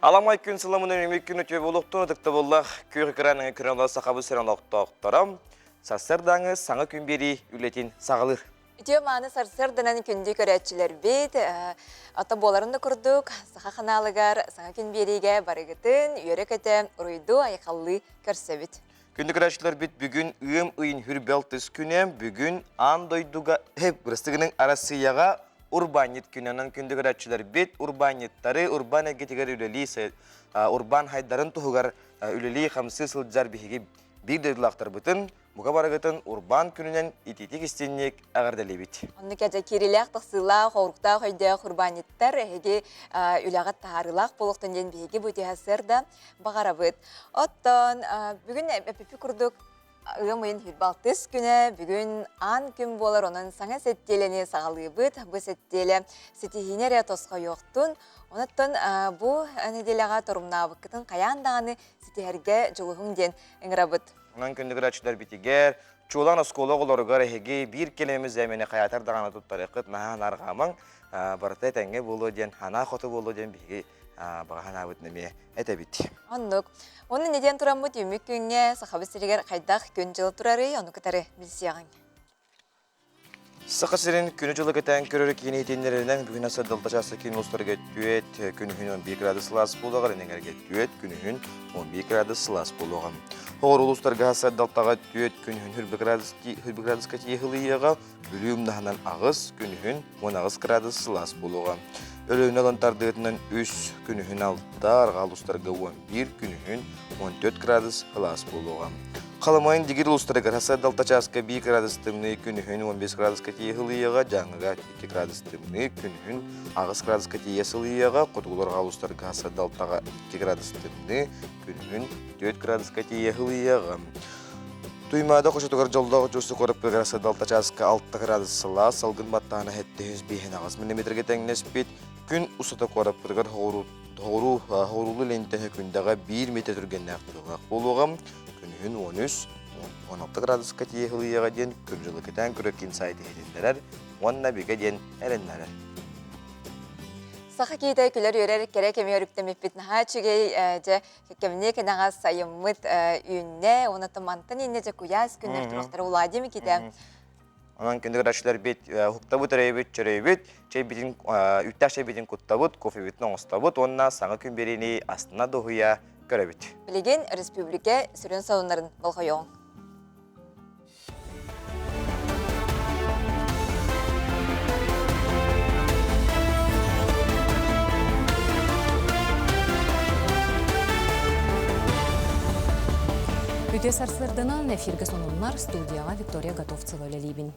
Аламай күн сыламының өмеккін өте болуқтың өтікті боллақ көр кіраныңы күрінала сақабы сыран оқтарам. Сарсырдаңы саңы күн бері үлетін сағылыр. Үтеу маны сарсырдынан күнді көрәтчілер бейт. Ата боларында күрдік, сақа қаналығар, саңа күн беріге барығытын, үйерек әті, ұруйду айқаллы көрсебіт. Күнді көрәтчілер бет бүгін үйім үйін хүрбелтіз күнем, бүгін андойдуға әп бұрыстығының арасыяға урбанит күнінен күнді көрәтчілер бет урбаниттары, урбан әгетігер үлелі, урбан хайдарын тұғығар үлелі қамсы сылджар бейге бір дөйлақтар бұтын, Бұға барығытын урбан күнінен итетек істеннек ағардалы бет. Онны кәжі керелек тақсыла, қорықта қойды құрбаниттар әге үліғат тағарылақ болуқтан ден бейге бұте әсірді бағара бұд. Оттан бүгін әпіпі күрдік ұғым үйін хүлбалтыз күні, бүгін ан күн болар оның саңа сәттеліне сағалы бұд. Бұл сәттелі сетихинері тосқа yoқтын. Онаттан бұл әнеделіға тұрымна бұқытын қаяндағаны сетихерге жылығын ден әңірі бұд. Онан күнді күрәтшілер бітігер, чулан осколы оларығар әйге бір келеміз әмені қаятар дағаны тұттар еқіт наған арғамың барытай тәңге болу ден, хана қоты болу ден бігі бағана өтінеме әті бітті. Оннық. Оны неден тұрам бұд өмек күнге сақабыстырегер қайдақ күн жылы тұрары, оны күтары білсияған. Сақасырын күні жылы кетен көрері кейін етенлерінен бүгін асы дылташасы кейін ұлыстарға түйет, күнігін 11 градус сылас болуғар, енеңерге түйет, күнігін 11 градус сылас болуған. Оғыр ұлыстарға асы дылтаға түйет, күнігін хүрбі градусқа тиехіліеға, бүліум нағынан ағыз, күнігін 10 градус сылас болуған. Өлігін алантардығытынан 3 күнігін алдар, ғалыстарға 11, күнігін 14 градус сылас болуған. Қаламайын дегер ұлыстарға асы дылтачасқа 1 градус тымны, күнігін 15 градусқа тиехіліеға, жаңыға 2 градус тымны, күнігін ағыз градусқа тиесіліеға, құтығыларға ұлыстарға асы дылтаға 2 градус тымны, күнігін 4 градусқа тиехіліеға. Туймада қошытығыр жолдағы жүрсі қорып біргір асы дылтачасқа 6 градус сыла, салғын баттағына әтті 105 ағыз миллиметрге тәңінес бет, күн ұсыты қорып біргір хоғырулы лентені күндағы 1 метр түрген нәқтіліғақ болуғам, күнігін 13-16 градусқа тиехіліеға ден күн жылы кетен күреккен сайты едендерер, онына беге ден әрінлерер. Сақа кейтай күлер өрер керек кеме өріктемеп бітіна чүгей кеміне кенеға сайыммыт үйінне, оны тымантын енне же күяз күнер тұрақтары олади ме кейті? Онан күнді күрәшілер бет хуқтабыт әрейбет, чөрейбет, үттәш бетін құттабыт, кофе бетін оңыстабыт, онына саңы күн берені астына доғыя көрәбет. Білеген республика сүрен сауынларын болғайоң. Үте сарсырдынан эфирге сонунлар студияға Виктория Готовцева лелибин.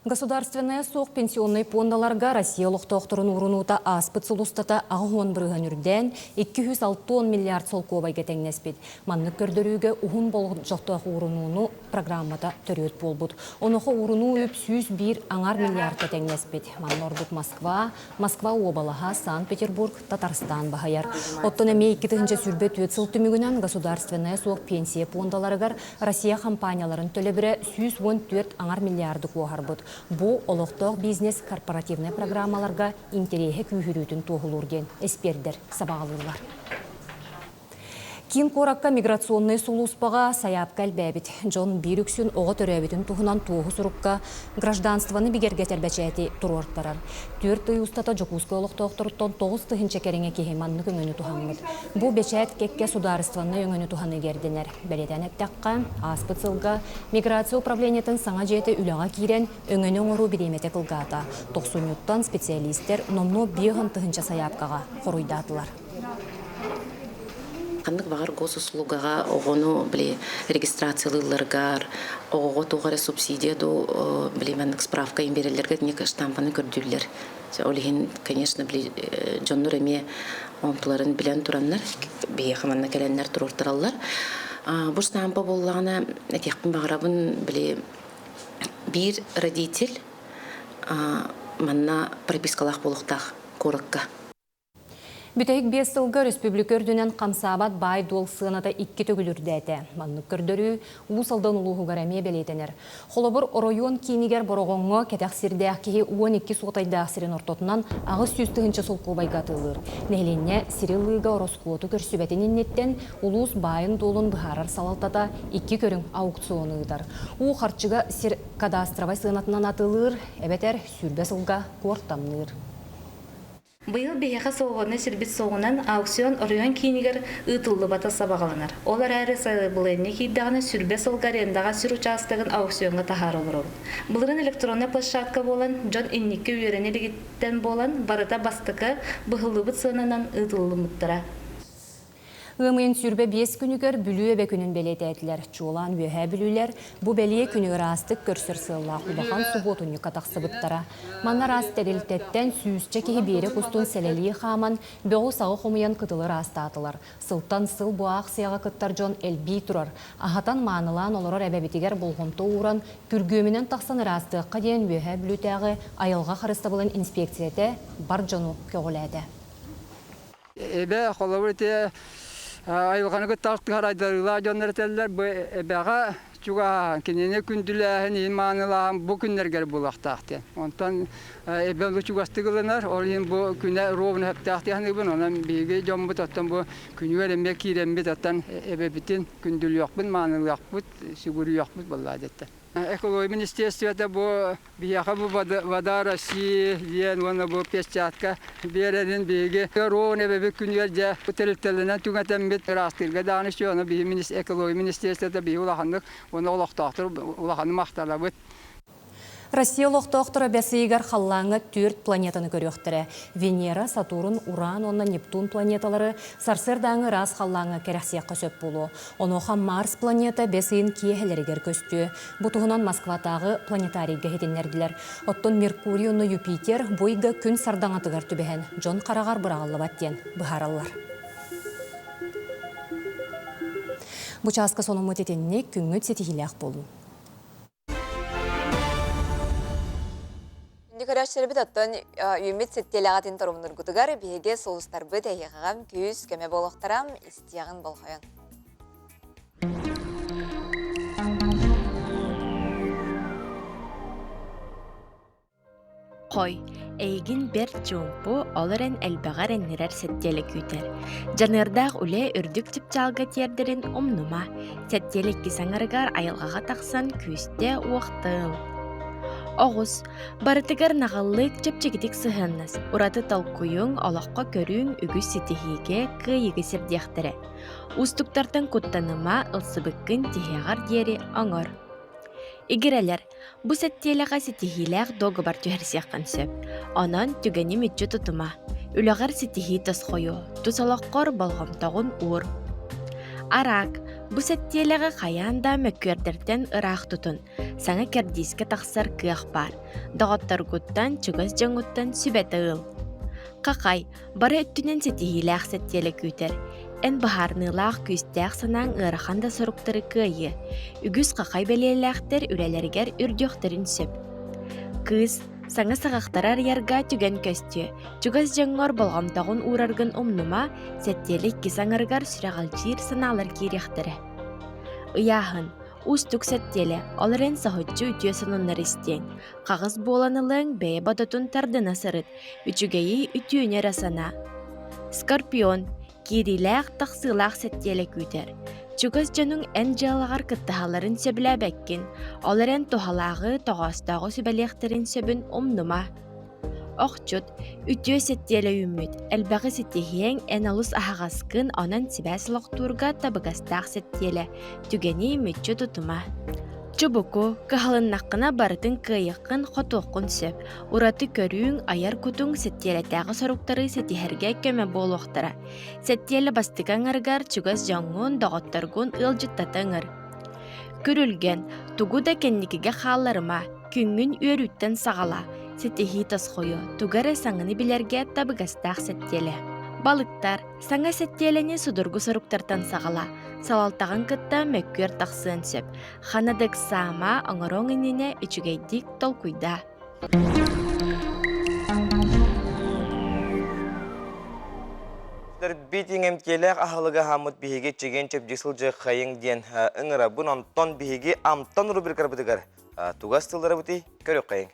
Государственная соқ пенсионный фондаларға Россия лоқтоқтырын урынуыта аспыт сұлыстата ағуын бірген үрден 260 миллиард солковай кетеңнеспет. Маннық көрдіріге ұғын болғын жоқтағы урынуыны программата төрет болбыд. Онығы урыну өп 101 аңар миллиард кетеңнеспет. Манны ордық Москва обалаға, Санкт-Петербург, Татарстан бағайар. Оттын әме 2-тігінші сүрбе төт сылтымігінен государственная соқ пенсия фондаларығар Россия компанияларын төлебірі 114 аңар миллиарды қоғарбыд. Бұл олықтық бизнес корпоративный программаларға интерехе күйіретін тоғылырген эспердер сабағылылар. Кин коракка миграционный сулуспаға саяп кәлбәбіт. Джон Бирюксін оғы төрәбітін туғынан тоғы сұрыққа гражданстваны бігерге тәрбәчәті тұруарттарар. 4 ұстата жокусқа олықтықтырыттан 9 тұхын чекеріңе кейманны көңіні туғанмыд. Бұл бәчәт кекке сударыстваны өңіні туғаны кердінер. Бәлетен әптәққа, аспыцылға, миграция управлениетін саңа жеті үліға кейрен өңіні оңыру біреметі қылғата. 90-юттан специалистер номно биғын тұхынча саяпқаға қоруйдатылар. Қандық бағар госуслугаға оғыну регистрациялыларғар, оғы туғары субсидияду мәндік справка емберелерге нек штампаны көрділер. Олеген, конечно, жонныр әме оңтыларын білен тұранлар, бейе қаманна кәләнлер тұрыртыралар. Бұл штампа болғаны әтеқпін бағарабын бір родитель манна пропискалақ болуқтақ қорыққа. Бүтәйік 5 сылғы республика өрдінен қамсабат бай дуал сығыната 2 төгілірді әті. Манны көрдірі ұлысалдан ұлығы ғараме белетенер. Холобыр оройон кейінігер бұрығыңы кәтәқсірдәқ кейі 12 суғытайдақ сирен ортотынан ағыз сүйістігінші солқу байгатылыр. Нәйленне сирилыға ороскуоты көрсібәтінен неттен ұлыс байын долын бұхарар салалтата 2 көрің аукционы ұдар. У қарчыға сир кадастровай сығынатынан атылыр, әбәтер сүрбе сылға қортамныр. Быйыл бияқа соғыны сүрбет соғынан аукцион оройон кейінігер ұтылы бата сабағаланар. Олар әрі сайлы бұлайны кейдағыны сүрбе сылғар ендаға сүр участығын аукционға тахар olur. Бұлырын электронны площадка болан, жон иннекі үйерені легеттен болан, барыта бастықы бұғылы бұт сығынан ұтылы мұттыра. Ғымын сүрбе 5 күнігер бүлі өбе күнін белеті әтілер. Чуылан өйе бүлілер бұ бәлие күнігер астық көрсір сылла құлыған субботуны қатақсы бұттара. Маннар аст тәрілтеттен сүйісче кейі бері құстың сәлелі қаман бөғу сағы қомыян қытылыр астатылар. Сылтан сыл бұақ сияға қыттар жон әлбей тұрар. Ағатан маңылан олырар әбәбетігер болғымты уран күргөмінен тақсан растыққа дейін өйе бүлітәғі айылға қарысты болын инспекцияте бар жону көғіләді. Айылғаны көтталты қарайдарыла жондар тәлілер бәға чуға кенене күнділәхін иманылағын бұл күннергер бұлақтақты. Онтан әбәлі чуғасты қылынар, ол ең бұл күнне ровын әптақты яғынығын, онан бейге жон бұт, оттан бұл күні өренбе кейренбет, оттан әбәбітін күнділі яқпын, маңылы яқпыт, сүгірі яқпыт бұл әдетті. Экология министерствода бұл бияқа бұл вода России ден оны бұл печатка берерін бейге ровын әбәбі күнерде тәрілтелінен түңәтен бет растырға данышы оны экология министерствода бей улағандық оны олақтақтыр улағанды мақтала бұд. Россия лоқтоқтыры бәсейгер қаллаңы 4 планетаны көріқтірі. Венера, Сатурн, Уран, онна Нептун планеталары сарсырдаңы раз қаллаңы кәрәқсияққа сөп болу. Оноға Марс планета бәсейін киехелерігер көсті. Бұтығынан Москватағы планетарийге хетенлерділер. Оттон Меркурий, онна Юпитер, бойғы күн сардаңатығар түбәхен. Жон қарағар бұрағылы бәттен бұхаралар. Бұчасқа соның өтетеніне күңіт сетихиләқ болу. Көрәштербі таттан үймет сеттелағатын тұрымыныр күтігар бейге соғыстарбы тәйеғағам күйіз көме болуқтарам істияғын болғайын. Қой, әйгін бір чуымпу олырын әлбағар әннерер сеттелі күйтер. Жанырдақ үлі үрдік тіп жалға тердерін омнума, сеттелі кесаңырғар айылғаға тақсан күйісте уақтыл. Оғыз, барытығар нағаллық чөпчегідік сығынныз. Ураты талкуюң, олаққа көрің үгіз сетихиге күйігі сердияқтыры. Устуктартын құттаныма ылсыбыққын тихеғар дері оңыр. Игерелер, бұ сәттеліға сетихиләқ доғы бар түйерсияққан сөп. Онан түгені мүтчі тұтыма. Үліғар сетихи тас қойу, тұсалаққор балғамтағын ұр. Арақ, бұ сәттеліға қаянда мөккердерден ұрақ тұтын. Саңа кәрдейске тақсар күйақ бар. Дағаттар құттан, чүгіз жаңғыттан сүбәті ұл. Қақай, бары үттінен сетихиләқ сәттелі күйтер. Ән бағарнылақ күйістәқ санаң ұрақанда сұрықтыры күйі. Үгіз қақай бәлеләқтер үрәлергер үрдіқтірін сөп. Кыз, саңа сағақтарар ярға түген көсті. Чүгіз жаңғар болғамтағын ұрарғын омнума, сәттелік кесаңырғар сүрәғал жир саналар керектірі. Ұяғын, устук сәттелі, оларын сағытчы үтіе санынлар істен. Қағыз боланылың бәе бадытын тардына сырыт, үтігейі үтіуіне расана. Скорпион, кириләқ тақсылақ сәттелі күйтер. Чүгіз жаның ән жалағар кыттағаларын сөбілі бәккен, оларын тоғалағы тоғастағы сөбәлеқтерін сөбін омнума. Оқчут, үтіе сәттелі үміт, әлбәғі сәттехең ән алыс ағасқын онан сібәсілік турға табығастақ сәттелі, түгені үмітчі тұтыма. Чубуку, кахалыннаққына барытын кайыққын хотуққын сөп. Ураты көрүүң аяр күтің сәттелетәғі сұрықтары сәттехерге көмі болуқтара. Сәттелі бастықаңырғар чүгіз жаңғын дағыттарғын ылжыттатыңыр. Көрілген, тугуда кәннекіге қаларыма, күнгін өрүттен сағала. Сәттехи тасқойы, тугары саңыны білерге табығастақ сәттелі. Балықтар, саңа сәттелені судырғы сұрықтартан сағала. Салалтағын кытта мөккөр тақсын сөп. Ханадық сама аңырон иніне үчігейдік толкуйда. Күндүгүрәчләр битиң эмтелек ахылыга хамыт биһиге чеген чеп жесыл же хайың диен ыңыра бун онтон биһиге амтан рубрикар бытыгар. Тугас тылдары бути көрөк хайың.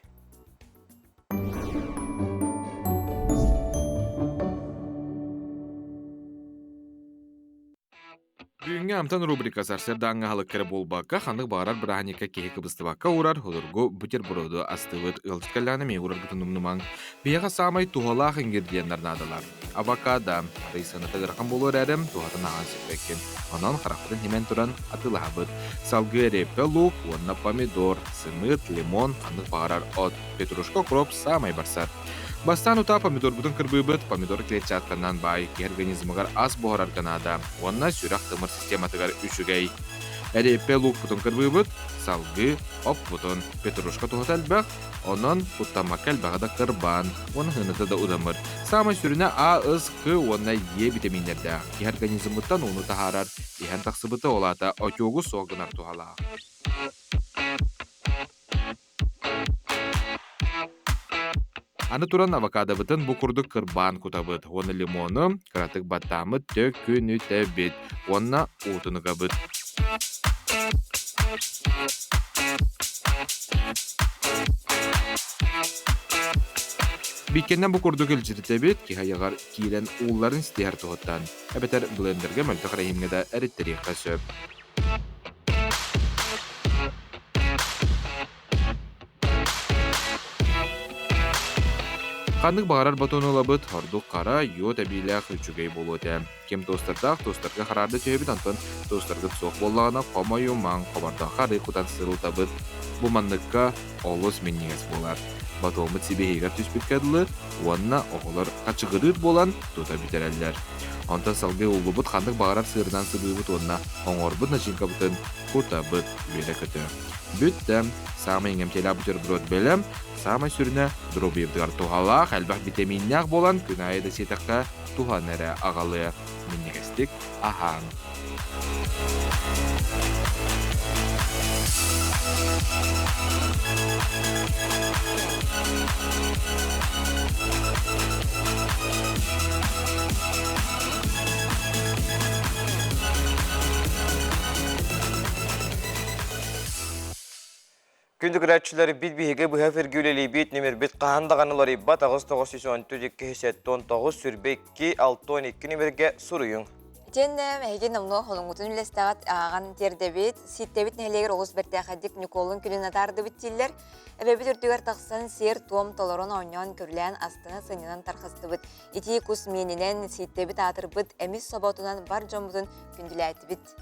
Бүгінгі амтан рубрика сарсырдаңға халықкары болбаққа хандық бағарар біраханекка кейкі быстыбаққа урар, олырғы бутерброду астывыт ылчкаланы мен урар күтінумнумаң. Бияға самай туғалақ ингредиенттарын адалар. Авокадо, рейсаны тығырқан болуыр әрім, туғатын аған сеппеккен. Онан қарақпытын hemen тұран атылағабыт. Салгыре, пелук, онна помидор, сымыт, лимон, хандық бағарар от, петрушка, кроп, самай барсар. Бастан ута помидор бутын кырбыбыт, помидор клетчатканнан бай, ки организмыгар аз бохарар канада, онна сүрах тымыр систематыгар үшігей. Әре пелук бутын кырбыбыт, салгы, оп бутын, петрушка тухаталбақ, онын уттамакал бағада кырбан, оны хыныты да удамыр. Самай сүріне А, С, К, онна Е витаминлерді. Ки организмыттан оны тахарар, ихан тақсыбыты олата отയോഗу соғынар тухала. Аны туран авокадо бытын букурдук кырбан кутабыт. Оны лимоны, кратык баттамы тök күні тәбет. Онна утыныға быт. Биккеннен букурдук үлчіті тәбет, ки хайығар кийлен уылларын стияр тұғыттан. Әбетер блендерге мөлті қарайымгеда әріттері қасөп. Қандық бағарар батоны лабыт, хордық қара, йод әбейләқ үчігей болу өте. Кем тостардақ, тостарға қарарды түйебіт антын, тостарға тұсоқ болағына қомайу маң, қомардан қары құтан сырыл табыт. Бұл мандыққа олыс меннеңіз болар. Батомыт себе егер түспет кәділі, онына оғылар қачығырыр болан тұта бітерәлілер. Антан салғы ұлы бұт қандық бағарар сырынан сыбы бұт онына оңор бұт начинка бұтын құта бұт бөлі көті. Бүттім, самай еңемтелі бутерброд бөлім, самай сүріне дробиевдігар туғалақ, әлбақ витаминнәқ болан күн айда сетаққа туған әрі ағалы. Меннегестік ахан. Күндүгүрәчләр бит-биһиге бұға фергүлели бит номер бит қағандағанылары бат ағыз-тоғыз 19 сүрбекки 6-12 номерге сұруйың. Теннем әйген намно холуңутун үлестағат аған тердебет, ситтебет нәлегер оғыз бәртәқадик Николын күлін атарды біттелер. Әбәбет үрдігер тақсан сер том толорон ойнан күрлән астына сынынан тарқасты бит. Ити кус менінен ситтебет атыр бит, әміз собатынан бар жомбудын күнділі әйті бит.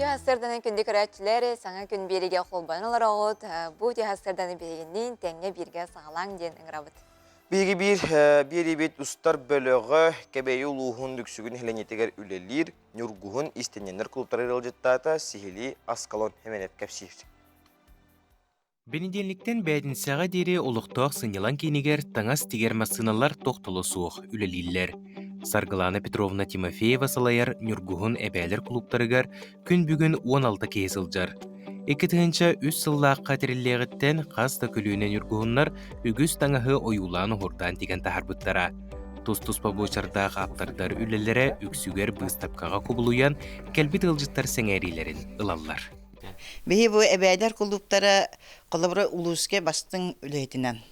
Тихастырдан күнді көрәтчілері саңа күн береге қолбаналар оғыт, бұл тихастырдан берегеннен тәңе берге сағалаң ден ұңырабыт. Биги бiri бит устар бөлөгө кебейи улуухун дүксүгүн хеленетегер үлелир, нюргуһун истененер култары рылжыттаата сихили аскалон хеменет кепсир. Бенеденликтен бәдінсаға дері олықтоқ сынелан кейнегер таңас тегер масыналар тоқтылы суық үлелиллер. Саргылана Петровна Тимофеева салайар нюргуһун әбәлер клубтарыгар күн бүгін 16 кейсілжар. Екітігінші үс сыллақ қатеріллеғіттен қаста күлуінен үргуғынлар үгіз таңағы ойуланы ғордан деген тахарбыттара. Тұс-тұспа бөчардағы ақтардар үлелері үксүгер бұстапқаға құбылуян кәлбет ылжыттар сәңәрилерін ылалар. Бейі бұл әбәдер құлыптары қолыбыры ұлыске бастың үлейтінен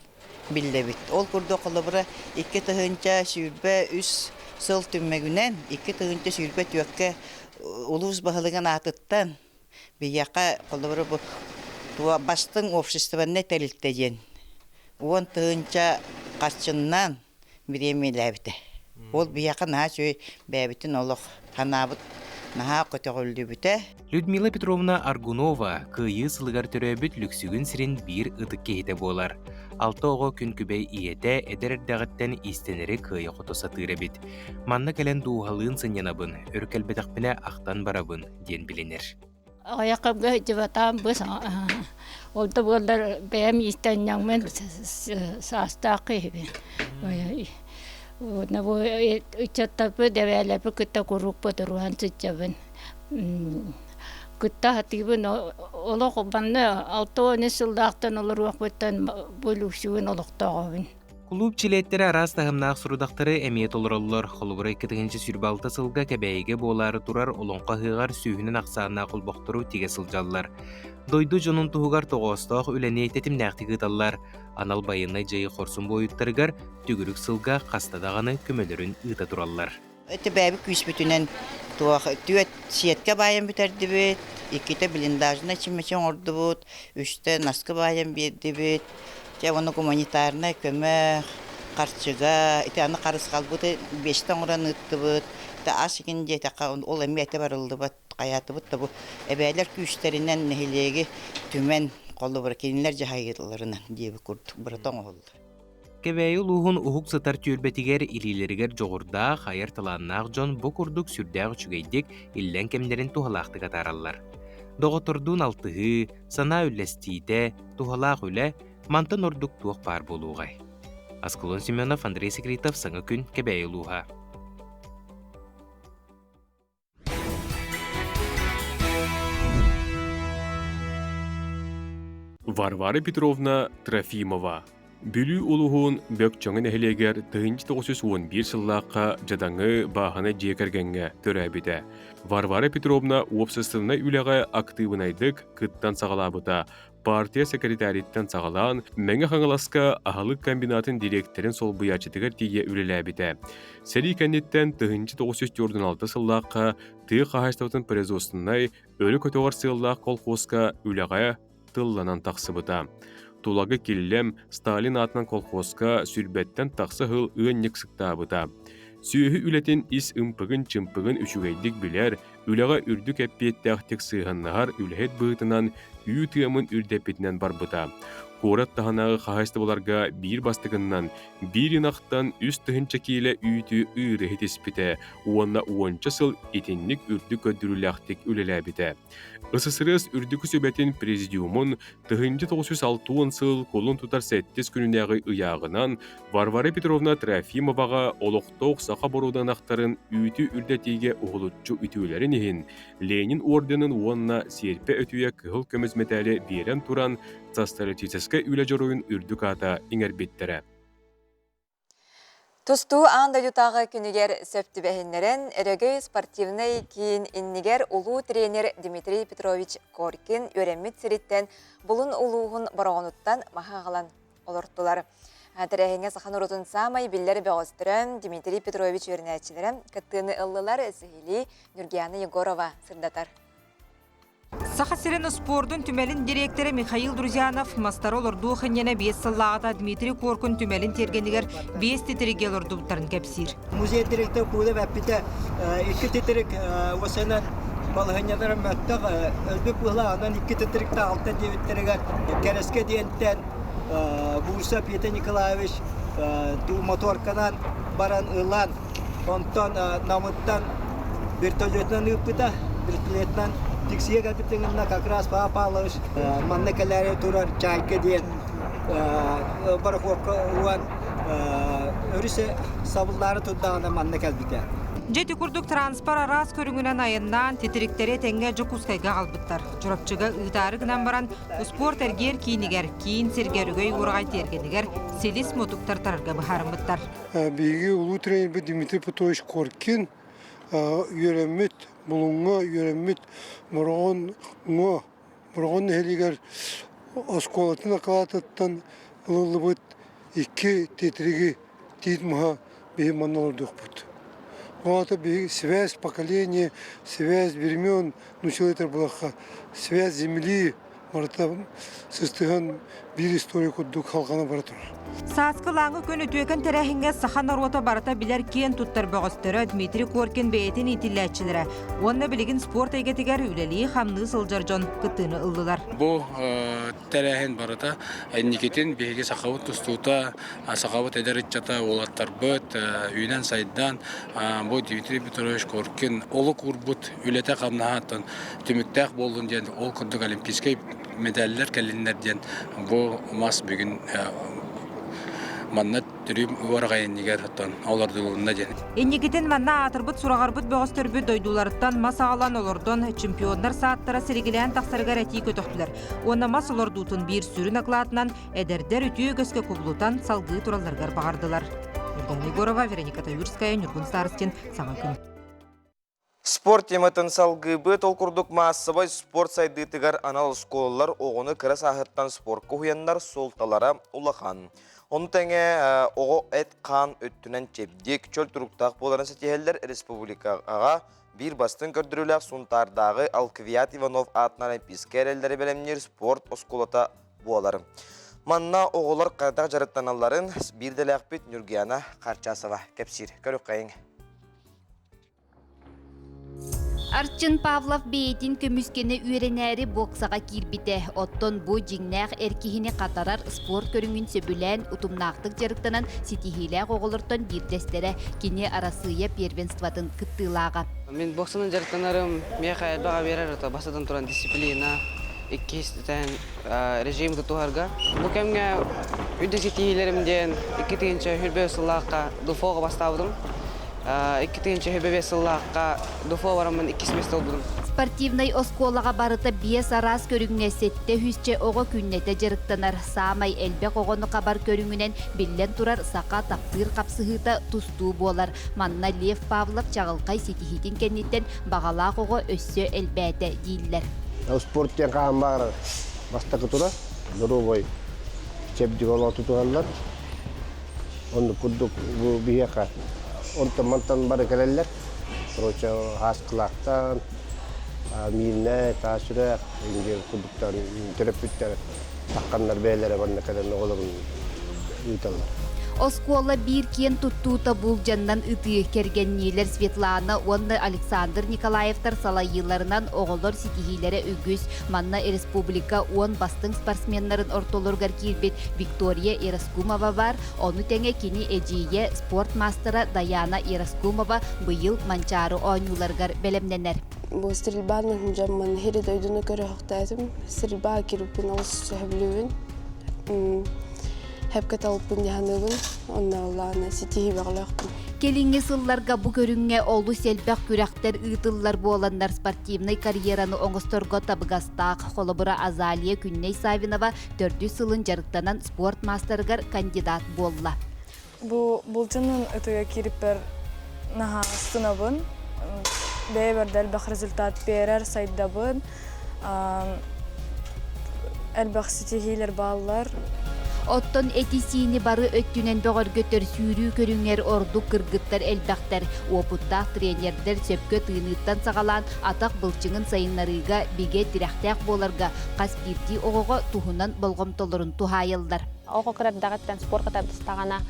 білдебіт. Ол күрді қолыбыры 2 тұхынша сүрбе үс сыл түммегінен 2 тұхынша сүрбе түйекке ұлыс бағылыған атыттан бияқа қолыбыры бұл бастың обществоны тәрілттеген. Он тұхынша қасчыннан біремеләбіті. Ол бияқа наға сөй бәбітін олық қанабыт наға көтіғілді біті. Людмила Петровна Аргунова күйі сылығар түрәбіт люксүгін сірін бір ұдық кейті болар. Алты оғы күн күбей иеті әдірдіғіттен истенері күйі құтыса тырабит. Манна кәлен дуғалын сынянабын, өркәлбетақпіне ақтан барабын ден біленер. Аяқымға жыватам бұс. Олды болдар бәйім истенн양мен састақы ебен. Үчеттапы дәвәләпі күтті күріп бұдыруан сүтчабын. Кытта хатыбын олох банны алтоны сылдактан олор вакыттан бөлүшүн олоктогобун. Клуб чилеттері арас тағымнақ сұрудақтары әмет олыралылар. Холыбыры 2-ші сүрбалты сылға кәбәйге болары тұрар олонқа хығар сүйінін ақсағына құлбақтыру теге сылжалылар. Дойду жонун туғығар тоғыстақ өләне тетім нәқтігі таллар. Анал байынай жайы қорсын бойыттарығар түгірік сылға қастадағаны көмелерін ұйта тұралылар. Өті бәбі күш бүтінен түйет сиетке байын бітерді бет, 2-те блиндажына чимечен орды бұд, 3-те наскы байын берді бет, оны гуманитарына көмек, қарчыға, аны қарыс қалбыды 5-тен оран ұтты бұд, ас екенде ол әметі барылды бұд, қаяты бұд, бұл әбәйлер күштерінен нәхелегі түмен қолы бір кенілер жағайғыларынан дебі көрдік бұратан олды. Кебәйі луғын ұхық сытар түйілбетігер илилерігер жоғырда қайыр тыланнақ жон бұ күрдік сүрдәғі чүгейдік иллен кемдерін тухалақты қатаралар. Доғытырдың алтығы, сана үлләстейді, тухалақ үлі, мантын ордық туық бар болуғай. Аскулон Семенов, Андрей Секретов, саңы күн кебәйі луға. Варвара Петровна Трофимова. Бүлі улуғын бөк чоңын әхілегер 1911 сыллаққа жадаңы бағаны жекергенге төрәбіді. Варвара Петровна уопсыстығына үліға активынайдық күттан сағалабыда. Партия секретариттен сағалан, мәңі қаңыласқа ағылық комбинатын директорын сол бұячытығыр тие үліләбіді. Сәрі кәнеттен 1946 сыллаққа тұй қағаштаутын производствынай өлі көтоғар сыллақ колхозқа үліға тылланан тақсыбыда. Тулагы келлем Сталин атынан колхозға сүрбеттен тақсы ғыл үйіннік сықтабыда. Сүйі үлетін ис ымпығын-чымпығын үшігейдік білер, үліға үрдік әппеттәқтік сыйғаннағар үлхет бұғытынан үй тыямын үрдепетінен барбыда. Қорат тағанағы қағасты боларға бір бастығынан, бір инақтан үст тұхынча кейлі үйті үйрі хетеспіті, уанна 10 сыл етіннік үрдік өдіріліқтік үлеләбіді. СССР үрдікі сөбәтін президиумын 1906 сыл қолын тұтар 7 күнінәғі ұяғынан Варвара Петровна Трофимоваға олықтоқ сақа борудан ақтарын үйті үрдетеге ұғылытчу үтілерін ехін Ленин орденін уанна серпе өтуе кығыл көміз металі берен туран цастаритическа үлі жоруын үрдік ата еңербеттері. Тусту анда ютағы күнігер сөпті бәхінлерін өрөгөй спортивный кейін иннигер улуу тренер Дмитрий Петрович Коркин өреммет сириттен бұлын улуғын барағынуттан махағалан олырттылар. Тәрәхіңе сақан ұрытын самай білдер бәғыстырын Дмитрий Петрович өрінәтшілерін кіттіні ыллылар Сахили Нургияна Егорова сырдатар. Сахасырын спордың түмелін директоры Михаил Друзянов мастары олырду қынена 5 сыллағыда Дмитрий Коркин түмелін тергенігер 5 тетіріге олырдуптарын кәпсір. Музей директор көліп әппіті 2 тетірік осынан балығынядарын мәттіғ өзбек бұлағынан 2 тетірікті 6 девіттерігер кәреске дейінттен Буса Петр Николаевич моторканан баран ұлан, онтан намыттан вертолетнан ұппыта, вертолетнан Тиксия капитанына как раз попалось, маннекалярия турар чайка ден, бараховка уан, өрісе сабылдары тұддағына маннекал бітер. Жеті күрдік транспар арас көріңінен айыннан тетіріктері тәңге жүкускайға қалбыттар. Жұрапчыға ұйтары гынан баран спорт әргер кейінігер, кейін сергерігөй ұрғай тергенігер селес мотуктар тарарға бұхарымбыттар. Бейге ұлу тренер Дмитрий Петрович Коркин үйремет, бұлыңға үйремет, мұрағын әлігер осколатын ақалатыттан ұлылы бұд 2 тетрегі тейд мұға бейі манналырдық бұд. Вот связь поколения, связь времен, человек была связь земли, сыстыган bir история куддук халқана баратыр. Саскылаңы көні төкен тәрәхінге сахан рота барата білер кен туттар бағыстыры Дмитрий Коркин бәйетін итілләтшілері. Онны білігін спорт әгетігер үлелі қамны сылжар жон күттіні ұлдылар. Бұл тәрәхін барата әнекетін бейге сақауыт тұстуыта, сақауыт әдәріт жата олаттар бұд, үйнен сайдан бұл Дмитрий Петрович Коркин олы күрбұд үлеті қамнағаттан түміктәқ болдың ден ол күрдік олимпийскай медаллер кәлінлерден бұл мас бүгін манна түрүм уарагайнигер оттон олордулунна ден. Эннигитин манна атырбыт сурагарбыт бөгөстөрбүт дойдуларыттан маса алан олордон чемпиондар сааттара сиригилен таксаргар эти көтөктүлөр. Онна мас олордутун бир сүрүн аклаатынан эдердер үтүү көскө кублутан салгыы туралларгар багардылар. Юрдан Егорова, Вероника Таюрская, Нюргун Старостин, Саңа күн. Спорт тематын салгыбы толкурдук массабай спорт сайдытыгар анал школалар оғыны кірі сағыттан спорт көйяндар солталара улахан. Оны тәңе оғы әт қан өттінен чепдек чөл тұруқтақ боларын сетехелдер республикаға bir bastın kördürülük suntardağı Alkviyat Ivanov adına Olimpiske elleri belemnir sport oskolata boğalarım. Manna oğular qardak jarıttanalların bir de laqbit Nurgiyana Qarchasova kepsir. Körük qayın. Arçın Pavlov beytin kömüskeni ürenäri boksaga kirbite. Otton bu jiңнәк erkihini qatarar sport körüngün söbülen utumnaqtık jarıktanan sitihilek oğulurtan bir destere kini arasıya первенстватын kıttılağa. Мен боксының жарыктанарым мияка элбага берер ото басадан туран дисциплина, иккистен режим тутуарга. Бу кемге үдө ситихилеримден 2-нче хүрбө сыллакка дуфога бастабыдым. 2-нче хүрбө сыллакка дуфо барамын 2 месте болдум. Спортивный осколага барыта 5 арас көрүнгө сетте хүсче ого күннете жарыктанар самай элбек огону кабар көрүнгүнен биллен турар сака таптыр капсыгыта тустуу болар. Манна Лев Павлов чагылкай ситихитин кенниттен багалак ого өссө элбете дийлер. Спорттен каамбар бастакы тура дорогой чепдик оло тутугандар. Онду курдук бу бияка онтан бары келелер. Короче хаскылактан Милне, Тасюрек, кудуктан, терапевттер, таккандар бейлері банда кәден оғылығын ұйталар. Оскола bir кен туттута бул жаннан ытыы кергеннилер Светлана, онны Александр Николаевтар салайыларынан оғылар ситихилері үгіз. Манна республика 10 бастың спортсменнарын ортолоргар кирбет Виктория Ираскумова бар. Оны тәңе кені эжие спорт мастера Даяна Ираскумова бұйыл манчары ойнуларгар белемненер. Бу стрельбаны жамман хери дойдуна көрө хоктайтым. Стрельба кируппин алыс сөһөблүбүн. Hep katalpın yahanıbın, onlarla sitihi bağlaqpın. Келинге сылларга бу көрүнгө олу селбек күрәктер ытыллар боландар спортивный карьераны оңосторго табыгастаак холобура Азалия Күнней Савинова 4 сылын жарыктанан спорт мастергар кандидат болла. Бу булчунун ытыга кириппер наха стынабын. Бейбердел бак результат берер сайдабын. Элбак ситихилер баллар. Оттон этисини бары өттүнен бөгөргөтөр сүүрүү көрүңер орду кыргыттар элбактар. Опуттак тренердер сөпкө тыыныттан сагалан атак былчыңын сайыннарыга биге тирахтак боларга кас бирди огого тухунан болгомтолорун тухайылдар. Ого кырдагаттан спортка табыстагана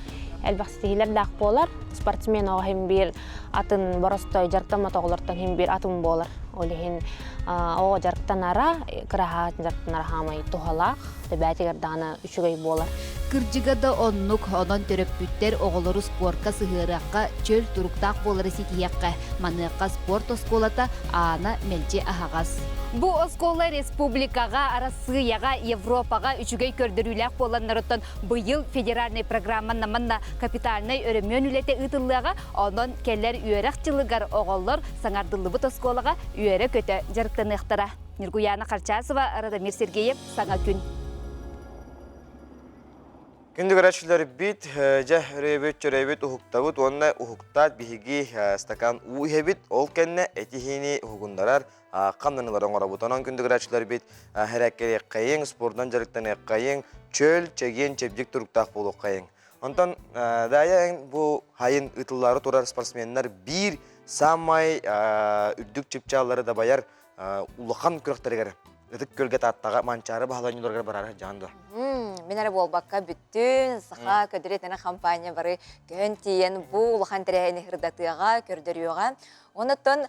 элбак стихилер дак болар. Спортсмен ого хем бир атын боростой жарктама тоголортон хем бир атым болар. Олихин ого жарктан ара кыраха жарктан ара хамай тухалак дебатигер дана үчүгөй болар. Кыржыгада оннук онон төрөппүттер оголору спортка сыгыракка чөл туруктак болары ситиякка маныкка спорт осколата ана мелчи ахагас. Бу оскола республикага, Россияга, Европага үчүгөй көрдөрүлөк боланнарыттан быйыл федеральный программа наманна капитальный өрөмөн үлете ытыллыга онон келер үйөрөк жылыгар оголлор саңардылыбыт осколага үйөрө көтө жарыктаныктара. Нургуяна Қарчасова, Радамир Сергеев, Саңа күн. Күндік әрәшілер бит, жа үрейбет ұхықтабыт, онына ұхықтат бігі стакан ұйхебет, ол кәнне әтихini ұхығындарар, қамданылар оңыра бұтанан күндік әрәшілер бит, әрәккері қайың, спорттан жарықтан қайың, чөл, чеген, чепдік тұрықтақ болу қайың. Онтан дайын бұл хайын ұтылары тұрар спортсменлер бір самай үрдік чепчалары да байар ұлықан күріқтерігер. Үтік көлге таттаға манчары бағаланыларға барар жанды. Мен әрі болбаққа бүттін сақа көдіретіні компания бары көн тиен бұл ұлыған тірәйіні хырдатыға, көрдіріуға. Онытын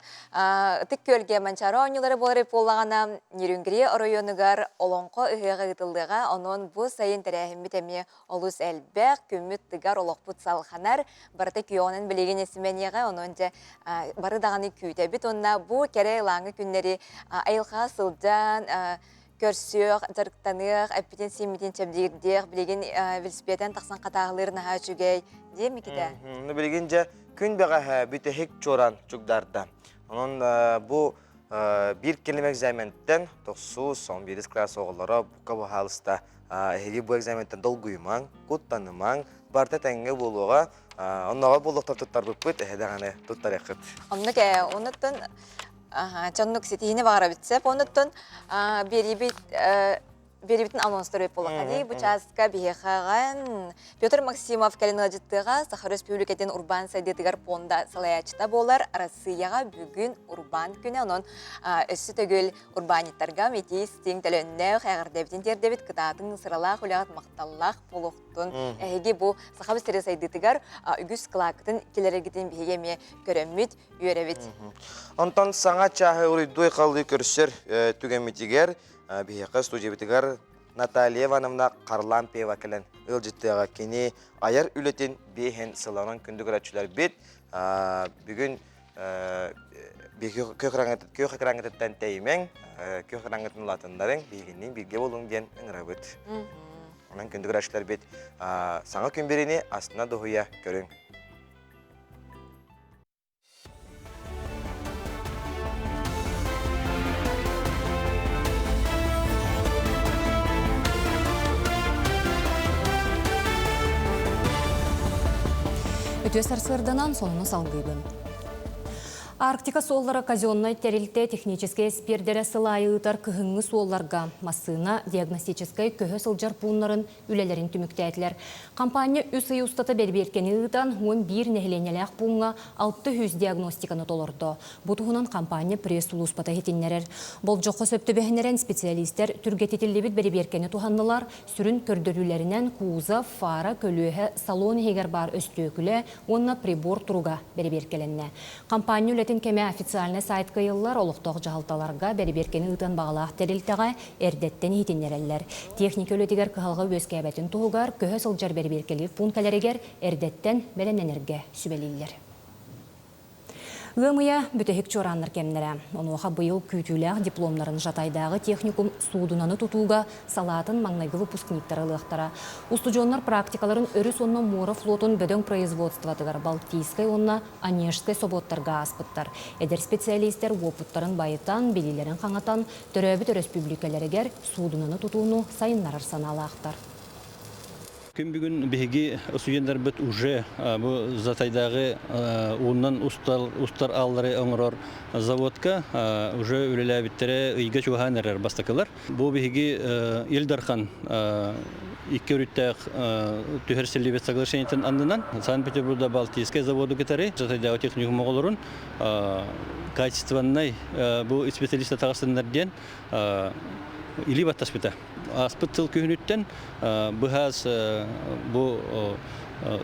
үтік көлге манчары ойнылары болары болағана Нерүнгірі оройонығар олонқо ұғыға ұтылдыға, оның бұл сайын тірәйін бітеме олыс әлбәк көміт тұғар олықпұт салғанар барыты күйоғының білеген есіменеға, оның же бары дағаны күйті біт. Онына бұл кәрі лаңы күнлері айылға сылдан көрсөөх, жарыктаныах, әппетен симмитен чәбдегірдех, білеген велосипеден тақсан қатағылыр наға чүгей, де мекеде? Білеген же күн бәға бүті хек чоран чүгдарда. Onun bu bir kelime egzamenden 9-11 klas oğulları bu halista bu egzamenden dolguyman, kuttanıman, barda tenge buluğa, onlara bulukta tutar bıpıt, ehedağını tutar yakıt. Onutun çanlık sitihini bağıra bitsep, onutun Беребитин анонстар өп болуq. Bu çaska bihexağan Петр Максимов кәлінғажыттыға Сахар Республикаден Урбан Сайдетігар Понда салаячыта болар. Россияға бүгін Урбан күні оның өссі төгіл урбаниттарға метейс тең тәлінне қайғырдебетін тердебет кытатын сыралақ үліғат мақталлақ болуқтын. Әйге бұл Сахар Республикаден Сайдетігар үгіз қылақытын келерегетін бігеме көріммет үйеребет. Онтан саңа чағы ұрыдуй қалды көрсер түгеметігер Бихеқа студиябетігер Наталья Ивановна Қарлампева кәлін ұлжыттыға кені айар үлетін бейхен сыланын күндігір әтшілер бет. Бүгін көқіраңғыттан тәймен, көқіраңғыттың латындарын бейгеннен бірге болуң ден ұңыра бет. Онан күндігір әтшілер бет саңа күн беріне астына дұғыя көрің. Өтө сарсырданан сонуну салгыбын. Арктика соллары казенной терилте технические спердері сылайытар кыхыңы солларға массына диагностической көхі сылжар пунларын үлелерін түміктәйтілер. Компания үсі ұстаты берберкені ұтан 11 нәхіленеләқ пунға 600 диагностиканы толырды. Бұтығынан компания пресс-улу ұспата хетінлерер. Бұл жоқы сөптөбәхінерен специалистер түргететілдебіт берберкені туханнылар сүрін көрдірулерінен куза, фара, көлөһі, салон егер бар өстөкілі, онына прибор тұруға берберкеленне. Компания кеме официальный сайт кайыллар олықтоқ жағалталарға бәріберкені ұтын бағалақ терілтіға әрдеттен етінерелер. Техника өлетігер кығалға өскәбәтін тұғығар көхі сылжар бәріберкелі пункаларегер әрдеттен бәлененерге сүбелейлер. Ғымыя бүтәхік чораннар кемнері. Онуға бұйыл күйтіләқ дипломларын жатайдағы техникум судынаны тұтуға салатын маңнайғы выпускниктары лықтара. Устудионлар практикаларын өрі сонна мора флотын бөдің производстватығар Балтийскай онна Онежскай соботтарға аспыттар. Әдер специалистер опыттарын байытан, белилерін қаңатан, төрәбіт республикаларегер судынаны тұтуыны сайынларар саналақтар. Күн бүгін беги студенттер бит уже бу затайдагы оннан устар аллары оңрор заводка уже үлеләбиттере ыйга чуганнар бастакалар. Бу беги Илдархан иккөрүттәк төһәрселебет соглашениятен аннан Санкт-Петербургда Балтийская заводу кетаре затайдагы техникум оголорун качественный бу специалист тагысыннарден или баттаспыта. Аспыттыл күнүттен быхаз бу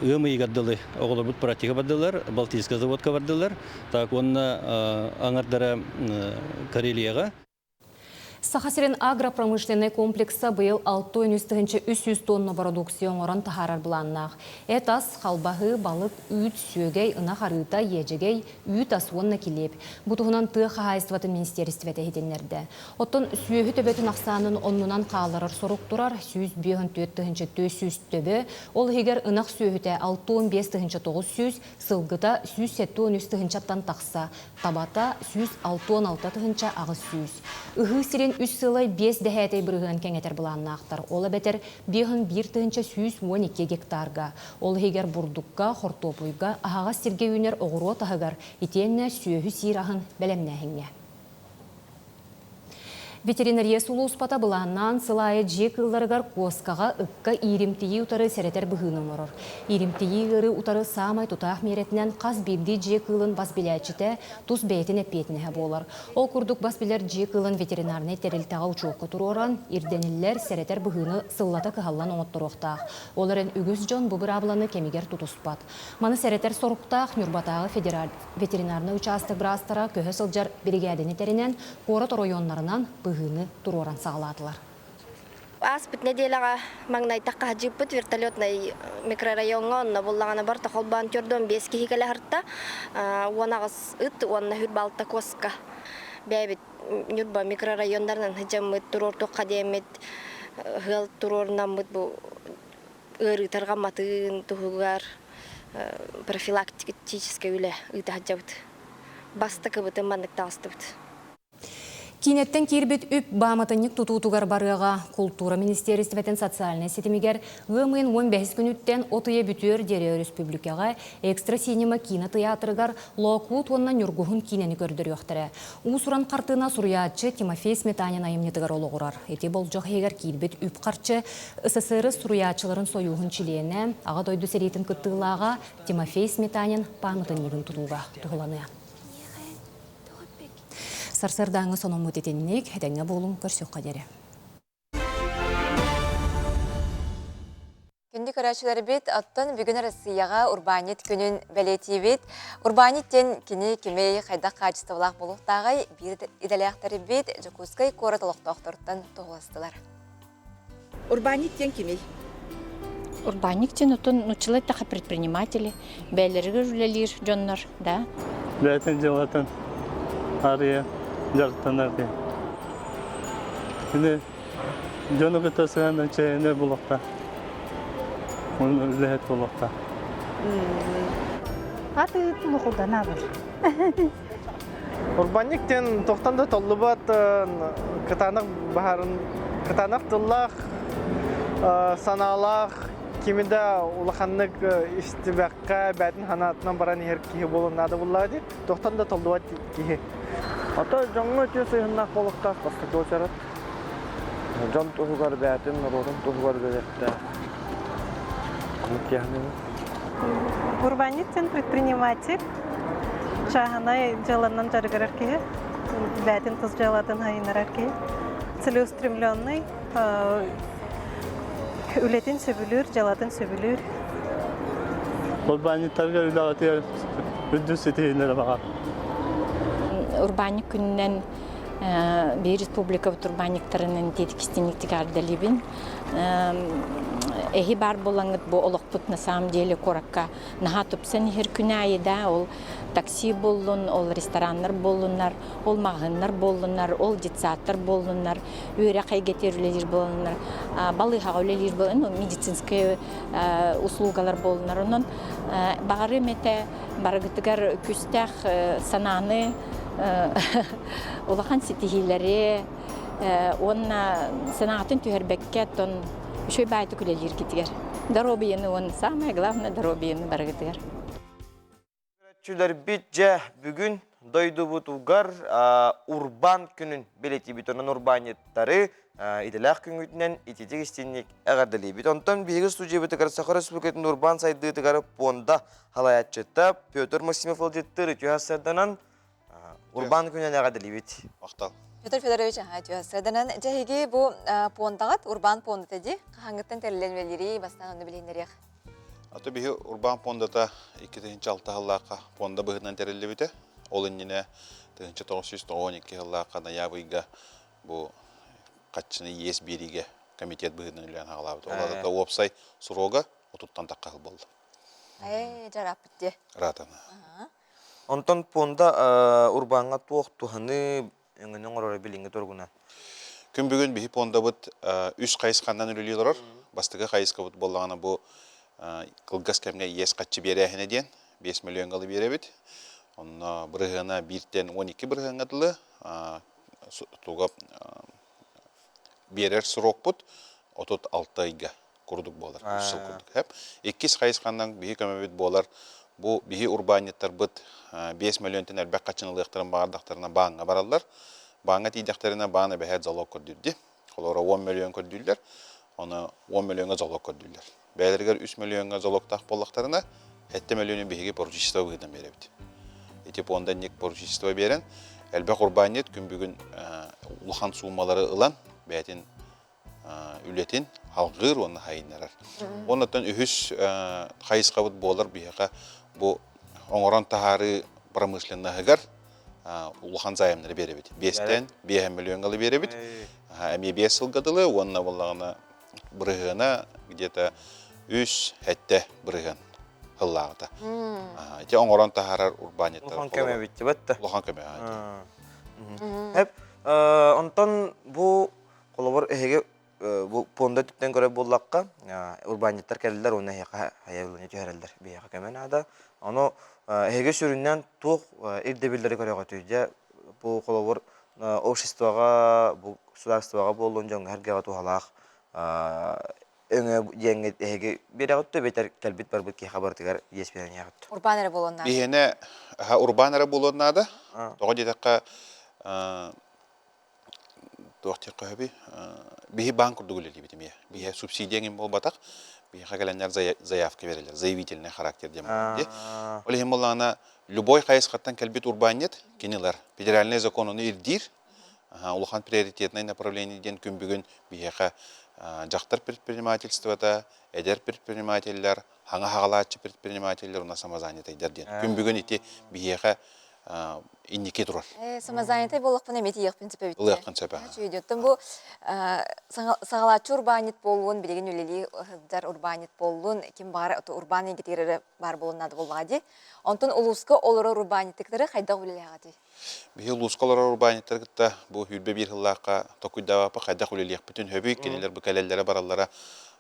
ымый гаддылы оголор бут практика бардылар, Балтийская заводка бардылар. Так онна аңардара Карелияга. Сахасирин агропромышленный комплекса был 600 тонна продукцион оран тахарар бланнах. Этас халбахы балык үт сүйгей ына харыта ежегей үт асуонна килеп. Бутугунан тыа хахайстваты министерствете хеденлерде. Оттон сүйөһү төбөтүн аксанын оннунан кааларар соруктурар 104 төбө. Ол хигер ынак сүйөһүтэ 615 сылгыта 113 такса. Табата 166 агыс сүйүс. Ыхы сирен үс сылай 5 дәһәтей бұрығын кәңетер бұланнақтар. Ола бәтер 1,112 гектарға. Ол хегер бұрдыққа, хортопуйға, ағаға сірге үйнер оғыру тағығар, етенне сүйөһі сирағын бәлемнәхіңе. Ветеринария сулу успата бұланнан сылайы жек ылларығар коскаға ыққа иримтейі утары сәретер бұғының орыр. Иримтейі ғыры утары самай тұтақ меретінен қаз бейді жек ылын басбелячіте тұс бәйтін әппетінеге болар. Ол күрдік басбелер жек ылын ветеринарны терілтаға ұчуыққа тұру оран, ирденілер сәретер бұғыны сыллата кығалан оңыттыр оқтақ. Оларын үгіз жон бұбыр абланы кемегер тұтуспат. Маны сәретер сорықтақ Нюрбатағы федерал ветеринарны участық бірастара көхі сылжар бригадені терінен қорат районларынан бұғыны тұроран сағаладылар. Аспыт неделяға маңнайтаққа жиппыт вертолетный микрорайонға боллағаны бар тақолбан түрден 5 кихикелі ғыртта. Уанағыз ұт, уанна хүрбалта коска. Бәйбіт Нюрба микрорайондарынан хыжамыт турорту кадемет хыл турорнамыт бу ырытарга матын тугугар профилактический үле ытахажабыт. Баста кыбытын мандык тагыстыбыт. Кинеттен кирбит үп баматынник тутутугар барыга культура министерствотен социальный сетимигер гымын 15 күнүттен отыя бүтөр дере республикага экстра синема кинотеатрыгар Локвуд онна Нюргухун кинени көрдөрүктөрө. Усуран картына суруячы Тимофей Сметанин айымнетыгар ологурар. Эти болжок егер кирбит үп карчы СССР суруячыларын союгун чилиене ага дойду серитин кыттыылаага Тимофей Сметанин памытыннигин тутууга тугуланы. Сарсырдаңы соның мұтетенінек, әдәңе болуң көрсек қадері. Күнді көрәшілер бет, аттан бүгін Россияға урбанит күнін бәлеті бет. Урбаниттен кені кемей қайдақ қачыстывылақ болуқтағай бір иделяқтары бет Жакускай коратылықтақтырттан тоғыластылар. Урбаниттен кемей? Урбаниттен ұтын нучылайттаға предприниматели, бәлерігі жүлелер жоннар, да? Бәтін жылатын ария. Жартанарды. Şimdi canı kıtasından çeyne bulakta. Onun lehet bulakta. Аты tulukуда nabar? Урбанниктен тоқтанда толлубат кытанық бахарын кытанық тыллақ саналақ кимиде улаханнык истибаққа бәтін ханатынан баран ехер кихи болын нады бұллады. Тоқтанда толлубат кихи. Ата жаңы төсі хыннақ болықтақ басты көчарат. Жан тұғығар бәтін, родын тұғығар бәтті. Урбаниттен предприниматель. Шағанай жаланнан жарғарар кеге. Бәтін тұз жалатын хайынарар кеге. Целеустремленный. Үлетін сөбілір, жалатын сөбілір. Урбаниттарға үлағаты үдді сетейінлері бағар. Урбаник күннен bir республика урбаниктарының тетикистеніктік ардалибин. Эхи бар болаңыт бу олықпыт на самом деле коракка наха тупсан хер күнайы да ол такси болун, ол рестораннар болунар, ол мағыннар болунар, ол детсаттар болунар, өйре қайгетерулелер болунар, балыға өлелер болунар, медицинская услугалар болунар. Онын бағары мете барагытыгар күстәқ сананы улахан сетихилери, онна санаатын түхербеккет, он еще байту кулелер кетигер. Дорогие, он самое главное дорогие барагытыгар. Чүлер битже бүгін дойду бутугар урбан күнін белети битонан урбаниттары иделах күнгүтнен ититик истинник эгардали бит. Онтон биги студия битигар Сахара Республикатын урбан сайды тигар понда халаятчыта Петр Максимов алдеттер тюхасарданан урбан күнен эгардали бит. Мактал. Петр Федорович, тюхасарданан жаһиги бу пондагат урбан понда теди хаңгыттан терленмелери бастан оны билендерек. Аты биһи урбан пондата 2006 жыллакка понда быһынан терелли бите. Ол инне 1912 жыллакка ноябрьга бу катчыны ес бериге комитет быһынан үлән хагалабыт. Олар да опсай сурога отуттан таккал болду. Жарап битти. Ратана. Онтон понда урбанга туохтуханы эңенен орора билинге торгуна. Күн бүгүн биһи понда бут 3 кайыскандан үлелер. Бастыгы кайыска бут болганы бу кылгас кемге ес катчы берәһенә ден 5 миллион галы беребит. Онна биргәнә 1-тен 12 биргәнгә тылы туга берер срок бут 36 айга курдук болар. 3 жыл курдук. Хәп 2 кайыскандан биһи көмөбит болар. Бу биһи урбаниттар бут 5 миллионтен әлбәт качынлыктарын бардактарына баңга баралар. Баңга тидәктәренә баны бәһәт залог көрдүдди. Олар 10 миллион көрдүләр. Оны 10 миллионга залог көрдүләр. Бәлергер 3 миллионга залогтак боллактарына 7 миллионы биһиге поручительство быһыдан беребит. Эти пондан ник поручительство берен, әлбәт урбанит күн бүгүн улахан суммалары ылан, бәтин үлетин халгыр оны хайнарар. Оннан үһүс хайыска бут болар биһига бу оңорон тахары промышленныгар улахан займнары беребит. 5-тен 5 миллионга беребит. Эми 5 жылгадылы, онна боллагына биргена где-то 3 хәтте бирген хылларда. Эти оңорон тахарар урбаниттар. Улахан көмөбит бетте. Улахан көмө. Хеп Онтон бу колобор эһеге бу понда түттен көрө боллакка урбаниттар келдилер, оны эһеге хаялыны төһөрөлдөр. Бияка кеменада. Аны эһеге сүрүннән тук ирдебилдери көрөгө түйдө. Бу колобор обществога, бу государствога болон жоң хергага тухалак өңө жеңге эһеге берегөттө бетер келбит бар бит ки хабартыгар еспен ягыт. Урбанера болонна. Бихене урбанера болоннада. Тога дедакка Тохтяка хаби бихи банк урдугулели битимия. Бихи субсидияңин болбатак, бихи хагаленнер заявка берелер, заявительный характер демекти. Олехим боллана любой хайскаттан келбит урбанет кинилар. Федеральный законуны ирдир, улахан приоритетный направление ден күнбүгүн бихи жактар предпринимательствода, эдер предпринимательлер, хаңа хагалаачы предпринимательлер уна самозанятыйдар ден. Күнбүгүн ити бихи инники турар. Самозанятый боллакпын эмети ягпын сепебит. Ягпын сепе. Чүйдөттөн бу сагалачы урбанит болуун билеген үлели дар урбанит болуун ким бар урбан егетери бар болунады болгади. Онтон улуска олоро урбаниттиктери кайда үлелегати. Бихи улуска олоро урбаниттер гытта бу хүрбе бир хыллакка токуйдабапы кайда үлелек бүтүн хөбүй кенелер бу келеллере бараллара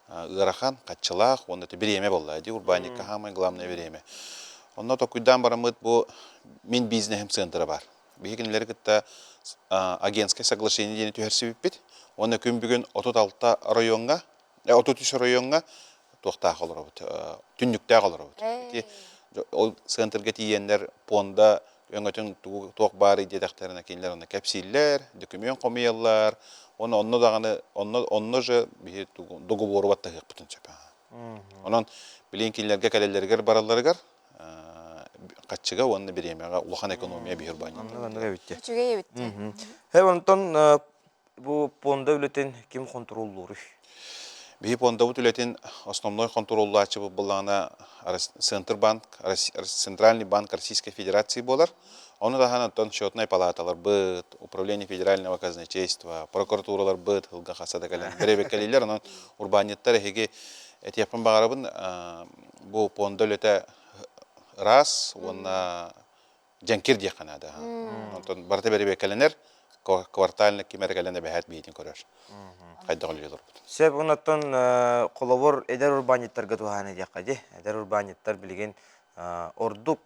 ырахан катчылак, онда биреме боллади урбаникка хамай главное биреме. Онно токуйдан барамыт бу мин бизнесем центры бар. Бигинлер гытта агентское соглашение дени төһөрсүбүт. Оны күн бүгүн 36 районга, 33 районга тохта калырбыт. Түннүктө калырбыт. Ол центрге тиендер понда өңөтүн ток бар идедактерине кинлер аны кепсиллер, документ комыялар. Онно даганы онно же би договору баттык бүтүн чепа. Онон билин кинлерге келелерге бараларыгар качыга онны биремега улахан экономия бир бани. Андыга битти. Чүгөй битти. Онтон бу понда үлетен ким контроллуру? Би понда үлетен основной контроллачы булгана Центрбанк, Центральный банк Российской Федерации болар. Оны да ханаттан счетная палаталар быт, управление федерального казначейства, прокуратуралар быт, хылга хасада кален. Беребеккелилер, анан урбаниттар эге этияпын багарабын бу понда үлете раз, онна жанкир дия канада. Онтон барта беребеккеленер квартально кимеркелене бехат бейтин көрөр. Кайда калыйлар. Сеп онтон колобор эдер урбаниттарга туханы дияқади. Эдер урбаниттар билген ордук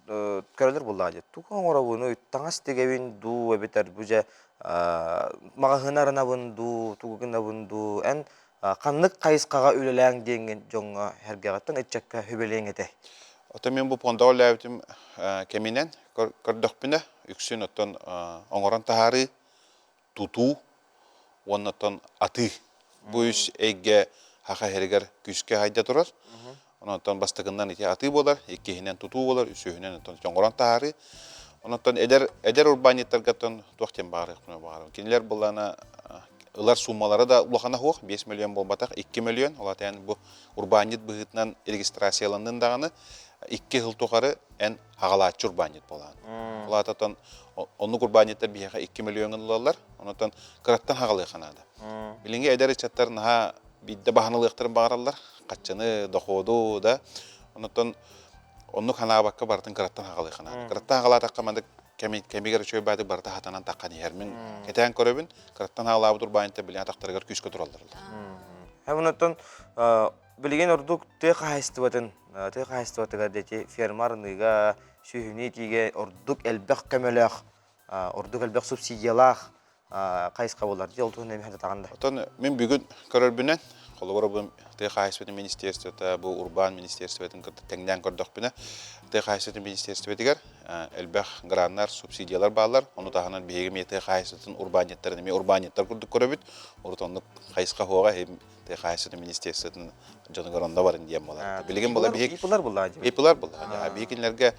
көрөлөр буллади. Тукан орабыны таңас тегебин ду эбетер буja магахынарына бунду, тугугына бунду, эн каннык кайыскага үлеләң деген жоңга хергагаттан этчакка хөбелең эте. Ото мен бу понда олабытым кеминен көрдөкпүнө үксүн оттон оңорон тахары туту оннотон аты бу үс эйге хака хергер күскө хайда турар. Онотон бастыгындан ити аты болар, эккехинен туту болар, үсөһүнен оттон оңорон тахары. Онотон эдер урбаниттаргаттан токтен багырык багырым. Кинилер булана ылар суммалары да улахана хох 5 миллион болбатак 2 миллион. Олатан бу урбанит быгытынан регистрацияландын даганы 2 жыл токары эн агалаачы урбанит болган. Улататан онну урбаниттер бияга 2 миллион алалар. Онотон кыраттан хагалый канада. Билинге эдер чаттар наха бидде баханалыктарын багаралар. Каччаны доходу да. Онотон онну канабакка бартын кыраттан хагалый канада. Кыраттан хагалатакка манда кемигер чөй бады барта хатанан таккан ермин кетен көрөбүн кыраттан хагалабы урбанитте билен атактарга күскө туралдыр. Онотон билген ордук те кайыстыбатын дети фермарныга сүйүнитиге ордук элбек кемелек ордук элбек субсидиялах кайыска болар ди олтун эми таганда. Отон мен бүгүн көрөрбүнөн колоборубун те кайыспетин министерството бу урбан министерствотун теңден көрдөкпүнө те кайыспетин министерствотигер элбек граннар субсидиялар баалар ону тагынан беги мете кайыспетин урбаниттерин мен урбаниттер көрдүк көрөбүт ортондук кайыска хога те кайыспетин министерствотун жонугоронда барын дием болот. Билген бола бейпилар буллади. Бейпилар булла. Бейкинлерге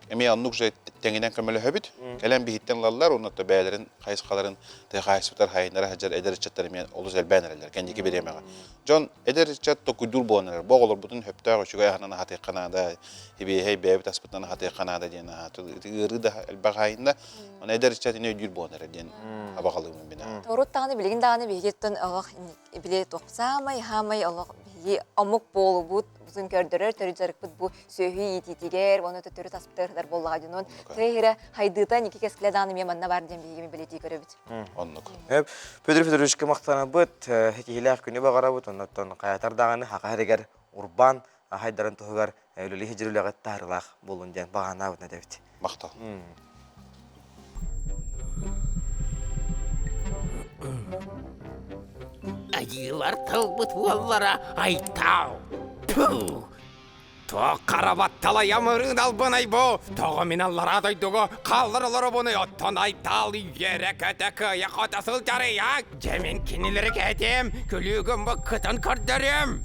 эми аннук же теңинен көмөлө хөбүт. Келен бихиттен лаллар, онутта бәйлерин, кайыскаларын, те кайыспытар хайынара хаджар эдеричаттар мен олуз элбәнерлер, кендики беремега. Жон эдеричат токуйдур болонер, боголор бутун хөптөгө чугай ханана хаты канада, хибей бәйбит аспытан хаты канада дена, тыгырыда элбәг хайында, он эдеричат ине үйдүр болонер ден абагалыгын бина. Торут таганы билген даганы бигеттен алак биле токсамай, хамай алак бии амук болубут узун көрдөрөр төрү жарыкпыт бу сөйхүй ититигер оны төрү таспытырдар боллагадынон тейре хайдыта ники кескиледаны меманна бар дем бийими билети көрөбүт. Оннук. Петр Федоровичке мактана быт хекилах күнү багара бут оннотон каятар даганы хакарыгер урбан хайдарын тогар өлүлү хижирүлөгө тарылах болун ден багана бут дебит. Мактал. Айылар тылбыт уоллара айтау. Пу! То карабаттала ямырын албанай бо. Тога мен аллара дойдуго калдырылары буны оттон айтал ере көтөкө якотасыл жарыя. Жемен кинилери кетем, күлүгүм бу кытын көрдөрөм.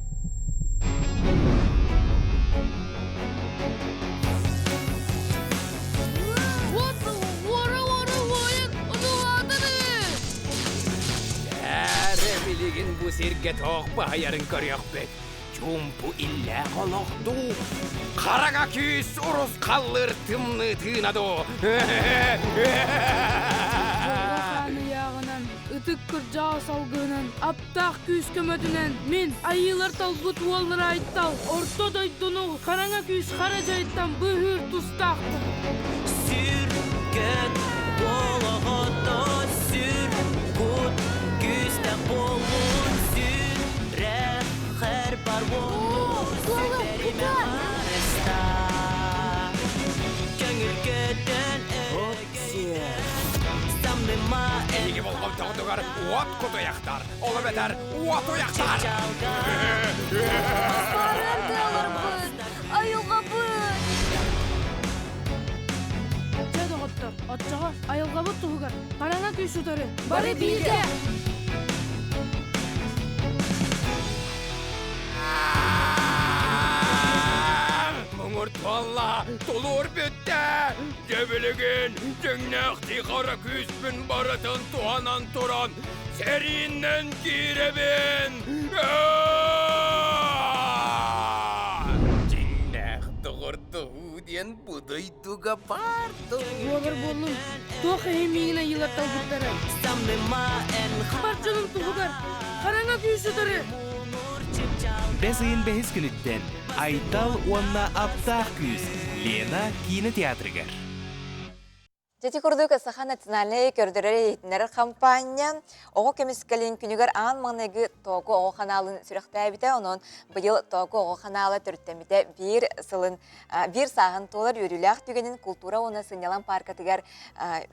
Bilgin bu sirge toq bayarın körüyor bek. Jumpu illa qoloqdu. Qaraga küs urus qallir tımны tınadu. Yağınan, ıtık kırcağı salgının, aptaq küs kömödünen, min ayılar talbut uolları ayttal, orta doydunu, karanga küs karacayttan bühür tustaqtı. Sürgün, bolağıda sürgün, küste bolun süre, her bar bolun süperime aresta. Gönül göden öksür, samlema İyi bolğum toğdugar, uat kutu yaktar. Olu beter, uat uyaktar. Ayılga bıt! Ceda hottar, atçağa ayılga bıt tuğugar, karanga küs utarı, bari bilge! Mungurtwalla, tulur bütte. Göbülügün, cünnekti kara küspün barıtın tuhanan turan. Serinden girebin. Cinnek tıgırtı diyen budayduga pardı. Olur bolun, tuğ hemiyine yılar talbutları. Parçanın tuğugar, karanga küs utarı. Бәсейін бәхіз күніттен Айтал онна аптақ күз Лена кинотеатрыгар. Жети курдук Саха национальный көрдөрөр етінер кампания оғы кемескалин күнігер аң маңнегі тоғы оғы каналын сүріқтәбіті, оның бұйыл тоғы оғы каналы түрттеміде бір сағын толар үріләқ түгенін культура оны сынялан паркатыгар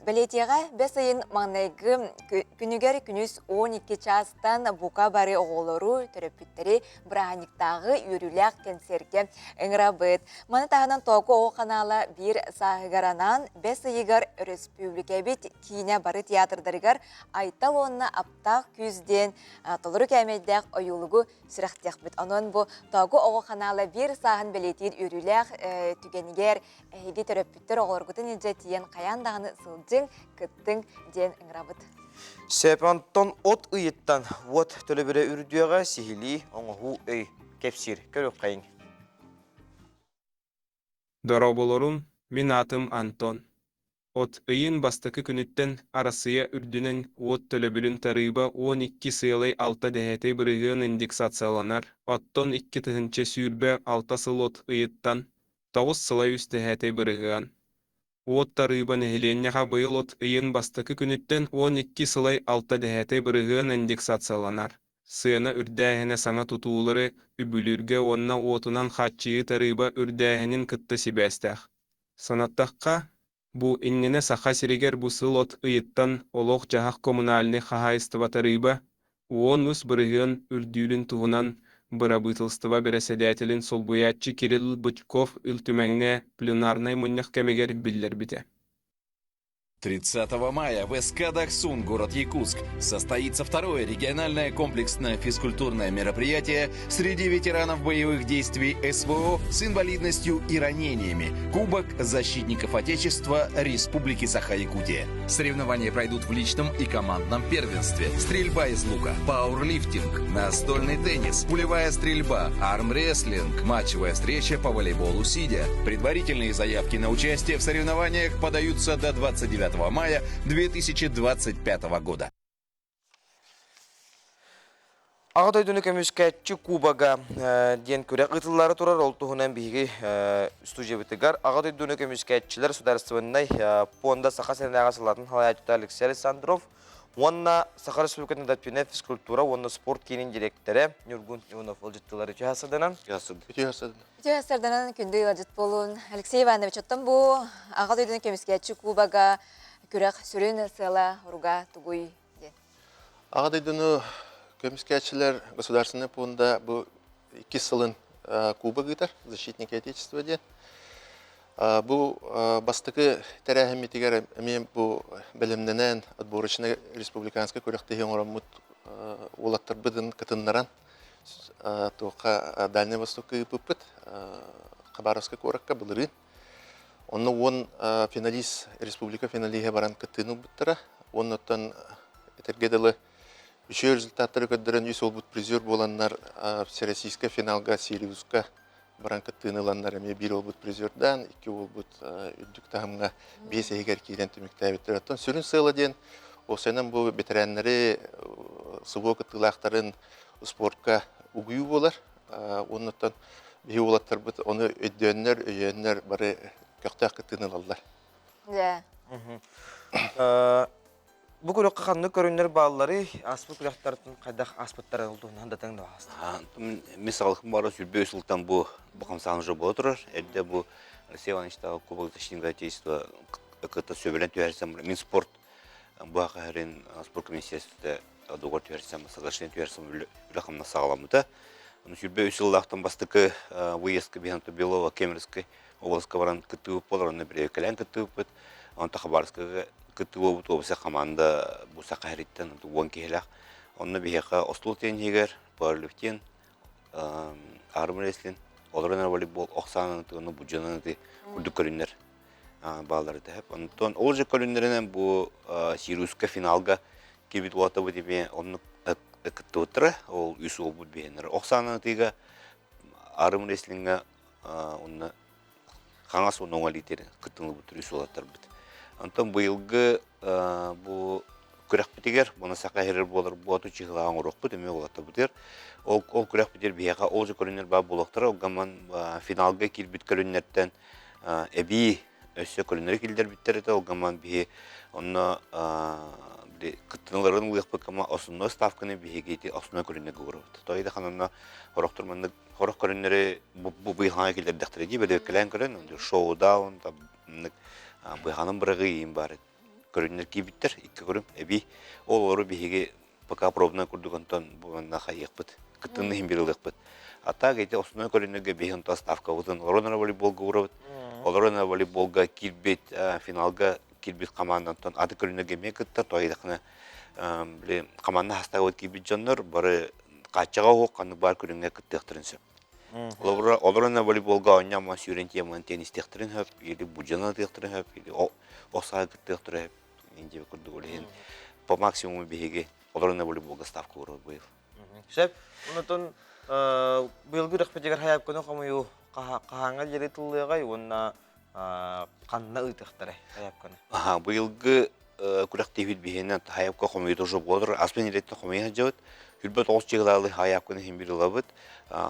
білетеға бәс айын маңнегі күнігер күніз 12 частан бұқа бары оғылыру түріпіттері бірағаниктағы үріләқ кенсерге ыңырабыд. Маны тағынан тоғы оғы каналы бір сағыгаранан бәс айығар республика бит кине бары театрдарыгар айтал онна аптақ күзден толыру кәмейдәк ойулугу сүрәқтек бит. Онын бұ тағу оғы қаналы бір сағын білетейд үріләқ түгенігер әйге төрөппіттер оғылырғытын еже тиен қаяндағыны сылжың күттің ден ыңырабыд. Сепантон от ұйыттан вот төлі бірі үрдіяға сихили оңғу өй кепсир көріп қайын. Дороболорун, мен атым Антон. От ыйын бастакы күніттен арасыя үрдінен от төлөбүлін тарыба 12 сыйлай 6 дәхеті бірігін индексацияланар. Оттон 2 тыгынча сүйірбе 6 сыл от ыйыттан 9 сылай үс дәхеті бірігін. От тарыба нәхіленняға бұйыл от ыйын бастакы күніттен 12 сылай 6 дәхеті бірігін индексацияланар. Сыяна үрдәхіне саңа тұтуылары үбілірге онна отынан қатчыйы тарыба үрдәхінің кытты себәстәқ. Санаттаққа Бу иннене саха сиригер бу сылот ыйыттан олох жахак коммунальный хахайстыватарыба, уон ус бырыгын үрдүүлүн туғынан бырабытылстыва береседателин солбуячы Кирилл Бычков үлтүмәңне пленарный муннях кемегер биллер бите. 30 мая в СК Дахсун, город Якутск, состоится второе региональное комплексное физкультурное мероприятие среди ветеранов боевых действий СВО с инвалидностью и ранениями «Кубок защитников Отечества Республики Саха-Якутия». Соревнования пройдут в личном и командном первенстве. Стрельба из лука, пауэрлифтинг, настольный теннис, пулевая стрельба, армрестлинг, матчевая встреча по волейболу сидя. Предварительные заявки на участие в соревнованиях подаются до 29 мая 2025 года. Ағадай дүні көміскәтчі Кубаға ден көрек ұтылары тұрар ол тұғынан бігі студия бітігар. Ағадай дүні көміскәтчілер сударыстывыннай понда Сақа сәрін ағасылатын халайатыда Алексей Александров, онна Сақа Республикатын дәтпіне физкультура, онна спорт кейінің директоры Нюргун Иванов олжеттілері жүйасыдынан. Жүйасыдынан күнді олжет болуын. Алексей Иванович, оттан бұл ағадай дүні көміскәтчі Кубаға көрек сүрін сыла ұруға тұғый ден. Ағадай дүні Көміскәтчілер государственный фонда бұл 2 сылын кубогыдар, защитники Отечества ден. Бұл бастықы тәрәхімметігер әмен бұл білімненен отборочный республиканский көріқтеген орамыд олаттар бұдын кытыннаран тоқа Дальний Востокы бұппыт Хабаровский көріққа бұлырын. Оны он финалист республика финалиге баран кытыны бұттыра. Оны оттан етергеділі Үші результаттары көддірін үй сол бұд призер боланлар всероссийска финалға Сириусқа баран кыттыыныланлар әме бір ол бұд призердан, 2 ол бұд үддік тағымға 5 егер кейден түмікті әбеттір. Оттан сүрін сылы ден, осынан бұл бетерәнлері сұғы кыттылақтарын спортқа ұғыю болар. Онықтан бей олаттар бұд, оны өйденлер бары көқтақ кыттыынылалар. Бұл көрекқа қанды көрінер балалары аспы күректардың қайдақ аспыттары ұлдығынан да тәңді бағасты. Мысалықым бары сүрбе өсілттен бұл қамсағын жол бола тұрар. Әлді бұл Алексей Ивановичтағы Кубок Защитника Отечества үкітті сөбелен түйәрсем. Мен спорт бұл ақағырын спорт комиссиясында доғыр түйәрсем, соглашен түйәрсем үліқымна сағаламыда. Сүрбе өсілдақтан бастықы выездка Беханты Белова, Кемерский обласқа баран күтті өп болар, оны бір өкілен күтті өп өт. Оны Хабаровскаға күтті өп өт, команда бұл сақа әріттен оң кейлақ. Оны бейеқа Ослу тен егер, Пауэрлифтен, Армреслен, оларына волейбол, Оқсанын, оны Буджанын күрді көрінер балалары тәп. Онытон ол же көрінерінен бұл Сириусқа финалға келбет олата бұд еме, оны күтті өттірі, ол үсі ол бұд бейінер. Оқсанын тіға Армресленге оны қаңас оны оңалитері күттіңі бұд үсі олаттар бұд. Антон бұйылғы бұл күрек бітігер, бұны сақа әрер болар бұғаты чиғылаған ұрақ бұд, әме олатты бұдыр. Ол күрек бітер бейеға ол же көрінер бар болақтары, оғаман финалға келбет көрінерден әбей өсі көрінер келдер біттер еді, оғаман бейе оны күттіңілерін ұлық бұқама осынны ставканы бейе кейті осынны көрінер көріп. Тойды қанына қорақтырманды қорық көрінері бұл бұйғаңа келдер дәқтірі дей, бәді өкілән көрін, шоуда, бұйғаның біріғі ең бар еді. Көрінер кейбіттер, 2 көрім, әбей, ол оры бейге пока пробна көрдігінтон бұғанна қайық бұд, күттіңі химберілік бұд. Ата кейте осынны көрінерге бейгінта ставка бұдын, оларына волейболға ұрабыд, оларына волейболға келбет, финалға келбет командантон ады көрінерге ме күттір, тойдақына команда хастағы өт кейбет жонлар, бары қачаға оқ, қаны бар көрінге күттіқтірін сөп. Оларына волейболға ойнама сүйрен темін теннис тектірін хөп, или буджана тектірін хөп, или осаға күттіқтірін хөп, инде көрді олеген. По максимуму бейге оларына волейболға ставка ұры бұйыл. Шәп, ұнытын бұйылғы рәқпетегер хайап көні қамайу қағаңа жері тұлығай, онына қанына ұйтықтыры хайап көні. Бұйылғы күрәк тевид бейінен хайапқа қамайу тұжы болыр, аспен елетті қамайы жауыд. Хүрбет 30 жығылалы хайап көні хем бірі лабыд.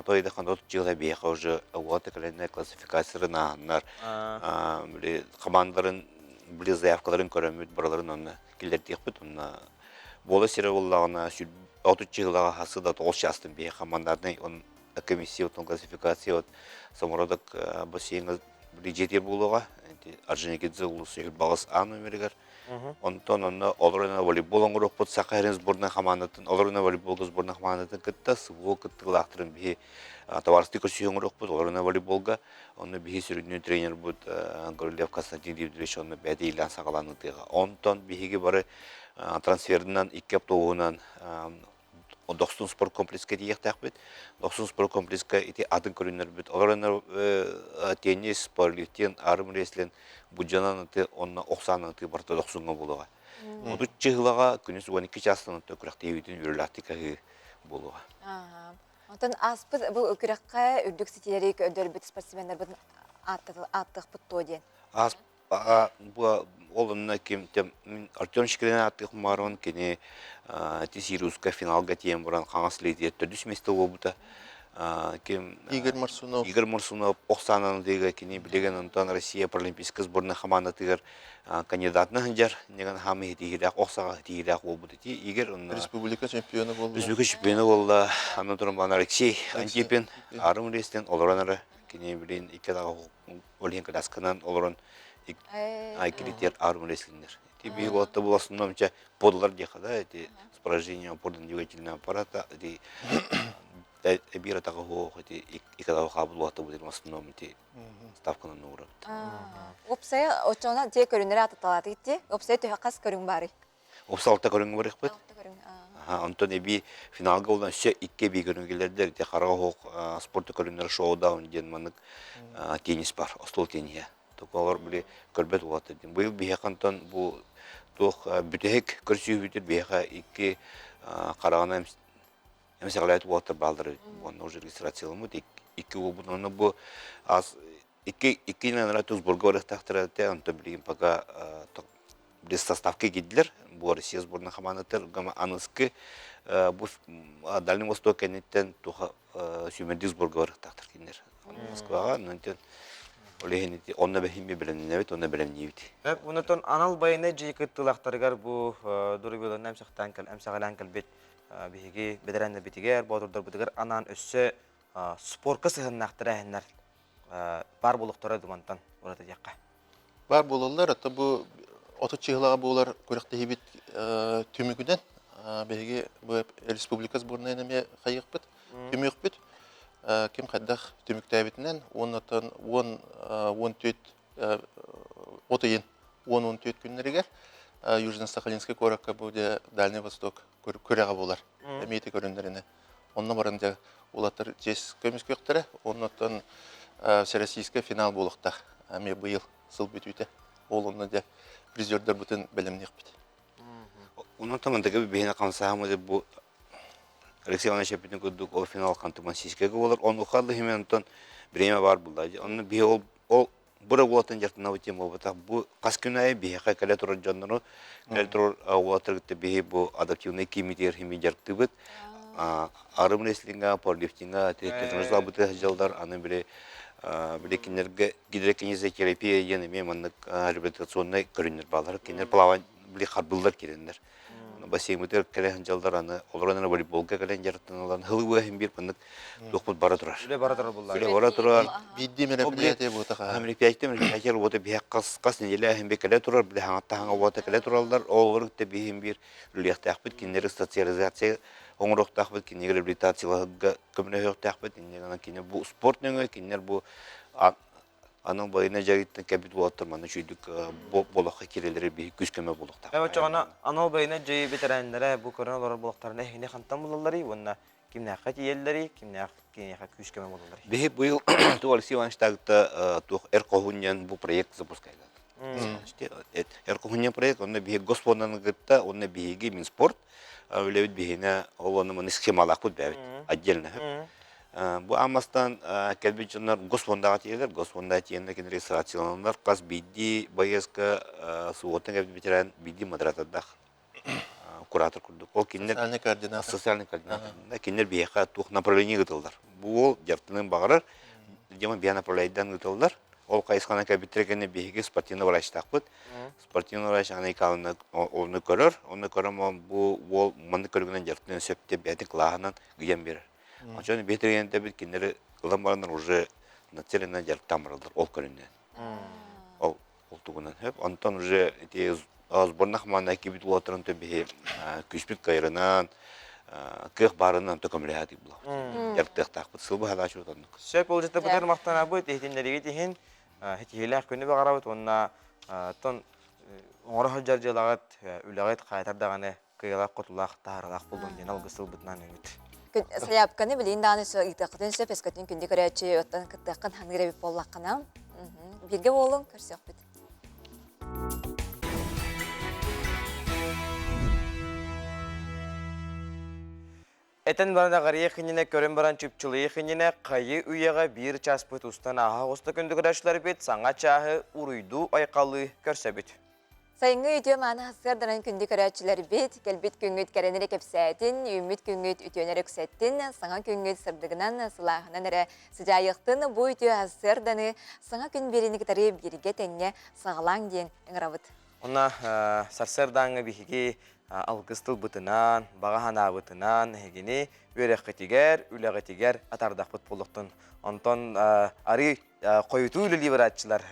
Тойда қанда 30 жығылай бейқа ұжы ұғаты кәлінер классификацияларын ағынлар. Командаларын білі заявкаларын көрімет бұраларын оны келдер текпіт. Болы сері олағына 30 жығылаға хасыда 9 жастын бей командардың комиссия отын классификация от самұрадық бассейінгі білі жетер болуға. Аржинекедзі ұлысы үлбағыз А номергер. Онтон оларына волейбол оңырық бұд Сақайрын сборна командатын, оларына волейболға сборна командатын күтті, сұғы күттіғыл ақтырын бейі товарысты көрсі оңырық бұд, оларына волейболға, оны бейі сүрінен тренер бұд Горелев Константин Дивдевич, оны бәді илан сағаланы тыға. Онтон бейіге бары трансфердінен 2 аптауынан 90 спорт комплекске дейік тәқпет. 90 спорт комплекске ете атын көрінер бүт. Оларына теннис, пауэрлифтен, армреслен, буджанан аты, онна оқсан аты барта 90-ға болуға. Оды чығылаға күнес 12 жастан аты күрәқті еветін үрілақтықы болуға. Онтан аспыз бұл күрәққа үрдік сетелері өдір бүт спортсмендер бұтын аттық бұт тоген? олынна кем Артем Шкирина атты хумарон кене тисируска финалга тем буран хаңас леди төдүс месте болбута кем Игорь Марсунов Оксананы деге кене билеген онтан Россия паралимпийский сборная командатыгар кандидатны хынжар неган хамы тигирак Оксага тигирак болбута ти Игорь республика чемпионы болду. Республика чемпионы болду. Андан туран Алексей Антипин арым рестен олоранары кене билен икедагы олимпик класканан олорон критер арм рестлингер. Тебе вот было основное подлар дехада эти с поражением опорно-двигательного аппарата эти бира такого эти и когда хабл вот будет в основном эти ставка на уровень. Опсая очона те көрүнөр ататалат итти. Опсая төһәккас көрүн бары. Опсалта көрүн бар икпет. Антон эби финалга olan все икке би көрүнгелердер те карага спорт көрүнөр шоуда онден манык теннис бар, стол теннис. Олар биле көрбөт болот дедим. Быйыл бияқантан бу тох бүтек көрсүү бүтер бияқа икки карагана эмсегалайт болот балдыр. Оны уже регистрациялымы икки болбуны бу аз икки нанара Тузбурга орактактырды. Антон билген пока без составки гидлер. Бу Россия сборная командатыр гама аныскы бу Дальний Восток кенеттен туха Сюмердисбурга орактактыр киндер. Москвага нантен Олегенити онна бехимби беленнебит, онна белемнибит. Унутон анал байына жийкыттылактаргар бу дурбилон эмсактанкал эмсагаланкал бит биги бедеренде битигер бодурдар битигер анан өссө спортка сыгыннактырахыннар бар булуктары думантан урата жакка. Бар болалар, ата бу ото чыгылага булар көрөктөбүт түмүгүдөн биги бу республика сборная неме кайыкпыт, түмүкпүт. Кем каддах түмүктәбитенен 10-14 күннәргә Южно-Сахалинский коракка буде Дальний Восток көрәгә булар. Әмиете көрүннәренә. Оннан барында улатыр жес көмүскөктәре, оннан всероссийский финал булыкта. Әме быел сыл бүтүтә. Ол онда да призерлер бүтән белемне икпит. Оннан тамандагы бейне камсаамы бу Алексей Иванович Шепетин көддік ол финал қантыман сискеге олар. Он ұқады хементон бреме бар бұлда. Оны бе ол бұра болатын жартына өтем болбата. Бұ қас күнайы бейеқа кәлі тұрар жанлары. Кәлі тұрар олатыр күтті бейе бұ адаптивный кемитер хеме жарты бұд. Арым рестлинга, пауэрлифтинга, теннисла бұты жалдар. Аны біле кенерге гидрокинезия терапия ені мен маннық реабилитационный көрінер балар. Кенер плаван біле қарбылдар керендер. Бассейнмытер кәләһен жалдар аны оларына волейболга кәләһен жартыналар хылы һәм бир пыннык тохпут бара турар. Үле бара турар буллар. Үле бара турар. Бидди мероприятие бутага. Мероприятие бу бия кас неделя һәм бе кәлә турар, биле хаңатта хаңа бу кәлә туралар. Олар те бихим бир үлехтә ахбит киндер социализация оңрохта ахбит киндер реабилитацияларга көмне хөхтә ахбит киндер кине бу спорт неңе киндер бу аның байына жагыттан кәбит болаттыр маны чүйдік болаққа келелері бей күскеме болықта. Чоғана анал байына жайы бетерәнлері бұл көрінелер болақтарына әйіне қантан болалары, онына кімнәққа тиелдері, кімнәққа күскеме болалары. Бей бұйыл Алексей Иванович тағытта әрқоғынен бұл проект запускайды. Әрқоғынен проект, онына бей господаны ғытта, онына бейге Минспорт, өлевіт бейіне оланы мұны схемалақ бұд бәвіт, отдельно. Бу амастан кәлбетчанлар госпондаға тиелер, госпондаға тиенлер кен регистрацияланлар, қас бидди байызға суғыттан кәлбетчерен бидди модератадақ куратор күрдік. Ол кенлер социальный координатор. Кенлер бейеқа туқ направление ғытылдар. Бұл ол жартының бағарар, дема бия направлениеден ғытылдар. Ол қайысқана кәлбеттерегені бейеге спортивный врач тақпыд. Спортивный врач аны калыны оны көрір. Оны көрім ол мұны көргінен жартының сөпте бәдің қылағынан ғыян берір. Ачаны бетергенде бит киндер ламбарнар уже нацеленно жартамырылдар ол көрүнөн. Ол тугунан хеп антон уже эти сборная команда кибит улатрын төбе күчбит кайрынан кых барынан төкөмләти була. Яртык такпыт сылбы халашутан. Сөп ол жетте бутар мактана бу технилерге тиһин хитилах көне багарабыт онна тон оңрох жаржалагат үләгәт кайтардаганы кыйлак котулак таралак булган ден алгысыл бутнан үмит. Саяпканы билин даны сөгитәктен сөпескәтен күндә көрәче оттан кыттакын хангыра бит боллаккана. Бирге болың көрсәк бит. Этен барана гария хиніне көрін баран чүпчілі хиніне қайы үйеға бір часпыт ұстан аға қосты күнді күрәшілер бет саңа чағы ұруйду айқалы көрсі бет. Сайынғы үйдеу маны хасырдынан күнді көрәтшілер бет, кәлбет күнгіт кәренері кепсәтін, үміт күнгіт үтенері күсәттін, саңа күнгіт сырдығынан сылағынан әрі сыжайықтың бұл үйдеу хасырданы саңа күн берені кітары бірге тәнне сағалаң дейін ұңыравыд. Она сарсырдаңы бігіге алғыстыл бұтынан, бағахана бұтынан, хегені өрек кетігер, үлі кетігер атардақ бұт болуқтын. Онтон ары қойыту үлі либератчылар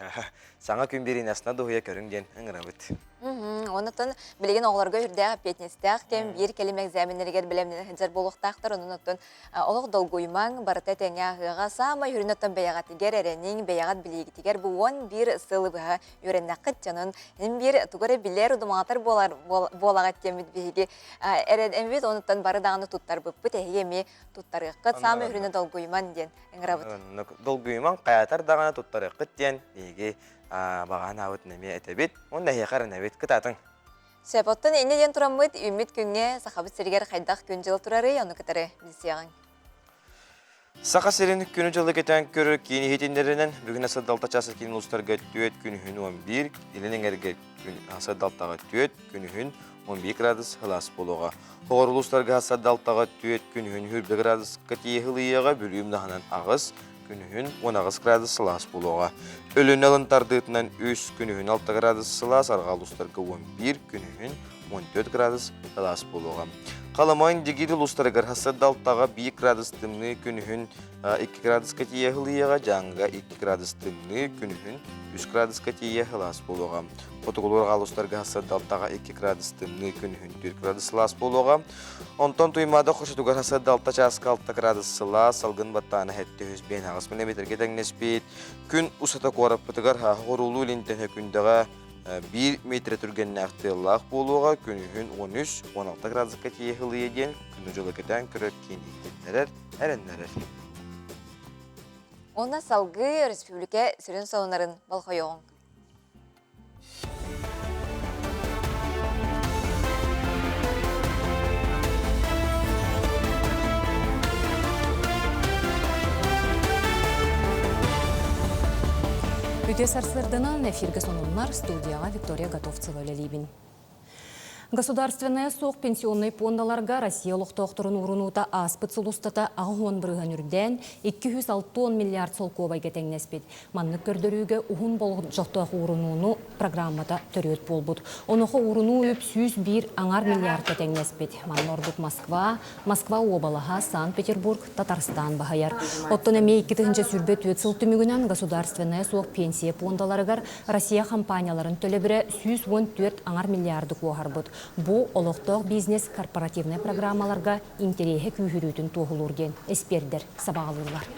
саңа күн берен асына доғыя көріңден ұңыравыд. Онытын білеген оғыларға үрдәғі петнестәқ кем бір келім әгзәмінергер білемнен хәнжар болуқтақтыр. Онытын олық долгуймаң барыта тәңе ағыға сама үрінеттен бәяғатігер әренің бәяғат білегітігер бұуын бір сылы бұға үреннақыт жанын. Әм бір тұғыры білер ұдымағатар болағат темет бейге. Әрен әмбет онытын барыдағыны тұттар бұппыт әйеме тұттары қыт сама үріне долгуйман ден ұңыравыд. Долгуйман қаятар дағаны тұттары қыт ден бейге. Бағана ауыт неме әтәбет, онда хеқарын әбет күтатын. Сәпоттан әне ден тұрамыд, үміт күнге сақабыт сергер қайдақ күн жылы тұрары, оны күтары білсеғын. Сақа серені күні жылы кетен көрі кейіні хетендерінен бүгін асы далта часы кейін ұлыстарға түйет күні хүн 11, елінің әрге асы далтаға түйет күні хүн 11 градус хылас болуға. Хоғыр ұлыстарға асы далтаға түйет күні хүн 1 градус кәтие хылыяға бөлім дағынан ағыз күнүхүн 19 градус сылас болуға. Өлін алын тардытынан 3 күнүхүн 6 градус сылас, арғалыстарға 11 күнүхүн 14 градус сылас болуға. Қаламайын дегейді ұлыстарға хасы далтаға 1 градус тымны күнүхүн 2 градус кәтие хылыяға, жаңға 2 градус тымны күнүхүн 3 градус кәтие хылас болуға. Протоколға ұлыстарға хасы далтаға 2 градус тымны күнүхүн 4 градус сылас болуға. Онтон туймада қошытуға хасы далта часқа 6 градус сылас, салғын баттаны хәтті өз ағыс миллиметрге тәңнеспейт. Күн ұсата қорап бұтығар ғорулу лентені күндіға 1 метр түргенне ақтылақ болуға күнігін 13-16 градусқа тиехілі еден күні жылы кетен көріп кейінеттенлерер, әрінлерер. Оны салғы республика сүрін соғынарын балқойоғын. Үте сарсырдынан эфирге сонунлар студияға Виктория Готовцева лебин. Государственная соқ пенсионный фондаларға Россия лоқтоқтырын урынуыта аспыт сұлыстата ағуын бірген үрден 206 миллиард сол көбайға тәңнеспет. Маннық көрдіріге ұғын болғы жоқтағы урынуыны программата түрет болбұд. Онығы урыну өп 101 аңар миллиардқа тәңнеспет. Маннордық Москва обалаға, Санкт-Петербург, Татарстан бағайар. Оттан әме 2-тігінші сүрбет өт сылтымігінен государственная соқ пенсия фондаларығар Россия компанияларын төлебірі 114 аңар миллиарды қоғар бұд. Бұл олықтық бизнес корпоративный программаларға интерехе күйіретін тоғылырген эспердер сабағалылар.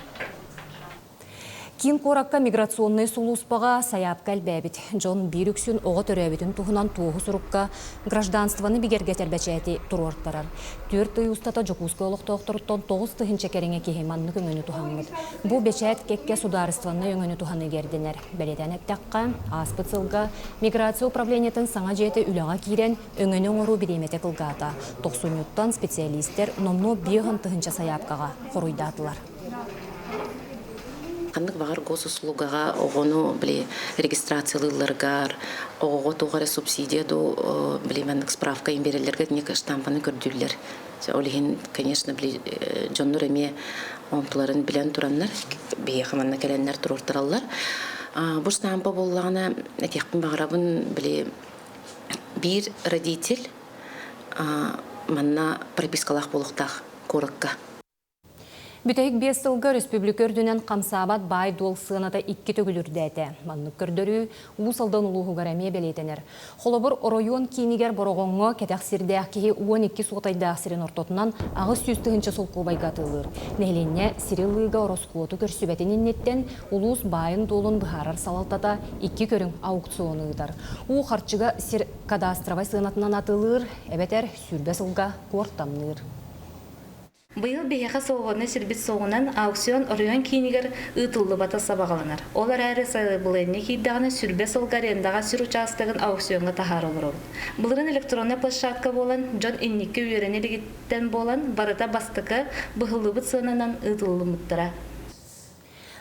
Кин коракка миграционный сулуспаға саяп кәлбәбіт. Джон Бирюксін оғы төрәбітін туғынан тоғы сұрыққа гражданстваны бігерге тәрбәчәті тұруарттарар. 4 ұстата жокуска олықтоқтырыттан 9 тұхын чекеріңе кехеманны көңіні тухаңмыд. Бұл бәчәт кекке сударыстваны өңіні туханы кердінер. Бәлетен әттәққа, аспыт сылға, миграция управлениятын саңа жеті үліға кирен өңіні оңыру бідемете қылғата. 90-юттан специалистер номно биғын тұхынча саяпқаға қоруйдатылар. Қандық бағар госуслугаға оғыну регистрациялыларғар, оғы туғары субсидияду мәнік справка емберелерге нек штампаны көрділер. Олеген, конечно, жонныр әме оңтыларын білен тұранлар, бейе қаманна кәләнлер тұрыртыралар. Бұл штампа болағына әтеқпін бағарабын бір родитель манна пропискалақ болуқтақ қорыққа. Бүтәйік 5 сылғы республика үрдінен қамсабат бай дуал сығыната 2 төгілірді әті. Маннық көрдірі ұсалдан ұлығы ғараме бәлейтенер. Қолыбыр оройон кейінігер бұрығыңы кәтәқ сирдәқ кейі 12 суғытайдақ сирен ортотынан ағыз сүйістігінші сол қобайға тылыр. Нәйленне сирилыға ороскуоты көрсібәтін иннеттен ұлыс байын долын бұхарар салалтата 2 көрің аукционы ұдар. Ұ қарчыға сир кадастровай сығынатынан атылыр, әбетер сүрбе сылға қортамныр. Быйыл бейеға соғыны сүрбет соғынан аукцион орыған кейінігер ұтылы бата сабағаланар. Олар әрі сайлы бұлайны кейдағаны сүрбе солғар ендаға сүр участығын аукционға тахар olur. Бұлырын электронный площадка болан, Джон иннекі үйерен елігіттен болан, барыта бастықы бұғылы бұт сығынан ұтылы мұттыра.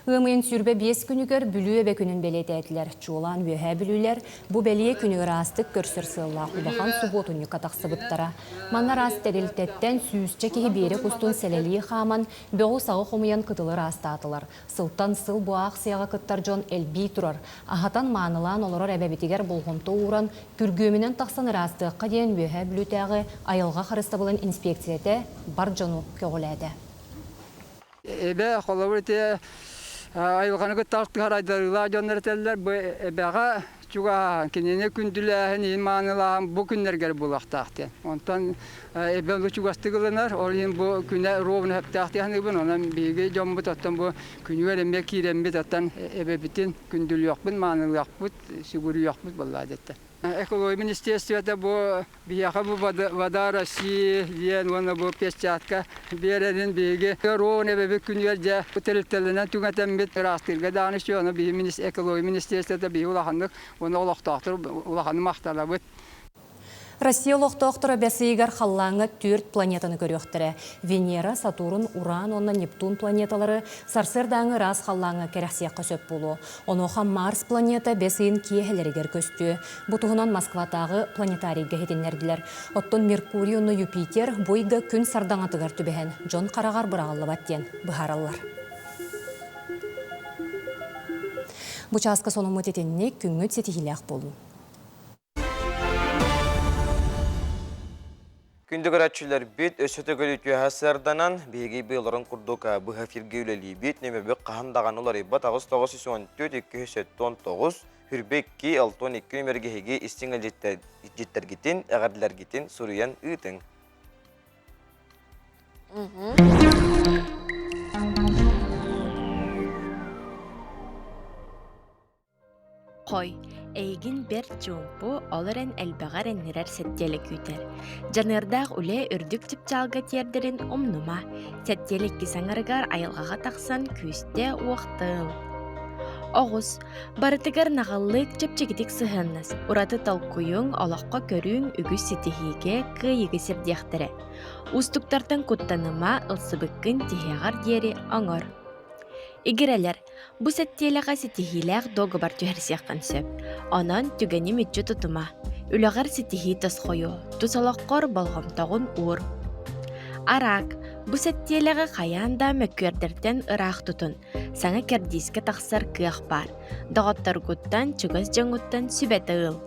Ғымын сүрбе 5 күнігер бүлі өбе күнін белеті әтілер. Чуылан өйе бүлілер бұ бәлие күнігер астық көрсір сылла құлақан сұботыны қатақсы бұттара. Маннар аст тәрелтеттен сүйісче кеге бері құстың сәлелі қаман бөғі сағы қомыян қытылыр астатылар. Сылтан сыл бұақ сияға қыттар жон әлбей тұрар. Ағатан маңылан олар әбәбетігер болғымты ұран күргөмінен тақсаныр астыққа дейін өйе бүлітәғі айылға қарысты болын инспекцияте бар жону көғіләді. Айылғаны күттақтық арайдарыла жондар тәлілер бәға чуға кенене күнділәхін ең маңылағын бұл күннергер бұлақтақты. Онтан әбәлі чуғастығылынар, ол ең бұл күнне ровын әптақтияны бұн, онан бейге жон бұт оттан бұл күнігер әмбе кейренбет оттан әбәбітін күнділі яқпын, маңылы яқпыт, сүгірі яқпыт болла әдетті. Экология министерствода бұл бияға бұл вода России дейін, оны бұл пестятқа берерін бейге. Ровын әбәбі күнігер жа тәрілтелінен түңәтәмбет растырға данышы, оны экология министерствода бей ұлақандық, оны ұлақтақтыр, ұлақанды мақтала бұд. Россия лоқтоқтыры бәсейгер қаллаңы 4 планетаны көріқтірі. Венера, Сатурн, Уран, онна Нептун планеталары сарсырдаңы рас қаллаңы кәрәқсияққа сөп болу. Оноға Марс планета бәсейін киехелерігер көсті. Бұтығынан Москватағы планетарийге хетенлерділер. Оттон Меркурий, онна Юпитер, бойғы күн сардаңатығар түбіген. Жон қарағар бұрағылы баттен бұхаралар. Бұчасқа соның мұтетеніне күнгіт сетихиләқ болу. Күндігір әтшілер бет өсеті көлітуі әсәрданан бейгей бейларын күрдік бұға фирге үлелі бет неме бек қағандаған олар ебат ағыз-тоғыз 214-219 хүрбекке 612 нөмергеге істеңіл жеттер кетін, әғарділер кетін сұрыян үйтің. Қой, әйгін бір жуымпу оларын әлбағар әнірер сәттелі күйтер. Жанырдақ үлі үрдік тіп жалға тердерін омнума. Сәттелік кесаңырғар айылғаға тақсан күсте уақтыл. Оғыз, барытығар нағаллық чөпчегітік сығыныз. Ураты талқуың, олаққа көрің үгіз сетихиге күйігі сердектірі. Устуктартан құттаныма ылсыбыққын тихеғар дері оңыр. Игерелер, бұ сәттеліға сетихиләқ доғы бар түйерсияққан сөп. Онан түгені мүтчі тұтыма. Үліғар сетихи тас қойу, тұсалаққор балғамтағын ұр. Арақ, бұ сәттеліға қаянда мөккердерден ұрақ тұтын. Саңа кердиске тақсар күйақ бар. Дағаттар құттан, чүгіз жаңуттан сүбәті ұл.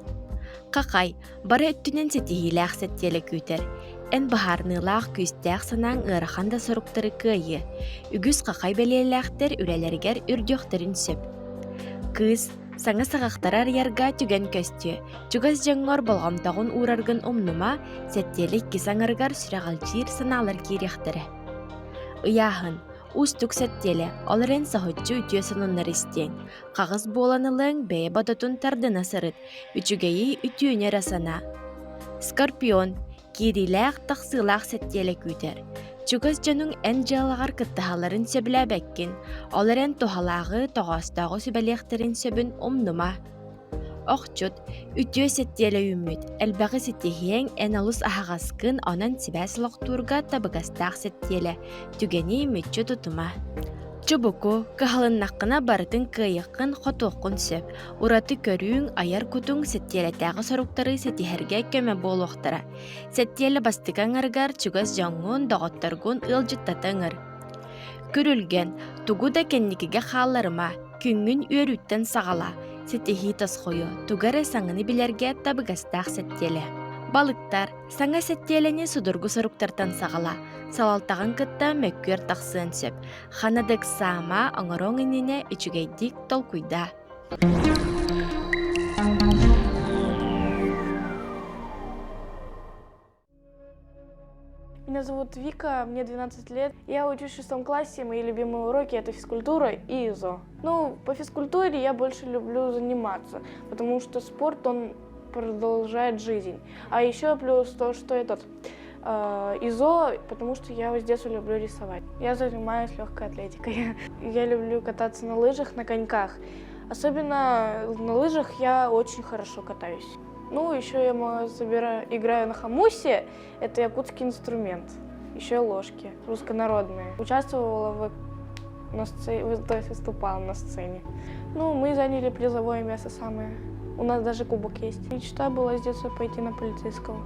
Қақай, бары өттінен сетихиләқ сәттелі күйтер. Ән бағарнылақ күстәқ санаң ұрақанда сұрықтыры күйі. Үгіз қақай бәлеләқтер үрәлергер үрдіқтірін сөп. Кыз, саңа сағақтарар ярға түген көсті. Чүгіз жаңғар болғамтағын ұрарғын омнума, сәттелік кесаңырғар сүрәғалчир саналар керектірі. Ұяғын, ұстық сәттелі, оларын сағытчы үтіе санынлар істен. Қағыз боланылың бәе бадатын тардына сырыт, үтігейі үтіуіне расана. Скорпион, кириләқ тақсылақ сәттелі күйтер. Чүгіз жаның ән жалағар кыттағаларын сөбілі бәккен, оларын тоғалағы тоғастағы сөбәлеқтерін сөбін омнума. Оқчуд, үтіе сәттелі үміт, әлбәғі сәттехең ән алыс ағасқын онан сібәс лоқтурға табығастақ сәттелі, түгені үмітчі тұтыма. Чубуку, кахалыннаққына барытын кайыққын хотуққын сөп. Ураты көрүүң аяр күтің сәттелетәғі сұрықтары сәттехерге көмі болуқтыра. Сәттелі бастығаңырғар чүгіз жаңғын дағыттарғын ылжыттатыңыр. Күрілген, тугуда кәнникіге қаларыма, күнгін өрүттен сағала. Сәттехи тасқойы, тугары саңыны білерге табығастақ сәттелі. Балықтар, саңа сәттелені судырғы сұрықтартан сағала. Салалтағын кытта мөккер тақсын сөп. Ханадық сама аңырон иніне үчігейдік толкуйда. Меня зовут Вика, мне 12 лет. Я учусь в 6 классе, мои любимые уроки — это физкультура и ИЗО. Ну, по физкультуре я больше люблю заниматься, потому что спорт, он продолжает жизнь. А еще плюс то, что ИЗО, потому что я с детства люблю рисовать. Я занимаюсь легкой атлетикой. Я люблю кататься на лыжах, на коньках. Особенно на лыжах я очень хорошо катаюсь. Ну, еще я играю на хамусе, это якутский инструмент. Еще ложки, руссконародные. Участвовала то есть выступала на сцене. Ну, мы заняли призовое место самое. У нас даже кубок есть. Мечта была с детства пойти на полицейского.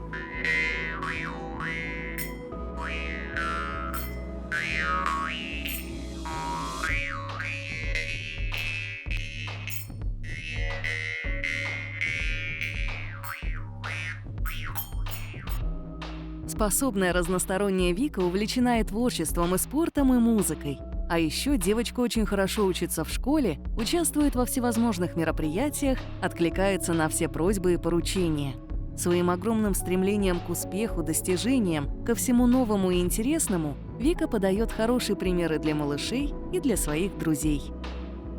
Способная разносторонняя Вика увлечена и творчеством, и спортом, и музыкой. А еще девочка очень хорошо учится в школе, участвует во всевозможных мероприятиях, откликается на все просьбы и поручения. Своим огромным стремлением к успеху, достижениям, ко всему новому и интересному Вика подает хорошие примеры для малышей и для своих друзей.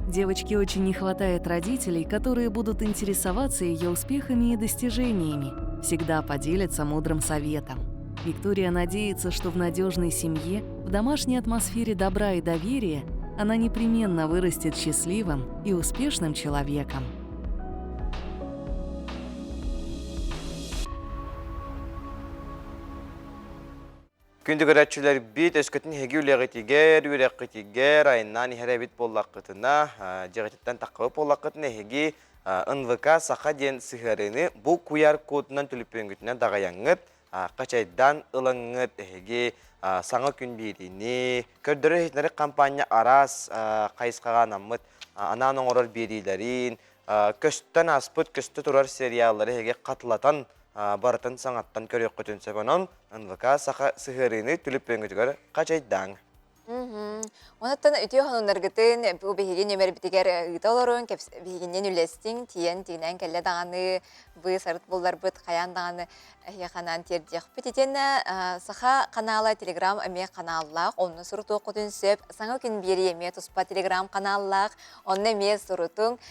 Девочке очень не хватает родителей, которые будут интересоваться ее успехами и достижениями, всегда поделятся мудрым советом. Виктория надеется, что в надежной семье, в домашней атмосфере добра и доверия она непременно вырастет счастливым и успешным человеком. Күнді көрәтшілер бит, өскөтін хеги үләғітігер, үйрәқітігер, айыннан ихәрә бит боллаққытына, жығытыттан таққы боллаққытына хеги НВК сақа ден сығарыны бұл QR кодынан түліппенгітінен дағаяңыт, қачайдан ылыңыт хеги саңа күн беріні, көрдірі хетінері компания арас қайысқаған аммыт, ананың орар берілерін, көстен аспыт, көсті тұрар сериалары хеги қатылатан барытын саңаттан көрек көтін сөпінен НВК сақа сығырыны түліппенгітігер қачайдан. Онаттан өтеу ханунаргытын бұл бейген емер бітігер ұйта оларын, бейгеннен үлестің, тиен тигінен кәлі дағаны, бұй сарыт болдар бұд, қаян дағаны қанан тердек. Бітетені сақа каналы телеграм әме каналлақ, оны сұрыт оқытын сөп, саңа күн бері еме тұспа телеграм каналлақ, оны ме сұрытың,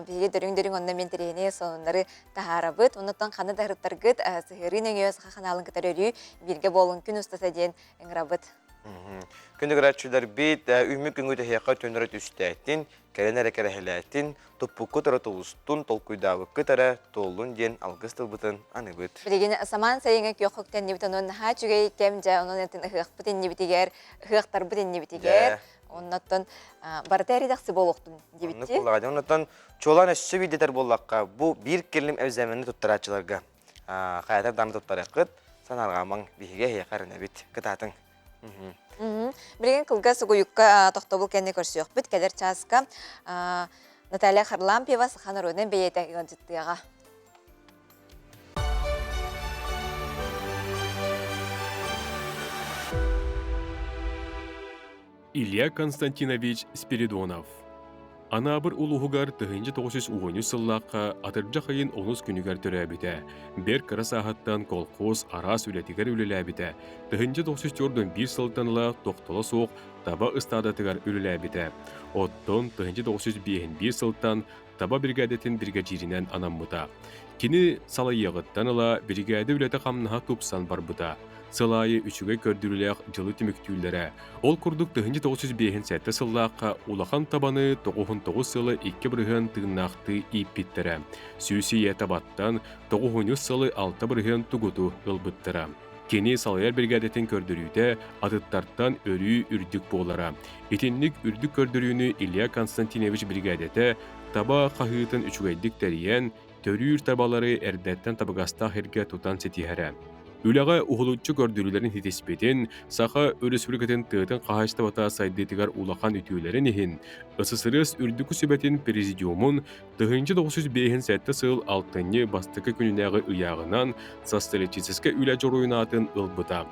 бейге дөрің-дөрің оны мен терейіне сонындары тағары бұд. Онаттан қаны дағырыттарғыд, сығырын өңе сақа каналын кітар өрі, бірге болын күн ұстаса ден өңіра бұд. Күнді көрәтшілер бейт, үмі күнгіті хеқа төнірет үстәйттін, кәрен әрі кәрәхіләйттін, тұппықы тұры тұлыстын, толкуйдауықы тәрі толын ден алғыстыл бұтын аны бұд. Білеген саман сайыңа күйоқықтен небітін оның ха жүгей кәм жа оның әтін ұғық бұтын небітігер, ұғықтар бұтын небітігер, оннаттан барыты әридақсы болуқтын дебітті. Оннаттан чолан өссі бейдетер болаққа, бұл бір келім әвзәмені тұттыратшыларға қаятар даны тұттарақыт, санарғамың бейге хеқарына бит кітатын. Бірген қылға сұғыюққа тоқтобыл кәне көрсіуқ бүт кәдір часқа Наталья Харлампиева сықаны рөден бейеті ғанжыттыға. Илья Константинович Спиридонов. Анабыр улуғығар 1910 сыллаққа атыржа қайын 10 күнігер төрәбіті. Бір қыра сағаттан колхоз арас үлетігер үлеләбіті. 1901 сылтанла тоқтылы соқ таба ұстадатығар үлеләбіті. Оттон 1901 сылтан таба бригадетін бригадирінен анаммыта. Кені салайығыттан ыла бригады үлеті қамныға тупсан барбыта. Сылайы үшіге көрдірілек жылы түміктүйлері. Ол күрдік 1905 сәтті сыллаққа улахан табаны 99 сылы 2 бірген тығынақты иппеттері. Сүйсі етабаттан 9 сылы 6 бірген тұғыту ғылбыттыры. Кені салайар бригадетін көрдірүйді атыттарттан өрі үрдік болара. Етенлік үрдік көрдірүйіні Илья Константинович бригадеті таба қағытын үшігайдік тәріен төрүйір табалары әрдәттен табығаста херге тұтан сетихәрі. Үліға ұғылытчы көрдірілерін хетеспетін, сақа өріспүргетін тұғытын қағашты бата сайдетігар улақан үтіулерін ехін, СССР үрдікі сөбәтін президиумын 1905 сәтті сыл 6-ны бастықы күнінәғы ұяғынан социалистическа үлі жоруынатын ұлбыта.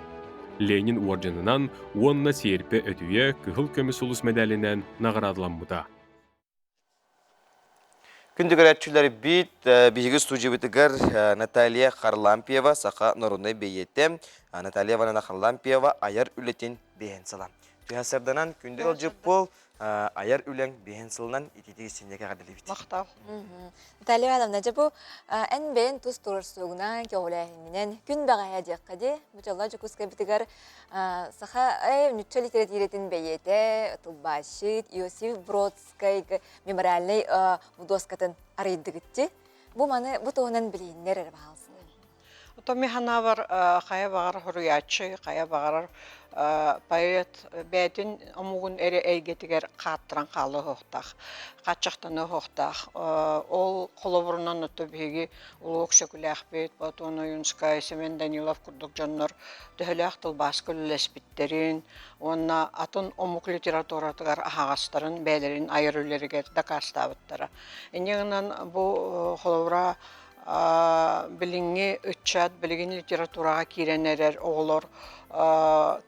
Ленин орденынан онына серпе өтуе күхіл көміс ұлыс медалінен нағырадыламбыта. Күнді көрәтшілері бит, бейгі студия бітігер Наталья Харлампиева сақа нұрыны бейетті. Наталья Ванана Харлампиева аяр үлетін бейін салам. Түйасырданан күнді ол жүп бол, аяр үләң бейін сылынан итетегі сенеге қадылы бит. Мақтау. Наталья Ивановна, жабу ән бәйін тұз тұрыр соғынан кеғылайынен күн бағая дек қаде, бұчалла жүкізгі бітігер саха нүтчі литературетін бәйеті, Тұлбашит, Иосиф Бродскай мемориальный мудоскатын арайдығытты. Бұл маны бұ тоғынан білейінлер әрі бағалсын. Томи хана бар қая бағар хуруячы, қая бағар поэт бәтін омугун эре эйгетигер қаттыран қалы хоқтақ, қатшақтаны хоқтақ. Ол қолыбырынан ұтты бейге ұлық шөкіләқ бейт, Батуна Юнскай, Семен Данилов күрдік жоннар түхіләқ Тұлбас күлілес біттерін, онна атын омук литературатығар ағастарын бәлерін айырылерігер дақастабыттары. Енегінен бұл қолыбыра біліңе үтчат, білігін литератураға керенерер оғылар,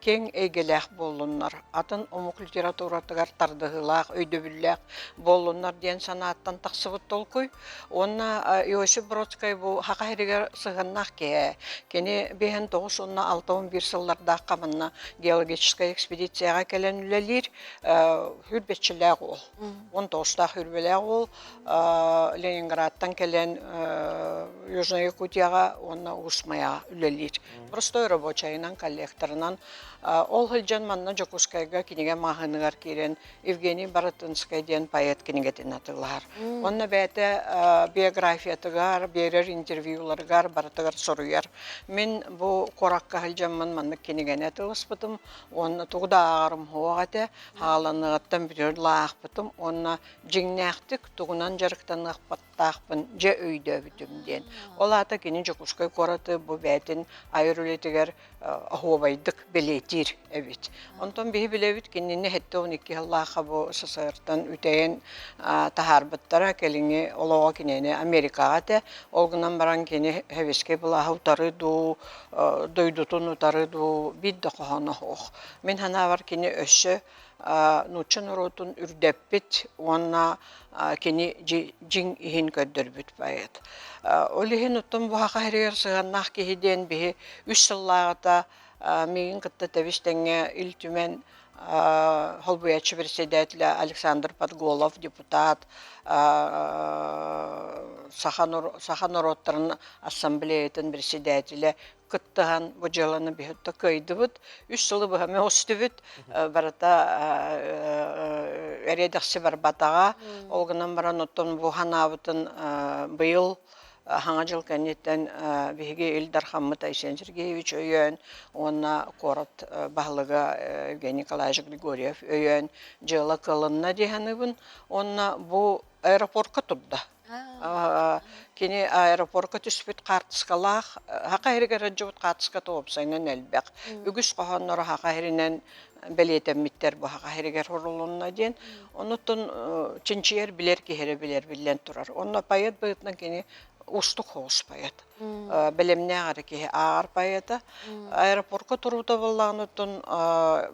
кең эйгеләқ болуннар. Атын омук литературатығар тардығылақ, өйдөбілләқ болуннар ден санаттан тақсыбыт толкуй. Онна Иосиф Бродскай бұл хақа херігер сығыннақ ке. Кені 1911 сыллардақ қамынна геологическая экспедицияға келен үлелер хүрбетчіләқ ол. 19-тақ хүрбеләқ ол. Ленинградтан келен Южная Якутияға онна Усмаяға үлелер. Простой рабочайынан коллекторынан ол хылжан манна Жокускайга кинеге мағынығар керен Евгений Баратынскай ден поэт кинегетін атылар. Онна бәті биографиятығар, берер интервьюларғар, баратығар соруяр. Мен бұл қораққа хылжанмын манна кинеген атылыс бұтым, онна тұғда ағарым хоғаты, ғаланығаттан бірер лақ бұтым, онна жеңнәқтік тұғынан жарықтанық баттақпын, же өйді бүтімден. Ол ата кені Жокускай қораты бұл бәтін айырулетігер ахуабайдық белетир әбет. Онтан бейі білебет кеніне хетті 12 Аллаға бұл СССР-тан үтейін тахарбыттара келіңе олуға кенені Америкаға те, олғынан баран кені хевеске бұлаға ұтары ду, дойдутын ұтары ду, бидді қоғаны хоқ. Мен хана бар кені өші нучын ұротын үрдеппет, онна кені жин ихин көддір бүт байет. Олихин ұттым бұхақа әрігер сығаннақ кейден бейі үш сыллағыта мейін қытты тәвістеңе үлтімен холбуячы председателі Александр Подголов, депутат, Сахан Ороттарын ассамблеятын председателі кыттыған бұжаланы бейітті көйді бұд. Үш сылы бұғаме осты бұд. Барата әредіқсі бар батаға. Олғынан баран ұттын бұған абытын бұйыл Хаңа жыл кәнеттен бейге Илдар Хаммыт Айсен Сергеевич өйен, онна корот бағылыға Евгений Николаевич Григорьев өйен, жылы қылынна дегені бұн, онна бұл аэропортқа тұрды. Кені аэропортқа түспет қартысқалақ, хақа әрігер әджіғыт қартысқа тоғыпсайнан әлбәқ. Үгіс қоғанлары хақа әрінен бәлетеммиттер бұл хақа әрігер ұрылуына ден. Онытын чинчиер білер кехері білен тұрар. Онна пайет бұғытынан кені устук хоос паят. Белемне ағары ке ағар паяты. Аэропортқа тұруыда болағынытын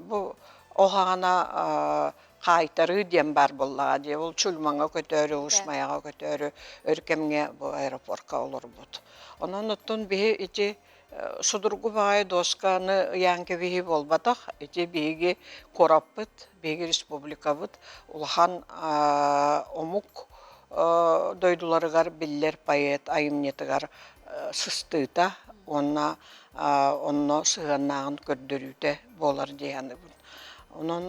бұл оғағана қайтары дем бар болаға де. Ол чүлмаңа көтөрі, ұшмаяға көтөрі, өркемге бұл аэропортқа олар бұд. Онан ұттын бейі ете судырғы бағай досканы яңке бейі болбадық. Ете бейге кораппыт, бейге республика бұд. Улхан омук дойдуларыгар биллер поэт айымнетігар сыстыта, онна сығаннағын көрдірүйді болар дейяны бұн. Онын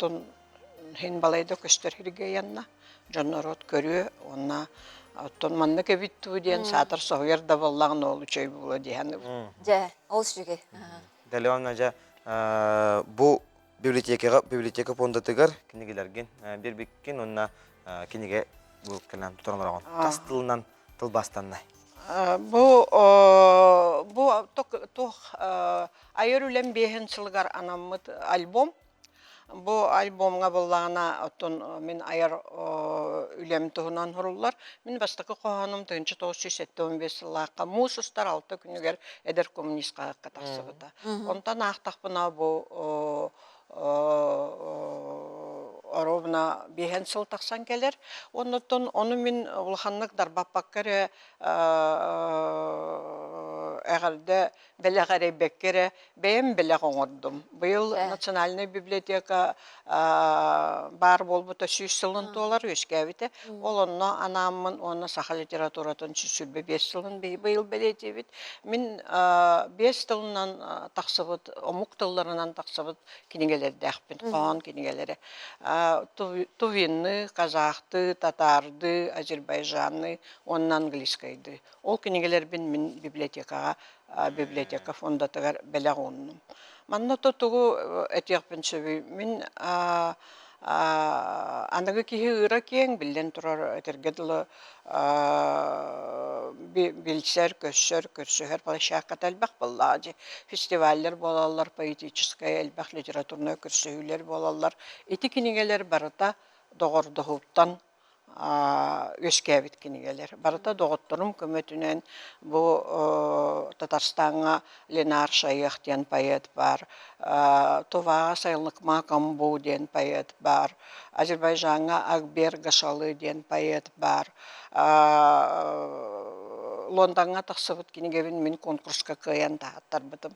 тұн хин балайды көстер хирге янна, жонорот көрі, онна тұн манны кебітту дейін сатыр соғырда болағын олы чөй болы дейяны бұн. Жа, ол шүге. Дәлевамна жа, бұл библиотека фондатығар кенегелерген бір беккен, онна кенеге бұл кәлем тұтарылар оған. Тас тылынан тылбастаннай. Бұл айыр үлем бейін сылғар анамыд альбом. Бұл альбомға болағына мен айыр үлем тұғынан ұрылар. Мен бастықы қоғаным 1915 сылаққа мұсыстар 6 күнігер әдір коммунистқа қатақсы бұта. Онтан ақтақ бұна бұл оробна бейін сыл тақсан келер. Оны мен ұлғанлық дарбаппақ кәрі әғірді бәләғәрі бәккері бәйім бәләғ оңырдым. Бұл Национальная библиотека бар болбыта 100 сылын толар өскәбіті. Ол онна анамын, онна саха литературатын сүрбе 5 сылын бұл бәлеті бит. Мен 5 тылынан тақсыбыт, омук тылларынан тақсыбыт кенегелерді әқпен, қоған кенегелері. Тувинны, казахты, татарды, азербайжанны, онна английскайды. Ол кенегелербен мен библиотека фондатығар бәләғ онным. Манна тотугу этиякпен сөбүй. Мен анығы кихи ыра кең білден тұрар этергеділі билсер, көрсөһөр балашақат әлбәқ боллады. Фестивальлер болалар, поэтическая әлбәқ литературная көрсөһүлер болалар. Эти кенегелер барыта доғырдығыптан өскәбит кенегелер. Барыта доғыттырым көмөтінен бұл Татарстанға Ленар Шайық ден поэт бар, Туваға Сайлықма Камбу ден поэт бар, Азербайжанға Акбер Гашалы ден поэт бар, Лондонға тақсыбыт кенегебін мен конкурсқа кыян тағаттар бұдым.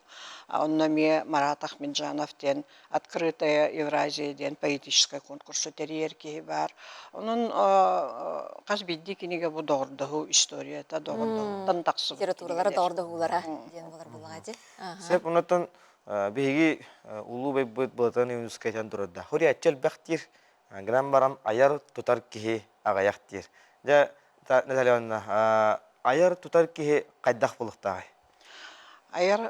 Онна ме Марат Ахмеджанов ден Открытая Евразия ден поэтическая конкурсы терьерки бар. Onun қаз бидді кенеге бұл доғырдығы историята доғырдығыдан тақсыбыт. Литературалары доғырдығылара ден болар болғады. Сеп онытын бейгі улу бейбіт бұлытын университеттен тұрады. Хори әтчел бәқтір, грам барам аяр тұтар кеге ағаяқтыр. Аяр тұтар кеге қайдақ болықтағы? Аяр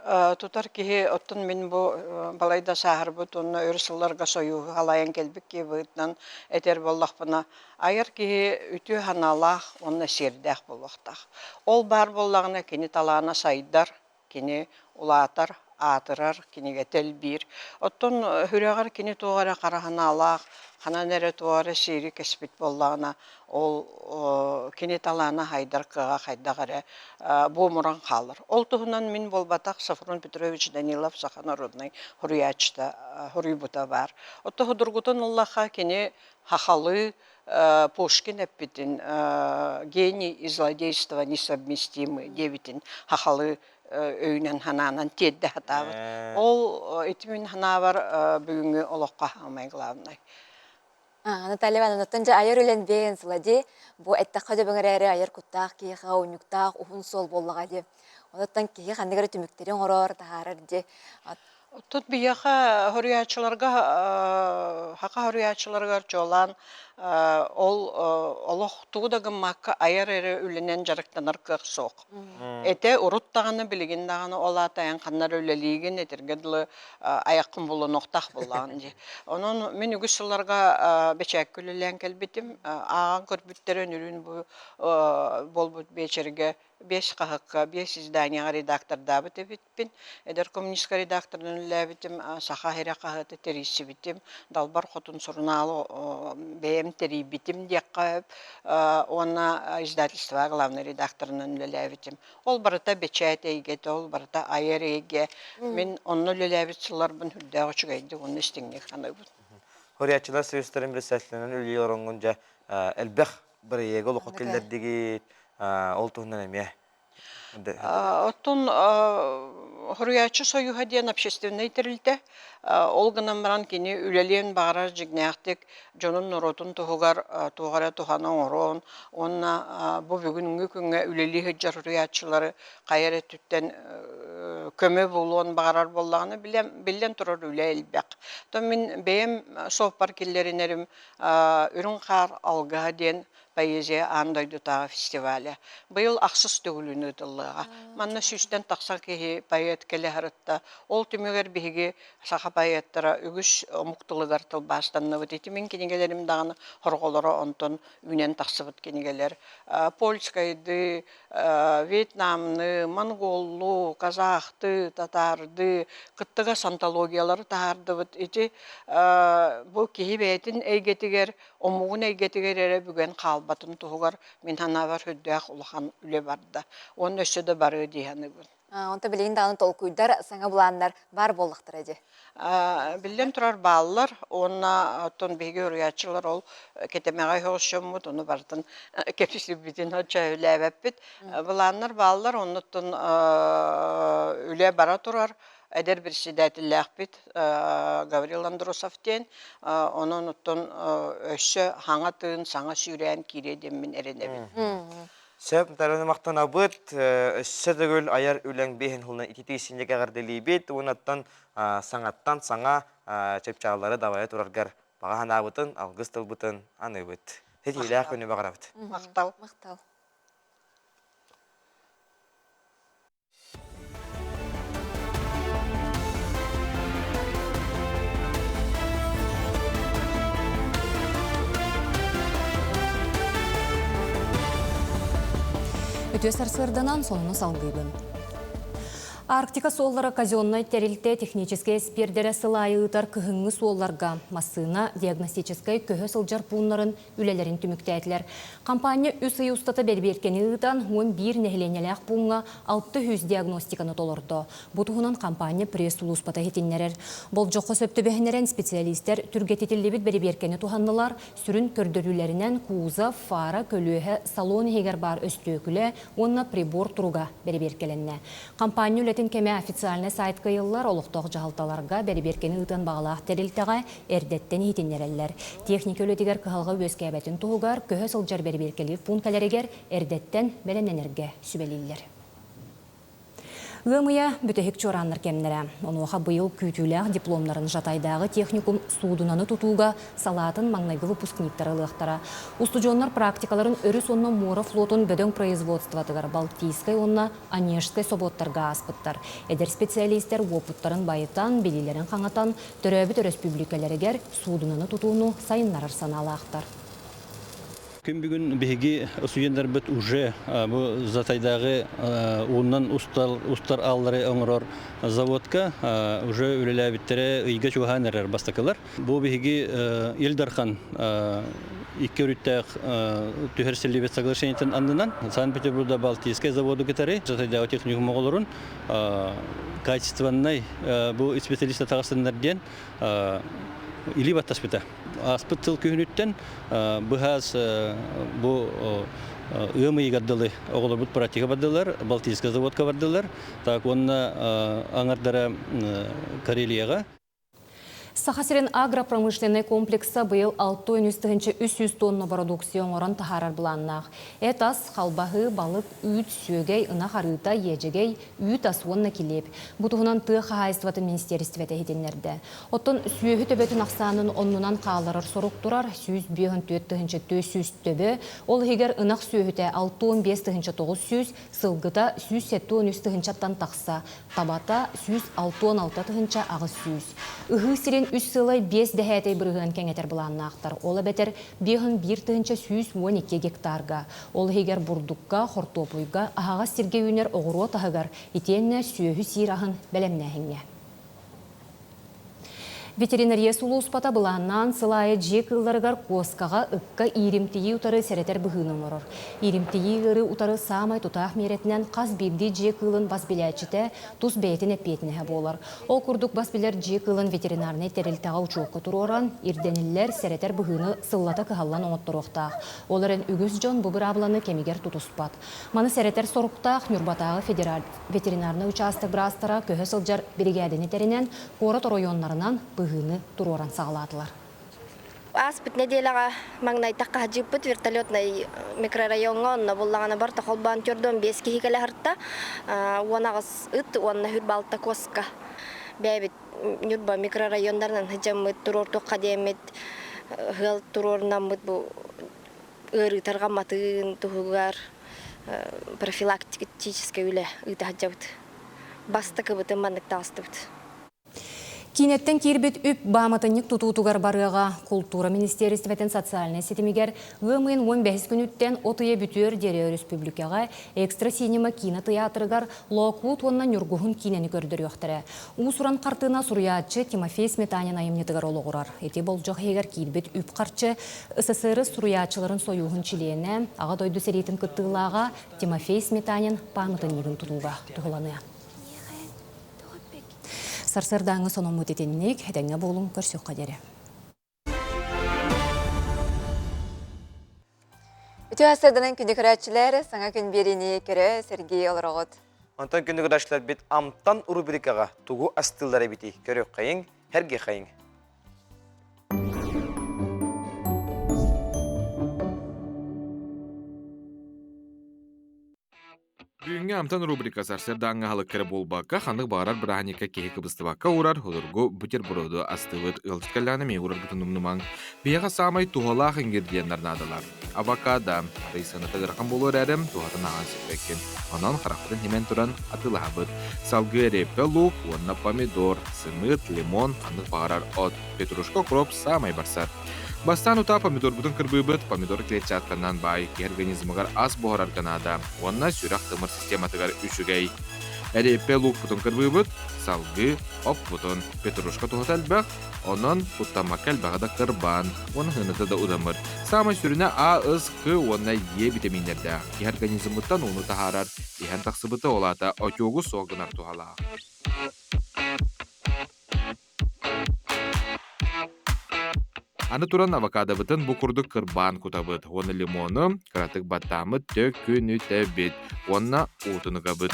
тұтар кеге оттын мен бұл балайда сағыр бұт, оны өрсілларға сойуғы алайын келбік ке бұйтнан әтер боллақ бұна. Аяр кеге үті ханалақ, оны сердәқ болықтақ. Ол бар боллағына кені талағына сайдар, кені улатар, атырар, кенеге тәл бір. Оттын хүрәғар кені туғара қарағына алақ, қана нәре туғара сері кәспет боллағына, ол кені талағына хайдар қыға қайдағары бұмыран қалыр. Ол тұғынан мен болбатақ Сафрон Петрович Данилов Сахана родной хұрыячта, хұрыйбыта бар. Отты худыргутын Аллаха кені хақалы Пушкин әппетін гений и злодейство несовместимы дебетін хақалы өйнен хананан тедді хатабыт. Ол этимин хана бар бүгінгі олыққа хамай главный. Наталья Ивановна, тонжа айыр өлен бейін сылади, бұл әттаққа дөбіңір әрі айыр күттақ, кейіға, өнюктақ, ұхын сол боллаға де. Оныттан кейі қандығыры түміктерін ғырыр, тағарыр де. Тут бияха хөрüячыларга, хака хөрüячыларга жолан, ол олох тугудагы макка аяр эре үленен жарыктанар кык соқ. Эте урут таганы билигин даганы олатаян каннар өлелиген этергедлы аяқын болу ноқтақ болған же. Onun мен үгісілерга бечәк күлілен келбетім, аған көрбіттерін үрін болбут бечерге 5 қағыққа, 5 изданияға редакторда біті бітпін. Эдер коммунистка редакторын үләбітім, сақа хері қағыты терейсі бітім. Далбар қотын сұрналы бәйім терей бітім дек қағып, оны издательства главный редакторын үләбітім. Ол барыта бечәйт әйгеті, ол барыта айыр әйге. Мен оны үләбітсілер бұн хүлдәғі чүгейді, оны істіңіне қаны бұн. Хөрüячылар сөйістерін бір сәтлінің үлі орынғынша әлбәқ бір егі олыққа келдердегі ол туһунан эме. Оттон хөрüячы союға дейін общественный тірілді. Ол гынан баран кені үлелен бағарар жігнәқтік жонын нұротын туғара туғаның орон. Онна бұл бүгінгі күнге үлелі хыджар хөрüячылары қайыры түттен көмі болуын бағарар болағаны білден тұрар үлі әлбәқ. Мен бәйім соқпар келлерінерім үрін қар алға дейін поэзия андайды тағы фестивалі. Бұл ақсыз төгіліні дылыға. Манна сүстен тақсан кейі поэт келі харытта. Ол түмігер бігі сақа поэттара үгіс мұқтылығар тылбастанны бұд. Еті мен кенегелерім дағаны хорғолары онтон үнен тақсыбыт кенегелер. Польскайды, Вьетнамны, Монголлу, Казахты, Татарды, қыттыға сантологиялары тағарды бұд. Еті бұл кейі бәйтін әйгетігер омугун эйгетигерere бүген қалбатын тугар мен ханабар хөддөх улахан үле барда. Он өссөдө бары дияныгын. Онта билейин даны толкуйдар саңа буланнар бар боллактыр эди. Билден турар баллар, онна оттон беги урячылар ол кетемега хоşşомут, onu бартын кепсип битин чөйләбәппит. Буланнар баллар оннуттон үле бара турар. Эдер bir şiddetlilik Gavril Androsov'ten onun uttun öşü hangatın sana süren kiredemin erenebit. Сәп тараны мақтана быт, сөдөгөл аяр үләң бейін хулна ититесінде кәгірделей бет, онаттан саңаттан саңа чепчағалары давая тураргар бағахан абытын, алғыз тылбытын аны быт. Хеті илі көне бағара быт. Мақтал. Өтөс арсырданан соны салгыбын. Арктика соллары казенной терилте технические спердері сылайы ұтар күхіңгі солларға массына диагностической көхі сылжар пуынларын үлелерін түміктәйтілер. Компания үсі ұстаты берберкені ұтан 11 нәхіленеләқ пуынға 600 диагностиканы толырды. Бұтығынан компания пресс-улу ұспата хетінлерер. Бұл жоқы сөпті бәхінерен специалистер түргететілі берберкені туханнылар сүрін көрдірулерінен куза, фара, көлөһі, салон егер бар өстөкілі, онына прибор тұруға берберкеленне. Компания кеме официальный сайт кайыллар олықтық жағалталарға бәріберкені ұтын бағалақ тәрілтіға әрдеттен етінерелер. Техника өлетігер кығалға өскәбәтін тұғығар көхі сылжар бәріберкелі пункаларегер әрдеттен бәлененерге сүбелейлер. Ғымыя бүтәхік чораннар кемнері. Онуға бұйыл күйтіләқ дипломларын жатайдағы техникум судынаны тұтуға салатын маңнайғы выпускниктары лықтара. Устудионлар практикаларын өрі сонна мора флотын бөдің производстватығар Балтийскай онна Онежскай соботтарға аспыттар. Әдер специалистер опыттарын байытан, белилерін қаңатан, төрәбіт республикаларыгер судынаны тұтуыны сайынларар саналақтар. Күн бүгін беги суендар бит уже бу затайдагы оннан устар аллары оңрор заводка уже үлеләбиттере ыйга чуганнар бастакалар. Бу беги Илдархан иккөрүттәк төһәрселебет соглашениятен аннан Санкт-Петербургда Балтийская заводу кетаре затайдагы техникум оголорун качественный бу специалист тагысыннарден или баттаспыта. Аспыттыл күнүттен быхаз бу ымый гаддылы оголор бут практика бардылар, Балтийская заводка бардылар. Так онна аңардара Карелияга. Сахасирин агропромышленный комплекса был 600 тонна продукцион оран тахарар бланнах. Этас халбахы балык үт сүйгей ына харыта ежегей үт асуонна килеп. Бутугунан тыа хахайстваты министерствете хеденлерде. Оттон сүйөһү төбөтүн аксанын оннунан кааларар соруктурар 104 төбө. Ол хигер ынак сүйөһүтэ 615 сылгыта 173 такса. Табата 166 агыс сүйүс. Ыхы сирен үс сылай 5 дәһәтей бұрығын кәңетер бұланнақтар. Ола бәтер 1,12 гектарға. Ол хегер бұрдыққа, хортопуйға, ағаға сірге үйнер оғыру тағығар, етенне сүйөһі сирағын бәлемнәхіңе. Ветеринария сулу успата бұланнан сылайы жек ылларығар коскаға ыққа иримтейі утары сәретер бұғының орыр. Иримтейі ғыры утары самай тұтақ меретінен қаз бейді жек ылын басбелячіте тұс бәйтін әппетінеге болар. Ол күрдік басбелер жек ылын ветеринарны тәрілтаға учуыққа тұру оран, ирденілер сәретер бұғыны сыллата кығалан оңыттыр оқтақ. Оларын үгіз жон бұбыр абланы кемегер тұтуспат. Маны сәретер соруқтақ Нюрбатағы федерал ветеринарны участық брастара көхі сылжар бригадыны тәрінен қорат районларынан бұғыны тұроран сағаладылар. Аспыт неделяға маңнайтаққа жиппыт вертолетный микрорайонға онна боллағаны барта қолбан түрден 5 кихикелі ғыртта. Онағыз ұт, онна хүрбалта коска. Бәйбіт нүрба микрорайондарынан хыжамыт, тұрор тоққа демет, ғыл тұрорынан бұд бұл ұрытарға матын тұғығар профилактический үлі ұйта хыжабыт. Басты кыбытын бандық тағысты бұд. Кинеттен кирбит үп баматынник тутутугар барыга культура министерствотен социальный сетимигер гымын 15 күнүттен отыя бүтөр дере республикага экстра синема кинотеатрыгар локут оннан юргухун кинени көрдөрүөхтөрө. Усуран картына суруячы Тимофей Сметанин айымнетыгар ологурар. Эти болжох егер кирбит үп карчы СССР суруячыларын союхун чилиене ага дойду серитин кыттыылаага Тимофей Сметанин памытыннигин тутууга тугуланы. Сарсырдаңы соның мұтетенінек, әдәңе болуң көрсек қадері. Үті асырдының күнді көрәтшілер, саңа күн беріне көрі Сергей Оларағыт. Антон күнді көрәтшілер бет амтан рубрикаға туғу астылдары беті көрек қайың, әрге қайың. Бүгінгі амтан рубрика сарсырдаңы халықкері болбаққа хандық бағарар бірағанека кейі кыбыстыбаққа урар, олырғы бутерброду астывыт ылтыкаланы ме урар бұтынымнымаң. Бияға самай туғалақ ингредиенттарын адылар. Авокадо, рейсаны тағырқан болыр әрім, туғатын аған сепеккен. Онан қарақтырын немен тұран атылағабыт. Салгыре, пелук, онна помидор, сымыт, лимон, хандық бағарар от. Петрушка кроп самай барсар. Бастан ута помидор бутын кырбыбыт, помидор клетчатканнан бай, ки организмыгар ас бохар арганада, онна сүрах тымыр систематыгар үшігей. Әре пелук бутын кырбыбыт, салгы, оп бутын, петрушка тухатал бақ, онын уттамакал бағада кырбан, оны хыныты да удамыр. Самай сүріне А, С, К, онна Е витаминерді. Ки организмыттан оны тахарар, ихан тақсыбыты олата, отയോഗу соғынар тухала. Аны туран авокадо бытын букурдук кырбан кутабыт. Оны лимоны, кратык баттамы тök күні тәбет. Онна утыныға быт.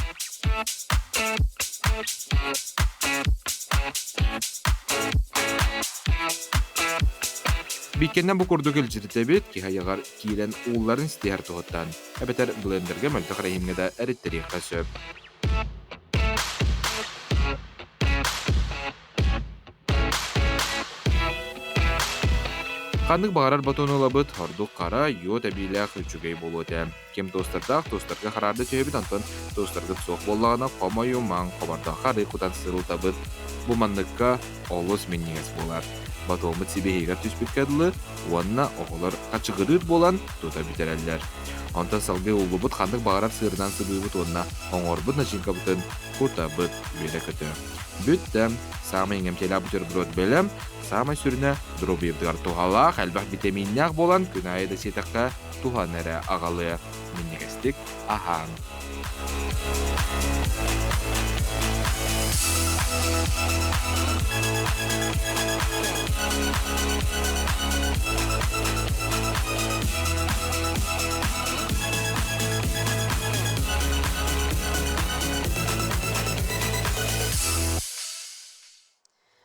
Биккеннен букурдук үлжіті тәбет, ки хайығар кийлен уылларын стейер тұғыттан. Әбетер блендерге мөлті қарайымгеда әріттеріққа сөп. Қандық бағарар батоны лабыт, хордук қара, йод әбейләқ үчігей болу өте. Кем тостардақ, тостарға қарарды түйебіт, антон тостарғыт соқ болағына қомайу маң қомардақ қары құтан сырыл табыт. Бұл мандыққа олыс меннеңес болар. Батомыт себе хейгар түспет кәділі, уанна оғылар қачығырыр болан тұта бітерәлілер. Антон салғы олыбыт қандық бағарар сырдан сыбыбыт онна оңорбыт начинка бұтын құтабыт бөлі көті. Бүттім, самай еңемтелі бутерброд бөлім, самай сүріне дробиевдігар туғалақ, әлбақ витаминнәқ болан күн айда сетаққа туған әрі ағалы. Меннегестік ахан.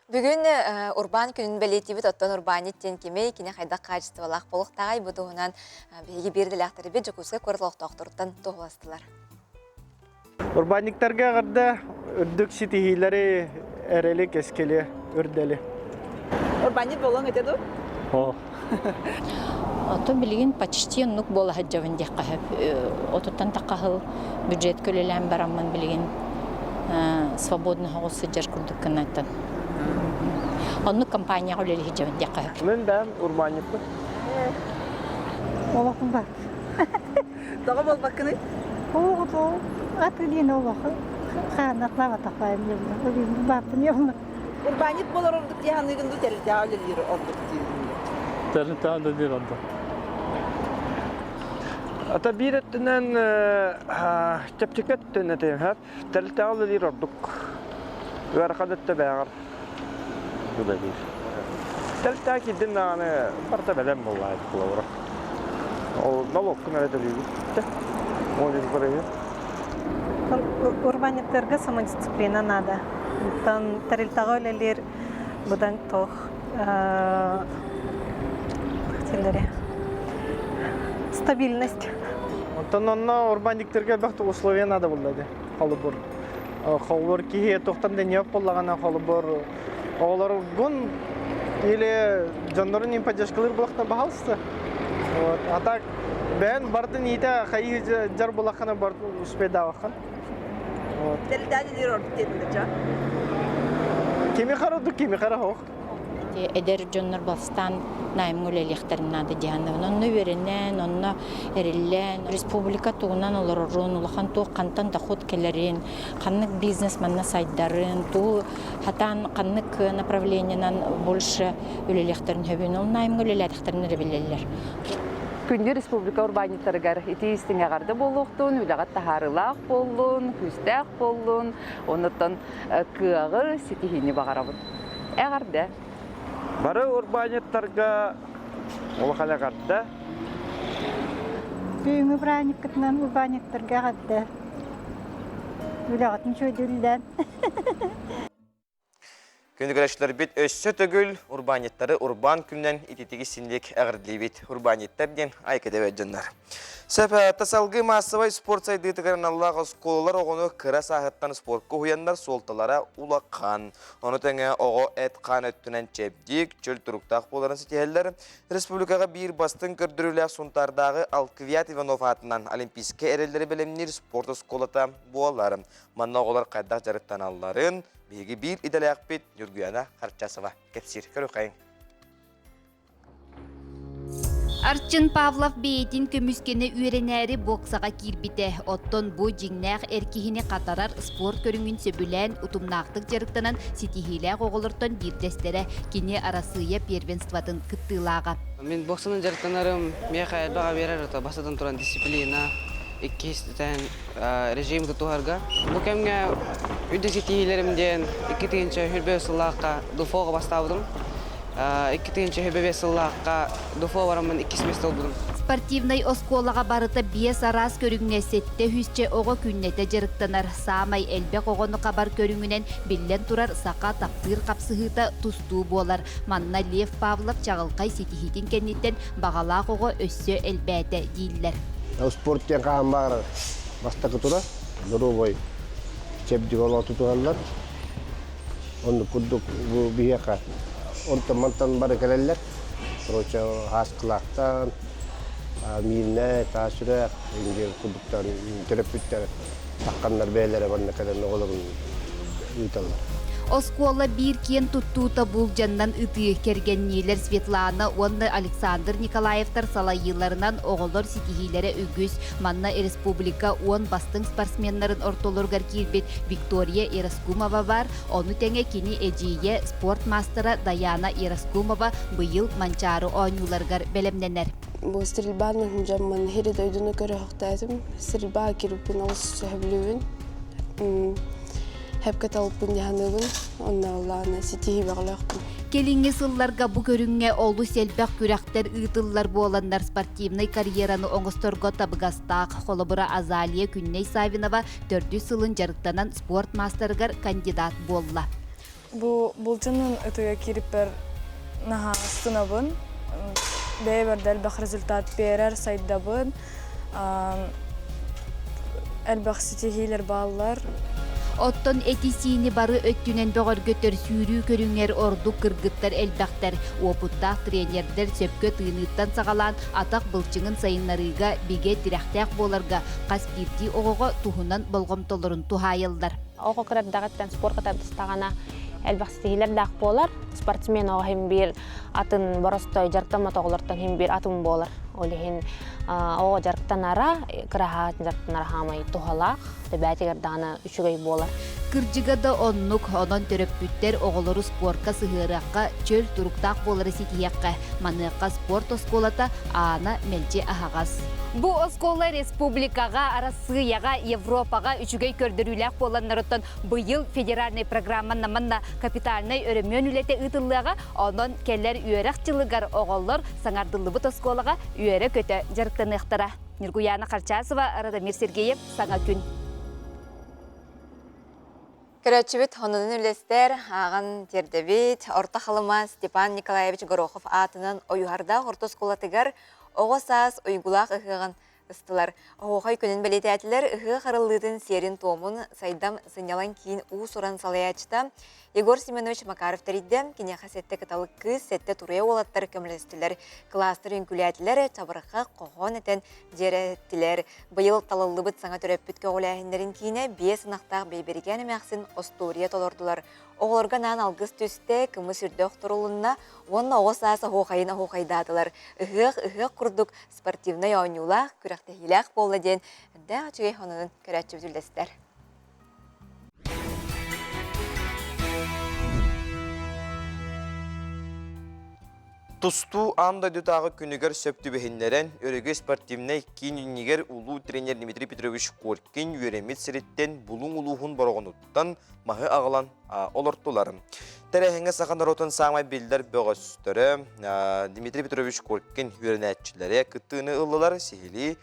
Бүгін урбан күнін бәлетебет оттан урбаниттен кемей, кене қайдақ қачыстывалақ болықтағай бұдығынан бейгі берділәқтірі бет жүкізгі көрділіқтақтырыттан тоғыластылар. Урбаниктарға ғырда үрдік сетихилері әрелі кескелі үрдәлі. Урбанит болуң өтеді? О. Ото билигин почти нук бола хаджавын деккахып. Отуттан таққахыл бюджет көлелән барамын билигин свободный хоғысы жар күрдік кінаттан. Onu kampanya oleh hijauan jakar. Mendam urbanit tu. Oh, kumbar. Tahu bal bakni? Oh, tu. Atu dia nak bak. Kan nak lawat apa ni? Tapi bapa ni orang. Urbanit boleh orang tu dia ni kan tu cari jauh jadi orang tu. Cari jauh jadi orang tu. Ata birat nan cepcikat tu nanti hab. Cari jauh jadi orang tu. Garkadat tu bayar. Тәлтәк иден аны барта бәлем болай кулавра. Ол налог кына дәлиге. Ол избирает. Урбаниттерге самодисциплина надо. Тан тарилтагалелер будан тох стабильность. Тан онна урбаникттерге бахты условия надо булды. Халыбыр. Халыбыр ки тохтан дөнья боллагана халыбыр. Олар гон или жанрын им поддержкалар булакта бахалсы. Вот. А так бен бардын ита хай жар булакана бар успеда вахан. Вот. Телдәди дирор тетендә. Kimi қарадық, kimi қара хоқ. Эдер жоннор бастан найм гөлелехтерин нады дияны. Онны веренен, онны эриллен. Республика тугунан олорорун, улахан ту кантан доход келерин, каннык бизнесменна сайдарын, ту хатан каннык направлениянан больше үлелехтерин хөбүн. Ол найм гөлелехтерин ребелелер. Күнде республика урбаниттарыгар ити истиңагарды болуқтун, үлағат тахарылақ болуын, күстәқ болуын, оныттан кыағыр сетихини бағарабын. Әғарды. Бары урбаниттарға олақалағарды. Бүйін урбаниттарынан урбаниттарға ғадды. Үлағатын шөйділден. Күнді көрәшілер бет өссі түгіл урбаниттары урбан күннен итетегі синлек әғірдей бет урбаниттар ден айкеде өджінлер. Сәпі тасалғы массовай спорт сайды тұғырын Аллаға сколалар оғыны кіра сағыттан спортқа хуяндар солталара улаққан. Оны тәңе оғы әт қан өттінен чәпдік, чөл тұрықтақ боларын сетелер. Республикаға бір бастың көрдірілі сұнтардағы Алквият Иванов атынан олимпийске әрелері білімнер спорт сколата боларын. Манна оғылар қайдақ жарықтан алларын. Беги bir idalaq bit Nurguyana Харчасова кепсир көрөкайын. Арчын Павлов бейтин көмүскені үйренәри боксаға кирбите. Оттон бу жиңнәқ әркихіне қатарар спорт көріңін сөбілән ұтымнақтық жарықтанан сетихиләқ оғылыртон бірдестері кене арасыя первенстватын кыттылаға. Мен боксының жарықтанарым меқа әлбаға берер басадан тұран дисциплина. İkisinden rejim tutuharga. Bu kemge üde sitihlerimden iki tiyince hürbe sılakka dufoğa bastavdım. İki tiyince hürbe sılakka dufoğa varamın ikisi mesteldim. Спортивный осколаға барыта 5 арас көріңне сетте хүсче оғы күннете жарықтанар. Самай әлбек оғыны қабар көріңінен білден тұрар сақа таптыр қапсығыта тұсту болар. Манна Лев Павлов чағылқай сетихитін кеннеттен бағалақ оғы өссө әлбәті дейілер. Спорт yang kamar basta ketura dulu boy cep di kalau tutuhanlar on kuduk bu biaka on teman-teman pada kalian terus khas kelaktan minat tasrah ini kuduktan terapit takkan nerbeler mana kalian orang itu. Оскола bir кен туттута бул жаннан ытыы кергеннелер Светлана, онны Александр Николаевтар салайыларынан оғылар ситихилері үгіз. Манна республика 10 бастың спортсменларын ортолоргар кирбет Виктория Ираскумова бар. Оны тәңе кені әжейе спорт мастера Даяна Ираскумова бұйыл манчары ойнуларгар бәлемненер. Бұл стрельбаның жамын хері дойдыны көрі хоқтайдым. Стрельба керіппен алыс сөйблеуін. Hep katalpın yahanıbın, onlarla sitihi bağlaqpın. Келинге сылларга бу көрүнгө олу селбек күрәктер ытыллар боландар спортивный карьераны оңосторго табыгастаак холобура Азалия Күнней Савинова 400 сылын жарыктанан спорт мастергар кандидат болла. Бұл жынын ытыга кириппер наха стынабын, бейберді әлбәқ результат берер сайдабын, әлбәқ ситихилер баллар. Оттон этисини бары өттүнен бөгөр көтөр сүүрүү көрүңер орду кыргыттар элбактар. Опуттак тренердер сөпкө тыыныттан сагалан атак былчыңын сайыннарыга биге тирахтак боларга кас бирди огого тухунан болгомтолорун тухайылдар. Ого кырдагаттан спортка табыстагана элбак стихилер дак болар. Спортсмен ого хем бир атын боростой жарктама тоголортон хем бир атым болар. Олихин ого жарктан ара кыраха жарктан ара хамай тухалак дебатигер дана үчүгөй болар. Кыржыгада оннук онон төрөппүттер оголору спортка сыгыракка чөл туруктак болары ситиякка маныкка спорт осколата ана мелчи ахагас. Бу оскола республикага, Россияга, Европага үчүгөй көрдөрүлөк боланнарыттан быйыл федеральный программа наманна капитальный өрөмөн үлете ытыллыга онон келер үйөрөкчылыгар оголлор саңардылыбыт осколага үйөрө көтө жарыктаныктара. Нургуяна Харчасова, Радамир Сергеев, Саңа күн. Көрәтчібіт онының үлестер ағын тердебет, орта қалыма Степан Николаевич Горохов атынан ойуарда ортос қолатығар оғы саас ойгулақ ұғығын ыстылар. Оғай күнін білеті әтілер ұғы қарылыдың серін томын сайдам сынялан кейін ұғы сұран салаячта Егор Семенович Макаров тәридді кене қасетті каталық кыз сәтті тұрыя олаттар көмілестілер. Кластыр үнкүләтілер табырыққа қоғын әтен жереттілер. Бұйыл талылыбыт саңа түрәппітке олайындарын кейіне бие сынақтақ бейберген әмәқсін Остория толордылар. Оғыларға нан алғыз түсте кымыс үрдіқ тұрылынна, онна оғыз аса хоқайына хоқайдадылар. Үғық құрдық спортивный ойнулақ, күрәқтігіләқ болы ден, да жүгей хонының көрәтші үзілдестер. Тусту анда дютағы күнігер сөпті бігінлерін өрігі спортивнай кейінігер ұлу тренер Дмитрий Петрович Коркин үйеремет сіреттен бұлың ұлуғын барғынуттан мағы ағылан олырттыларым. Тәрәхіңе сақандар отын саңмай белдер бөғістірі Дмитрий Петрович Коркин үйеренәтчілері күттіғыны ұлылар сейілі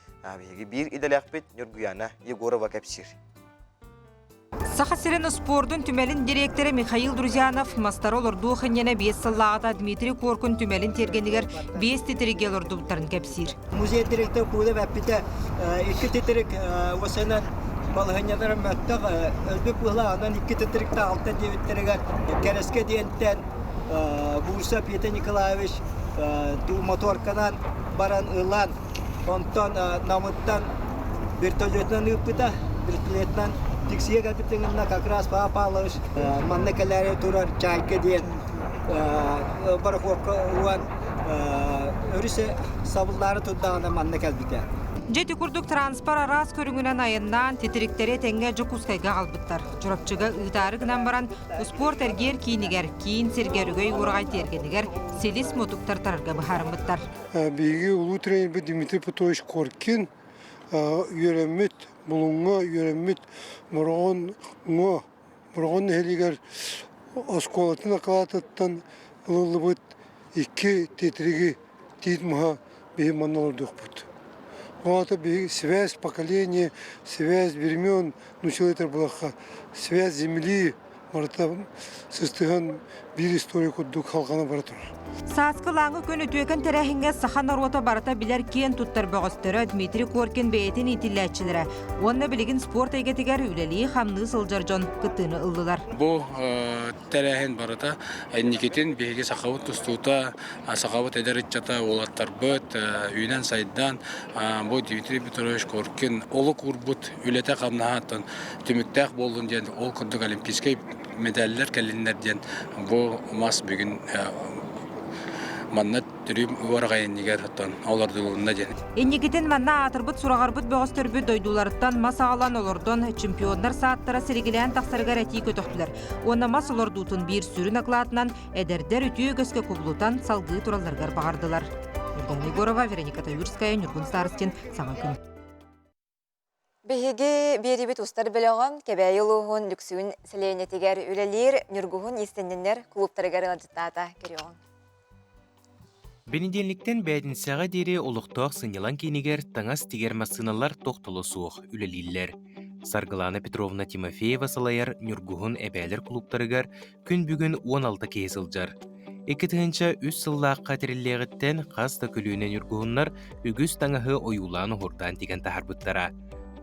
бір иделәқпет Нұргуяна Егорова кәпсір. Сахасырын спордун түмелин директоры Михаил Друзянов мастары олорду хыннене 5 сыллағата Дмитрий Коркун түмелин тергенігер 5 тетіріге олордуптарын кәпсир. Музей директор кулы вәппіті 2 тетірік осынан балығынядарын мәттіғ өзбек бұла анан 2 тетірікті 6 девіттерігер кәреске дейінттен Бурса Петр Николаевич моторканан баран ұлан онтан намыттан вертолетнан ұппыта вертолетнан Тиксия капитанына как раз попалось, маннекалярия турар чайка ден, бараховка уан, өрісе сабылдары тұддағына маннекал бітер. Жеті күрдік транспар арас көріңінен айындан тетіріктері тәңге жүкускайға қалбыттар. Жұрапчыға ұйтары гынан баран спорт әргер кейінігер, кейін сергерігөй ұрғай тергенігер селис мотуктар тарарға бұхарымбыттар. Бейге ұлу тренер Дмитрий Петрович Коркин үйеремет, бұлыңға үйеремет, мұрғын әлігер осколатын ақалатыттан ұлылы бұд 2 тетірігі дейд мұға бейі манналардық бұд. Оғата бейі связь поколения, связь времен, нучилайтар бұлаққа, связь земли, барыта сыстыған бір история күддік халқаны баратыр. Саскы лаңы көні төкен тәрәхінге сахан аруата барата білер кен тұттар бұғыстыры Дмитрий Коркин бәйетін итілләтчілері. Онына білігін спорт әйгетігер үлелі қамны сылжар жон күттіні ұлдылар. Бұл тәрәхін барата әнекетін бейге сақауыт тұстуыта, сақауыт әдәрет жата олаттар бұд, үйнен сайдан бұл Дмитрий Петрович Коркин олы күрбұт үлеті қамнағаттан түміктәқ болуын ден ол күндік олимпийскай медаллер кәлінлер ден бұл мас бүгін манна түрім уарғайын негер хаттан олардылығында ден. Еннекетін манна атырбыт сұрағарбыт бөғыстырбыт дойдуларыттан мас ағалан олордон чемпиондар сааттара сірегілен тақсарығар әтей көтіқтілер. Оны мас олордуытын бір сүрін ақлатынан әдердер үтіе көске көбілутан салғы тураларғар бағардылар. Нұрдан Егорова, Вероника Таюрская, Нұргун Старостин, Саңа күн. Беге беребет устар белоғын, кәбәй ұлығын люксуын сәлейнетігер үлелер, Нұргуғын естенденлер клубтарығар ғалжыттата кереуін. Бенедельниктен бәдінсәға дере олықтақ сынелан кейінігер таңас тегер масыналар тоқтылы суық үлелейлер. Саргылана Петровна Тимофеева салайар Нұргуғын әбәлер клубтарығар күн бүгін 16 кейсілжар. Екітігінші үз сыллақ қатереллеғіттен қаста күлуінен Нұргуғынлар үгіз таңығы ойуланы ғордан теген тахарбыттара.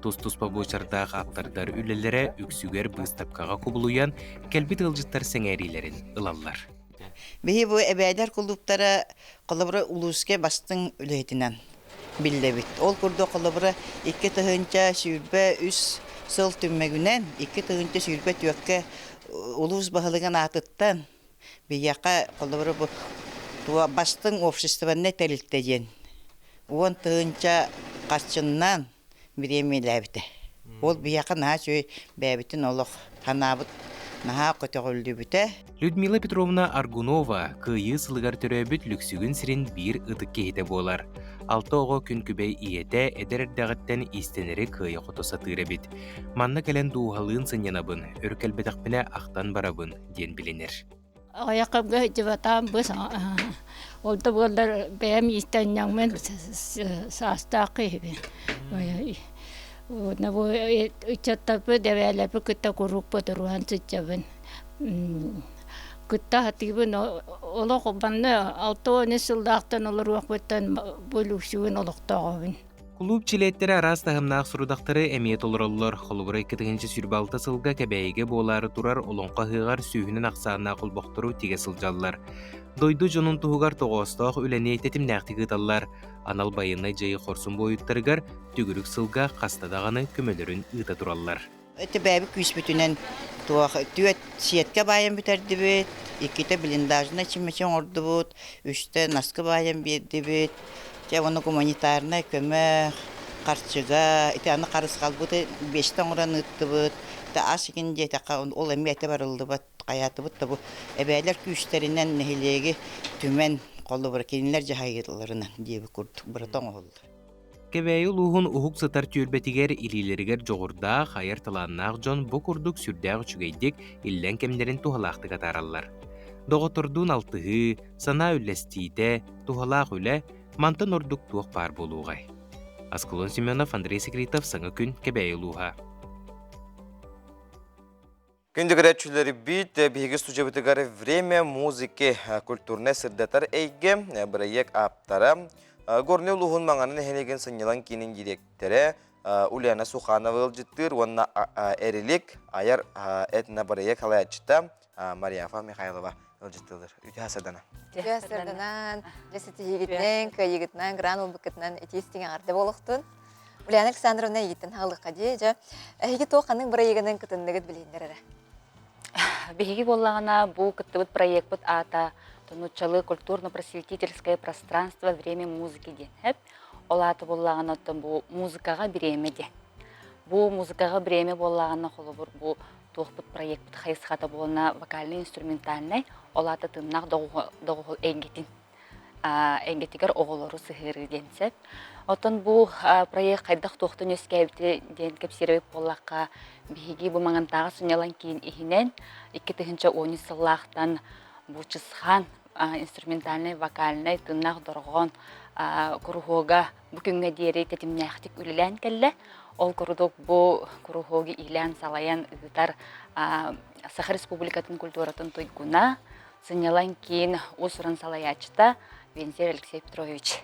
Тұс-тұспа бұчардақ аптардар үлелері үксігер бұстапқаға құбылуян кәлбет ғылжыттар сәңәрилерін ылалар. Бейі бұл әбәйдер құлыптары қолыбыры ұлыске бастың үлейтінен білдебіт. Ол күрді қолыбыры 2 тұғынша сүйірбе үз сыл түммегінен 2 тұғынша сүйірбе түйекке ұлыс бағылыған атыттан бейяқа қолыбыры бұл бастың обществоны тәрілттеген. 10 тұғынша қасчыннан біремеләбіті. Ол бейяқа наға сөй бәбітін олық танабыт наға көтіғілді біті. Людмила Петровна Аргунова күйі сылығар түрәбіт люксігін сірін бір ұдық кейді болар. 6 оғы күн күбей иеті әдәрдәғіттен истенері күйі құтыса тырабит. Манны кәлен дуғалығын сынянабын, өркәлбетақпіне ақтан барабын ден біленер. Аяқымға жыватам біз олды болдар бәм истенн양мен састақы ебен. Набу үчаттапы дәвәләпі күтті күріп бұдыруан сүтчабын. Күтті хатибын олы қобанны 6-10 сылдақтан олар уақыттан бөлікшуын олықтағабын. Клуб чилеттері арас тағымнақ сұрудақтары әмет олыралылар. Қолыбыры 2-ші сүрбалты сылға кәбәйге болары тұрар олонқа ғығар сүйінін ақсағына қолбақтыру теге сылжалылар. Дойду жонун туғығар тоғыстақ үләне тетім нәқтігі таллар. Анал байынай жайы қорсын бойыттарығар түгірік сылға қастадағаны көмелерін ұйта тұралылар. Өті бәбі күйіс бүтінен Түйет сиетке байын бітерді бет, икките блиндажына чимечен орды бұд, үшті наскы байын берді бет, оны гуманитарына көмек, қарчыға, аны қарыс қалбыды 5-тен ұран ұтты бұд, асыгінде ол әмі әті барылды бұд, қаяты бұд, бұл әбәлер күштерінен нәхилегі түмен қолы бір келінлер жағайғыларынан дебі күрдік бұрытан олды. Кебәйі луғын ұхық сытар түрбетігер илилерігер жоғырда қайыр таланнақ жон бұ күрдік сүрдәғ чүгейдік иллен кемдерін тухалақты қатаралар. Доғытырдың алтығы, сана үлләстейді, тухалақ үлі, мантын ордық туық бар болуғай. Асколон Семенов, Андрей Секретов, саңы күн кебәйі луға. Күндігірәтшілері бит, бейгі студия время музыки культурны сырдатар әйге, бірайек аптара. Горны улуғын маңанын әхелеген сынелан кейінің директоры Ульяна Суханова ылжыттыр, онына әрілік аяр әтіна бірайек халаятчыта Марияфа Михайлова ылжыттылыр. Үті асырдана. Үті асырданан, жесіті егітнен, егітнен, гранул бұкытнан етестеген арды болуқтын. Ульяна Александровна егіттен халық қаде, әйгі тоқаның бірайегінің күтіндігіт білейіндер әрі. Беги боллагана бу кыттыбыт проект бут ата тонучалы культурно-просветительское пространство время музыки ден. Хеп олаты боллагана бу музыкага биреме ден. Бу музыкага биреме боллагана холобур бу тухпут проект бут хайсхата болна вокальный инструментальный олаты тымнак догол энгетин. Энгетигер оголору сыгыры денсеп. Отон бу проект кайдак тохтун өскәбите ден кепсиребек боллакка биги бу маңантагы сунялан кийин ихинен 2010 сыллахтан бу чысхан инструментальный вокальный тымнак доргон курухога бу күнгө дери тетимнахтик үлелен келле. Ол курдук бу курухоги илен салаян ыгытар Сахар Республикатын культуратын тойгуна сунялан кийин усуран салаячта Вензер Алексей Петрович.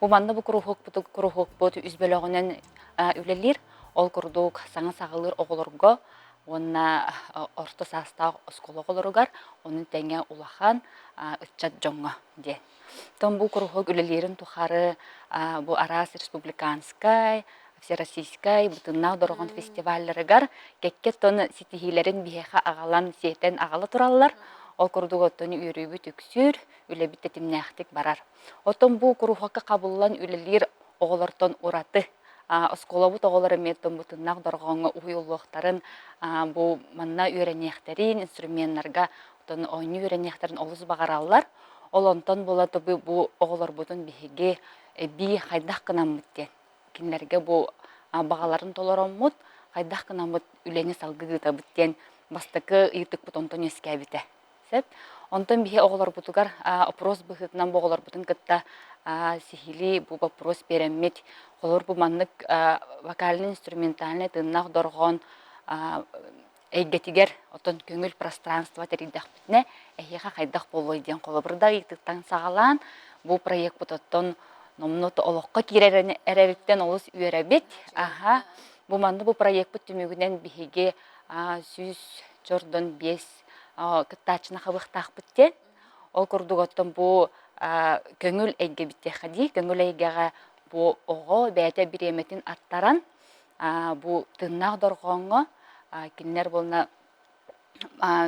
Бу манда бу курухок бут үзбөлөгөнөн үлелер, ол курдук саңа сагылыр оголорго, онна орто састаг оскологолоргар, онун теңе улахан ытчат жоңго де. Том бу курухок үлелерин тухары бу Арас Республиканскай, Всероссийскай, бутынна дорогон фестивальлеригар, кекке тон ситихилерин бихеха агалан сиетен агалы тураллар. Ол курдук оттону үйрөбү түксүр, үлебитте тимнахтик барар. Отон бу курухакка кабыллан үлелер оголортон ураты. Осколабут оголары меттон бутыннак доргонго уюлуктарын бу манна үйрөнехтерин, инструменттарга отон ойну үйрөнехтерин олус багараллар. Олонтон болот бу оголор бутун биһиге би хайдак кынамыттен. Кинлерге бу багаларын толороммут, хайдак кынамыт үлени салгыгыта биттен бастыкы ыйтык бутонтон эскебите. Онтон бихе оголор бутугар опрос быхытынан боголор бутун кытта сихили бу вопрос береммит холор бу маннык вокальный инструментальный тыннак доргон эйгетигер отон көңүл пространство теридак битне эхиха хайдак болой ден колобурда ыйтыктан сагалан бу проект бутоттон номнот олокко киререн эрериттен олус үйрөбит. Бу манды бу проект бут түмүгүнен бихиге сүз жордон 5 кыттачына хабыктак биттен ол курдуготтон бу көңүл эйге битте хади көңүл эйгега бу ого бәте биреметин аттаран бу тыннак доргонго кинер болна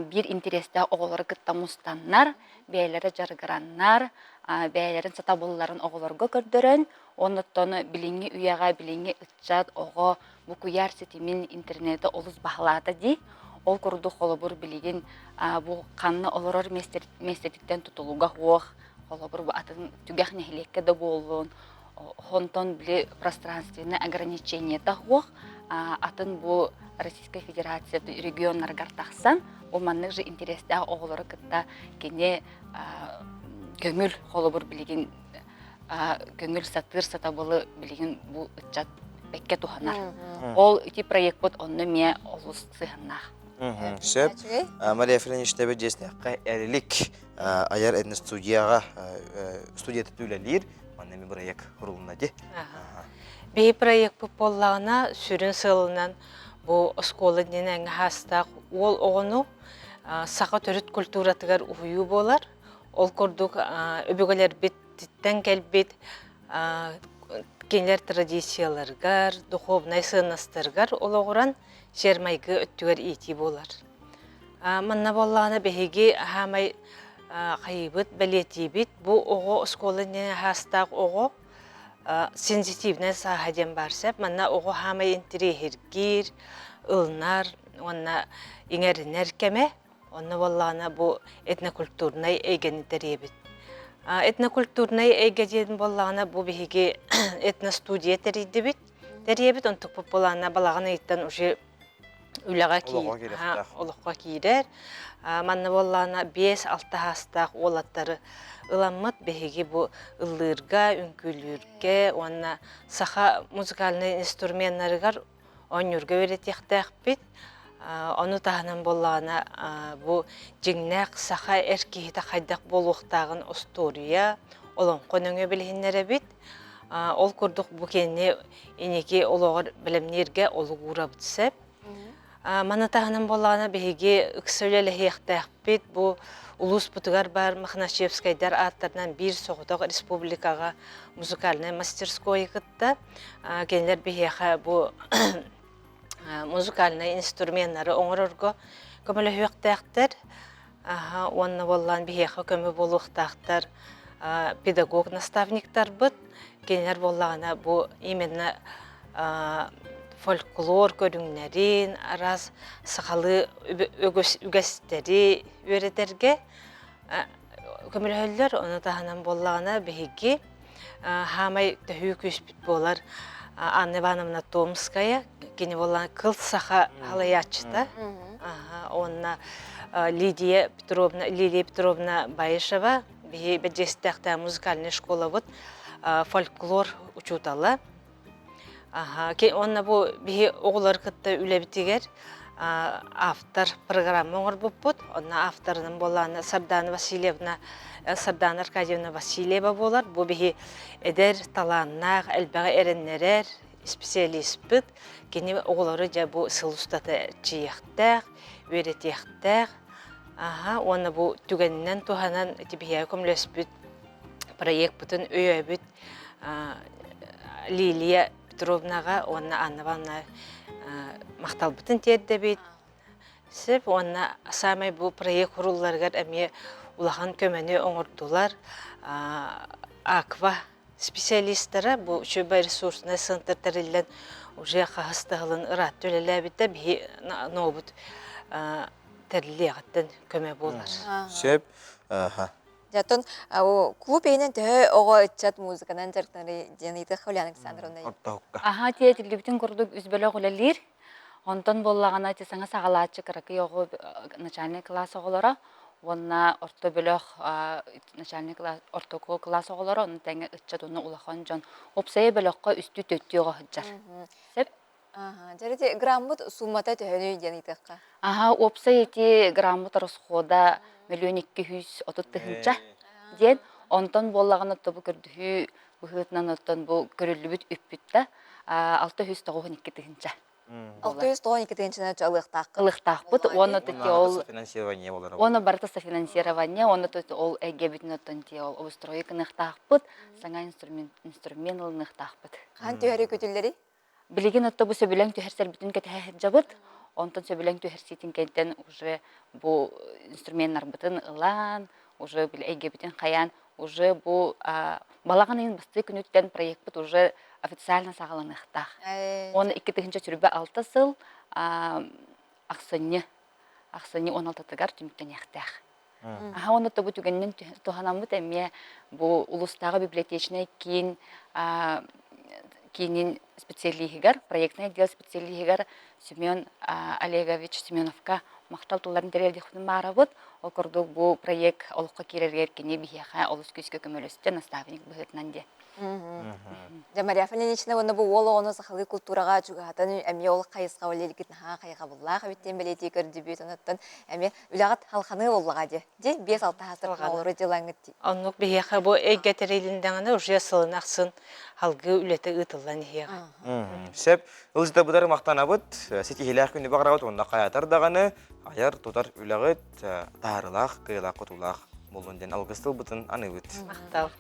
бир интересте оголор кытта мустаннар бәйләре жаргыраннар бәйләрен сата булларын оголорго көрдөрөн оннотон билинги уяга билинги ытчат ого бу куяр сетимин интернетте олус бахалата ди. Ол курду холобур билигин бу канны олорор местетиктен тутулуга хуох холобур бу атын түгэх нехилекке да болун хонтон били пространственное ограничение та хуох атын бу Российская Федерация регионнаргар тахсан бу маннык же интересте оголору кытта кене көңүл холобур билигин көңүл сатыр сатабылы билигин бу ытчат бекке туханар. Ол ити проект бот онны ме олус сыгыннах. Сөп, Мария Филиничтебе десінеққа әрілік аяр әдіні студия түтілелер, маннами проект құрылына де. Бей проект бұл болағына сүрін сылынан бұл осколы денен хастақ ол оғыну сақа түріт культуратығар ұйы болар. Ол көрдік өбігілер біттен кәлбет кенлер традицияларгар, духовный сынастыргар олоғыран жермайгы өттігер ити болар. Манна боллағына бәхеге хамай қайыбыт, бәлетейбіт, бұл оғы осколыне хастақ оғы сензитивнен сағаден барсап, манна оғы хамай интерехергер, ылнар, онна еңерінер кәме, онна боллағына бұл этнокультурнай әйгені дәребіт. Этнокультурнай әйгеден боллағына бұл бәхеге этностудия дәрейді бит, он тұқпып болағына балағына еттен уже олыққа кейдер. Манна боллағына 5-6 хастақ олаттары ыламмат бәхеге бұл ыллырға, үнкүлірге, онна саха музыкальный инструменттарыгар онюрга өретектәк бит. Оны тағынан боллағына бұл жеңнәк саха әркейті қайдақ болуқтағын история, олон қоныңы білгенлері бит. Ол көрдік бұл кенне енеге олығыр білімнерге олы ұра бітсеп. Мана тағынан боллағына бәйге үксөлелі хейқтәк бит. Бұл улус бұтығар бар Махначевскайдар аттарынан бір соғытық республикаға музыкальный мастерской қытты. Кенлер бәйге бұл музыкальный инструменттары оңырырға көмілі хөқтәқтір. Онны болған бейеқі көмі болуқтақтар педагог-наставниктар бұд. Кенер болғана бұл именно фольклор көріңнерін, араз сақалы үгәстері өретерге көмілі хөллер. Оны тағынан болғана бейге хамай төхі көшпіт болар. Анна Ивановна Томская, кені болған кыл саха халаячыта. Онна Лилия Петровна Баишева, бәджестәқті музыкальный школа бұд, фольклор учутала. Онна бұл оғылар күтті үләбітігер автор программа оңыр бұд. Онна авторының болған Сардана Аркадьевна Васильева болар. Бұл бігі әдер таланнақ, әлбәғі әріннерер, специалист бұд. Кені оғылары жа бұл сылыстаты жиектәқ, өретектәқ. Оны бұл түгенінен туғанан бігіға көмлес бұд, проект бұтын өй бұд. Лилия Петровнаға, оны Анна мақтал бұтын терді бұд. Сеп, оны самай бұл проект құруларғар әме улахан көмәне оңырдулар. Аква специалисттары бұл шөбі ресурсына сынтыртарылын уже қағыстығылын ұрат төлелі бітті бі нобыт тәрілі ағаттан көмә болар. Сеп, Жатын, клуб eynen töhö oğa etchat muzikadan jarknary jenite Хулия Александровна. Театрлі бүтін көрдік үзбөлі ғылалыр. Онтан боллағана тесаңа сағалатчы кірікі оғы начальный класс оғылары. Онна орто бөлөк начальный орто класс оғылары. Оны тәңе үтчат оны улахан жан. Опсайы бөлөкқа үсті төтті оға хүджар. Сеп? Жарите граммут суммата төһөнү jenitеққа. Опсайы те граммут расхода 1,230,000 ден. Онтан боллағана тобы көрдігі бұхытынан оттан бұл көрілібіт үппітті 692,000. 692-нче ылыктак. Ылыктак бут, оны тете ол финансирование болар. Оны барта софинансирование, оны тете ол эгебитне тонте ол обустройка нахтак бут, саңа инструментал нахтак бут. Хан төһөрү көтүллери? Билеген отто бу сөбүлөң төһөрсер бүтүн кетэ жабыт. Онтон сөбүлөң төһөрситин кенттен уже бу инструменттар бутын ылан, уже бил эгебитин каян, уже бу балаганын басты күнүттен проект бут уже официально сағаланықтақ. Оны 2-ші түрбі 6 сыл ақсыны 16-тығар түміттен яқтақ. Оны тобы түгеннен тұғанамыд әме бұл ұлыстағы библиотечіне кейінен специалигігер, проектный отдел специалигігер Семен Олегович Семеновка мақтал тұларын дәрелдіқтің бары бұд. Ол көрдік бұл проект олыққа керергер кене бігеға олыс көзгі көмелесті наставник бұғытынан де. Мария Фалинична оны бұл олы оны сақылы культураға жүгіғатан әме олы қайысқа олелігін қайға бұллаға беттен білеті көрді бүйетіноттан әме үлағат халқаны олыға де. 5-6 ғасыр олыры делаңыт де. Онық бігеға бұл әйгәтіреліндіңіні уже сылын ақсын халғы үлеті ұтылан еға. Сеп, ұлжыда бұдар мақтана бұд, сети хилақ күні бағырағыт, онда қаятар дағаны, аяр тұтар үлағыт, тағырылақ, қиылақ, құтылақ болунден алғыстыл бұтын аны бұд. Мақтал.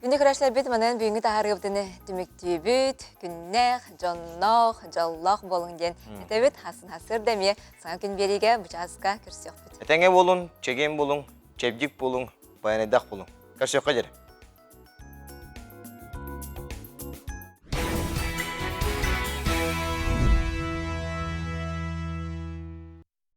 Күнде күрәшләр бит манан бүгүнкү тахарыбытыны түмүктүүбүт, күннәх, жоннох, жаллах болуң ден. Этебит хасын хасыр деме саңа күн бериге бучаска көрсөкпүт. Этеңе болун, чеген болун, чебдик болун, баянайдак болун. Көрсөккө жер.